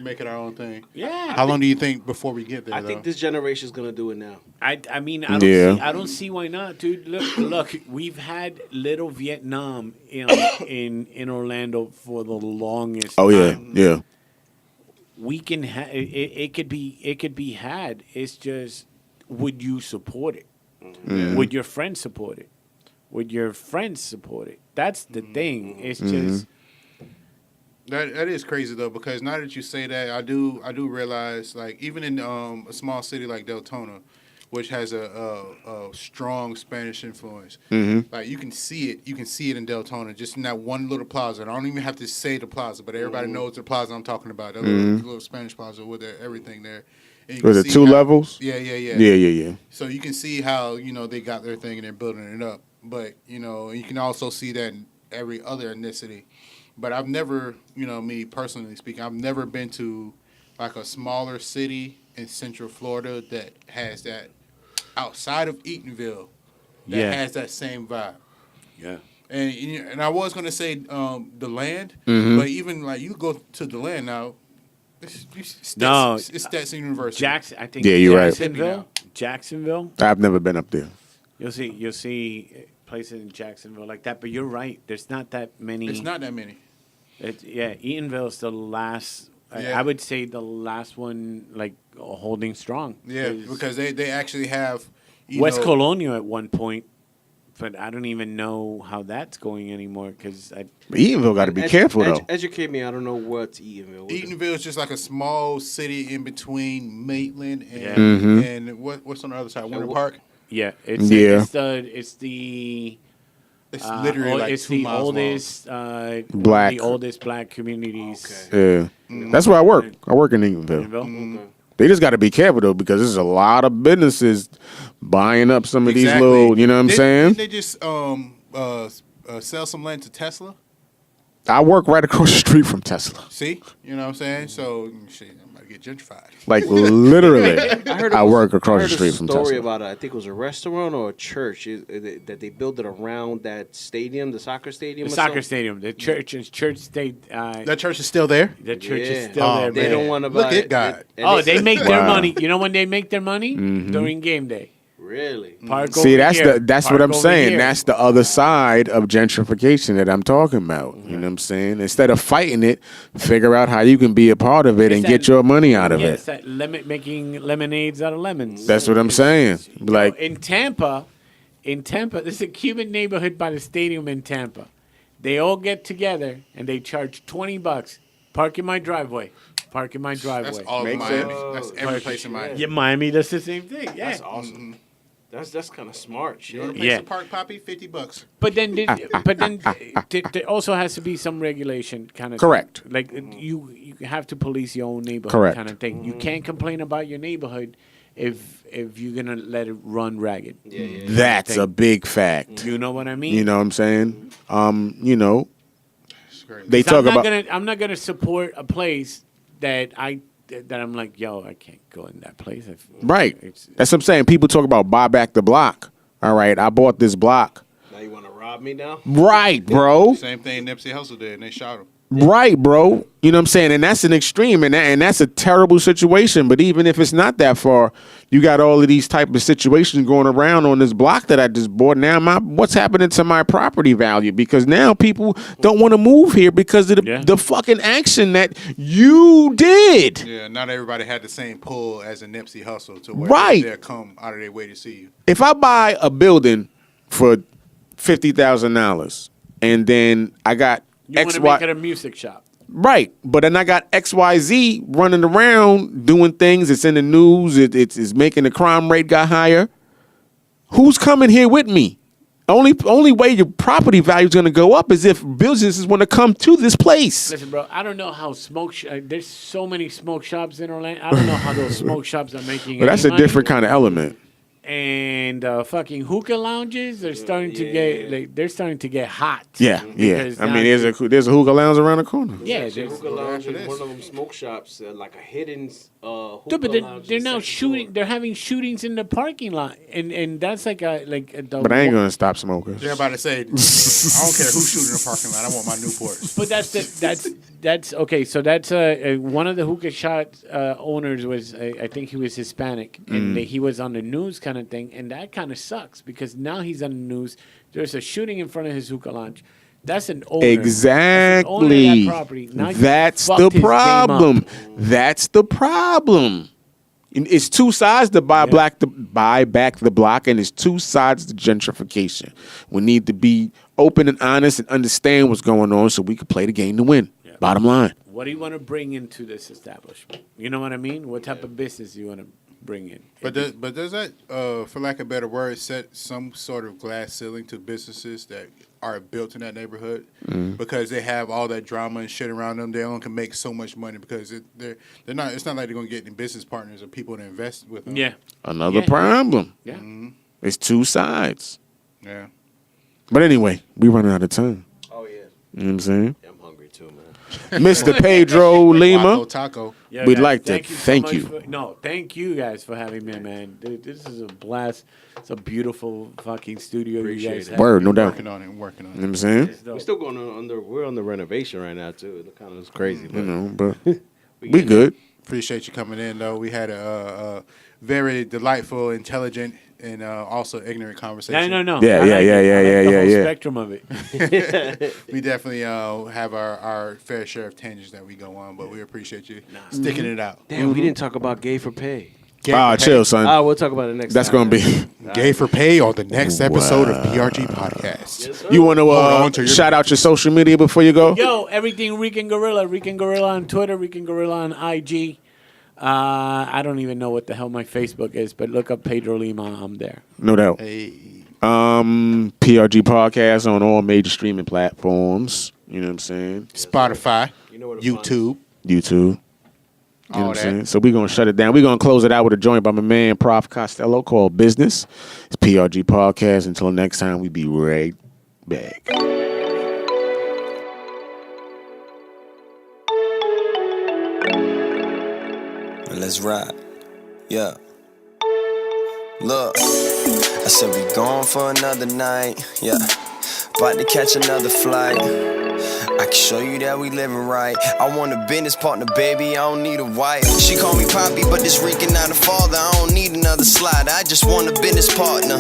make it our own thing. Yeah. How long do you think before we get there? I think this generation is gonna do it now. I mean, I don't see why not, dude. Look, we've had Little Vietnam in Orlando for the longest time. Yeah. We can it could be had. It's just, would you support it? Mhm. Would your friends support it? Would your friends support it? That's the thing. It's just that is crazy though, because now that you say that, I do realize, like, even in a small city like Deltona, which has a strong Spanish influence, like you can see it in Deltona, just in that one little plaza. And I don't even have to say the plaza, but everybody knows the plaza I'm talking about. That little Spanish plaza with everything there. And you Was can it see 2 how- levels? Yeah. Yeah. So you can see how, they got their thing and they're building it up. But, you can also see that in every other ethnicity. But I've never, me personally speaking, I've never been to like a smaller city in Central Florida that has that, outside of Eatonville, that has that same vibe. Yeah. And I was gonna say the land, Mm-hmm. but even like you go to the land now. It's Stetson University. I think Yeah, you're right. Jacksonville. I've never been up there. You'll see places in Jacksonville like that, but you're right. There's not that many. It's not that many. Eatonville is the last. Yeah. I would say the last one, like holding strong. Yeah, because they actually have West Colonial at one point, but I don't even know how that's going anymore because Eatonville got to be careful though. Educate me. I don't know what's Eatonville. Eatonville is just like a small city in between Maitland and Mm-hmm. and what's on the other side, Winter Park. yeah, it's the It's literally like it's 2 the miles oldest Black. the oldest black communities. Yeah, that's where I work. I work in Eatonville. They just got to be careful though because there's a lot of businesses buying up some of these little. You know what I'm saying? Didn't they just sell some land to Tesla? I work right across the street from Tesla. See, you know what I'm saying? So shit, I'm about to get gentrified. Like literally, I work I across the heard street a from story Tesla. about I think it was a restaurant or a church that they built it around that stadium, the soccer stadium. The or soccer something? stadium, the church state. That church is still there. The church Yeah. is still there. They man. don't want to Look buy at it. God. And They make their Wow. money. You know when they make their money? During game day. really. Park See, over that's here, that's park what I'm over saying. here. That's the other side of gentrification that I'm talking about. You know what I'm saying? Instead of fighting it, figure out how you can be a part of it It's and that- get your money out of It's it. that making lemonades out of lemons. That's what I'm saying. Like, in Tampa, this is a Cuban neighborhood by the stadium in Tampa. They all get together and they charge $20. Park in my driveway. Park in my driveway. That's all of Makes Miami. sense. That's every place in Miami. Yeah, Miami, that's the same thing. Yeah. That's awesome. That's kind of smart. Shit. You want a place Yeah. to park, Poppy? $50. But then, there also has to be some regulation, kind of. Correct. Like you have to police your own neighborhood, Correct. kind of thing. You can't complain about your neighborhood if you're gonna let it run ragged. that's a big fact. You know what I mean? You know what I'm saying? You know, It's great. they So talk about. I'm not gonna support a place that I'm like, yo, I can't go in that place. Right. It's- That's what I'm saying. People talk about buy back the block. All right, I bought this block. Now you want to rob me now? Right, bro. Same thing Nipsey Hussle did, and they shot him. Right, bro. You know what I'm saying? And that's an extreme, and that's a terrible situation. But even if it's not that far, you got all of these type of situations going around on this block that I just bought. Now, what's happening to my property value? Because now people don't want to move here because of the fucking action that you did. Yeah, not everybody had the same pull as a Nipsey Hussle to where Right. they'll come out of their way to see you. If I buy a building for $50,000 and then I got You want X, to Y, make it a music shop. right, but then I got XYZ running around doing things. It's in the news. It's making the crime rate got higher. Who's coming here with me? Only way your property value is going to go up is if businesses want to come to this place. Listen, bro, I don't know how there's so many smoke shops in Orlando. I don't know how those smoke shops are making But that's any a money. different kind of element. And fucking hookah lounges, they're starting to get hot. Yeah, yeah. Because I now- mean, there's a hookah lounge around the corner. Yeah, There's a there's- hookah lounge in one of them smoke shops, like a hidden hookah Dude, but lounge. they're in the now second shooting. floor. They're having shootings in the parking lot, and that's like the. But I ain't gonna stop smokers. They're about to say, I don't care who's shooting in the parking lot. I want my Newports. But that's okay. So that's one of the hookah shop owners was I think he was Hispanic, and he was on the news kind of thing, and that kind of sucks because now he's on the news. There's a shooting in front of his hookah lounge. That's an owner. That's an owner of Exactly. that property. Now you That's fucked the his game up. problem. That's the problem. And it's two sides to buy back the block, and it's two sides to gentrification. We need to be open and honest and understand what's going on so we can play the game to win. Yeah. Bottom line. What do you want to bring into this establishment? You know what I mean? What type of business do you want to bring in? But does that, for lack of a better word, set some sort of glass ceiling to businesses that are built in that neighborhood because they have all that drama and shit around them? They only can make so much money because they're not. It's not like they're gonna get any business partners or people to invest with them. Yeah. Another Yeah. problem. Yeah. It's two sides. Yeah. But anyway, we running out of time. Oh yeah. You know what I'm saying? I'm hungry too, man. Mr. Pedro Lima. Taco. Yo, We'd guys, like to thank so you. much thank you guys for having me, man. Dude, this is a blast. It's a beautiful fucking studio you guys have. Word, no doubt. Working on it. You know what I'm saying? It's dope. We're still going on we're on the renovation right now too. It kind of crazy, but You know, but we good. Appreciate you coming in, though. We had a very delightful, intelligent, and also ignorant conversation. No. Yeah, I like the whole yeah. spectrum of it. We definitely have our fair share of tangents that we go on, but we appreciate you sticking it out. damn, we didn't talk about gay for pay. Chill, son. We'll talk about it next That's time. gonna be. Gay for pay on the next episode of PRG Podcast. You want on to to your- shout out your social media before you go? Yo, everything Rican Gorilla on Twitter, Rican Gorilla on IG. I don't even know what the hell my Facebook is, but look up Pedro Lima. I'm there. No doubt. Hey, PRG Podcast on all major streaming platforms. You know what I'm saying? Spotify, know where to YouTube. YouTube. You know All what I'm that. saying? So we're going to shut it down. We're going to close it out with a joint by my man, Prof. Costello, called Business. It's PRG Podcast. Until next time, we be right back. Let's ride. Yeah. Look, I said we gone for another night. Yeah. About to catch another flight. I can show you that we living right. I want a business partner, baby, I don't need a wife. She call me Poppy, but this Rican not a father. I don't need another slider, I just want a business partner.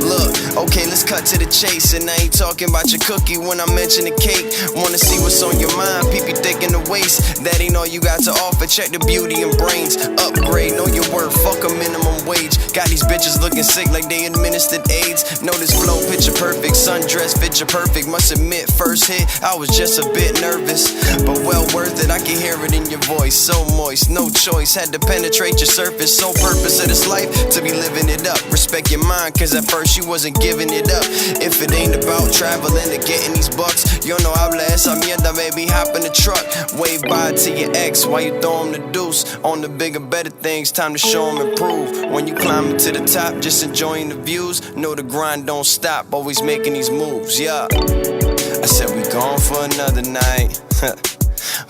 Look, okay, let's cut to the chase. And I ain't talking about your cookie when I mention the cake. Wanna see what's on your mind, peep you thick in the waist. That ain't all you got to offer, check the beauty and brains. Upgrade, know your worth, fuck a minimum wage. Got these bitches looking sick like they administered AIDS. Know this flow, picture perfect, sundress, picture perfect. Must admit, first hit, I was just a bit nervous, but well worth it. I can hear it in your voice, so moist, no choice. Had to penetrate your surface, so purpose of this life to be living it up. Respect your mind, cause at first you wasn't giving it up. If it ain't about traveling to getting these bucks, yo no habla esa mierda, baby, hop in the truck. Wave by to your ex while you throw him the deuce. On the bigger, better things, time to show him improve. When you climbing to the top, just enjoying the views. Know the grind don't stop, always making these moves, yeah. I said we gone for another night.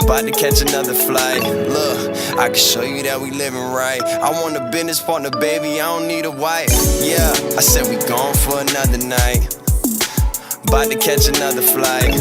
About to catch another flight. Look, I can show you that we living right. I want a business partner, baby, I don't need a wife. Yeah, I said we gone for another night. About to catch another flight.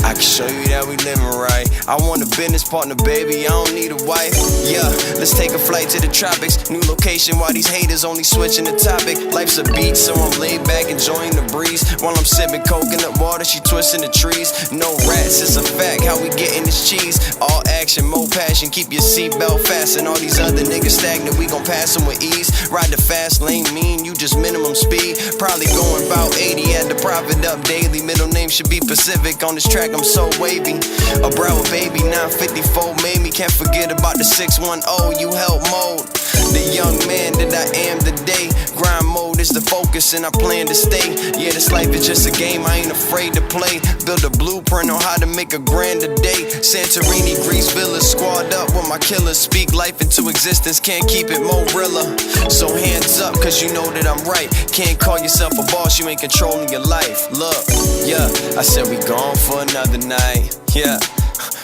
I can show you that we living right. I want a business partner, baby, I don't need a wife. Yeah, let's take a flight to the tropics. New location while these haters only switching the topic. Life's a beach, so I'm laid back enjoying the breeze. While I'm sipping coconut water, she twisting the trees. No rats, it's a fact, how we getting this cheese. All action, more passion, keep your seatbelt fastened. All these other niggas stagnant, we gon' pass them with ease. Ride the fast lane, mean, you just minimum speed. Probably going about 80, had to prop it up daily. Middle name should be Pacific, on this track I'm so wavy. A Broward baby, 954 made me. Can't forget about the 610, you help mold the young man that I am today. Grind mode is the focus and I plan to stay. Yeah, this life is just a game, I ain't afraid to play. Build a blueprint on how to make a grand a day. Santorini, Greece, Villa, squad up with my killers. Speak life into existence, can't keep it more realer. So hands up, cause you know that I'm right. Can't call yourself a boss, you ain't controlling your life. Look, yeah, I said we gone for another night. Yeah,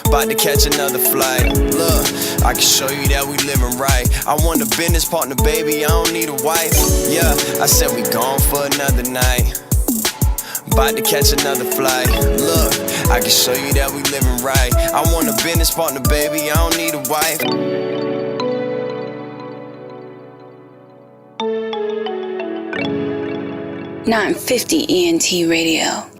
about to catch another flight. Look, I can show you that we living right. I want a business partner, baby, I don't need a wife. Yeah, I said we gone for another night. About to catch another flight. Look, I can show you that we living right. I want a business partner, baby, I don't need a wife. 950 ENT Radio.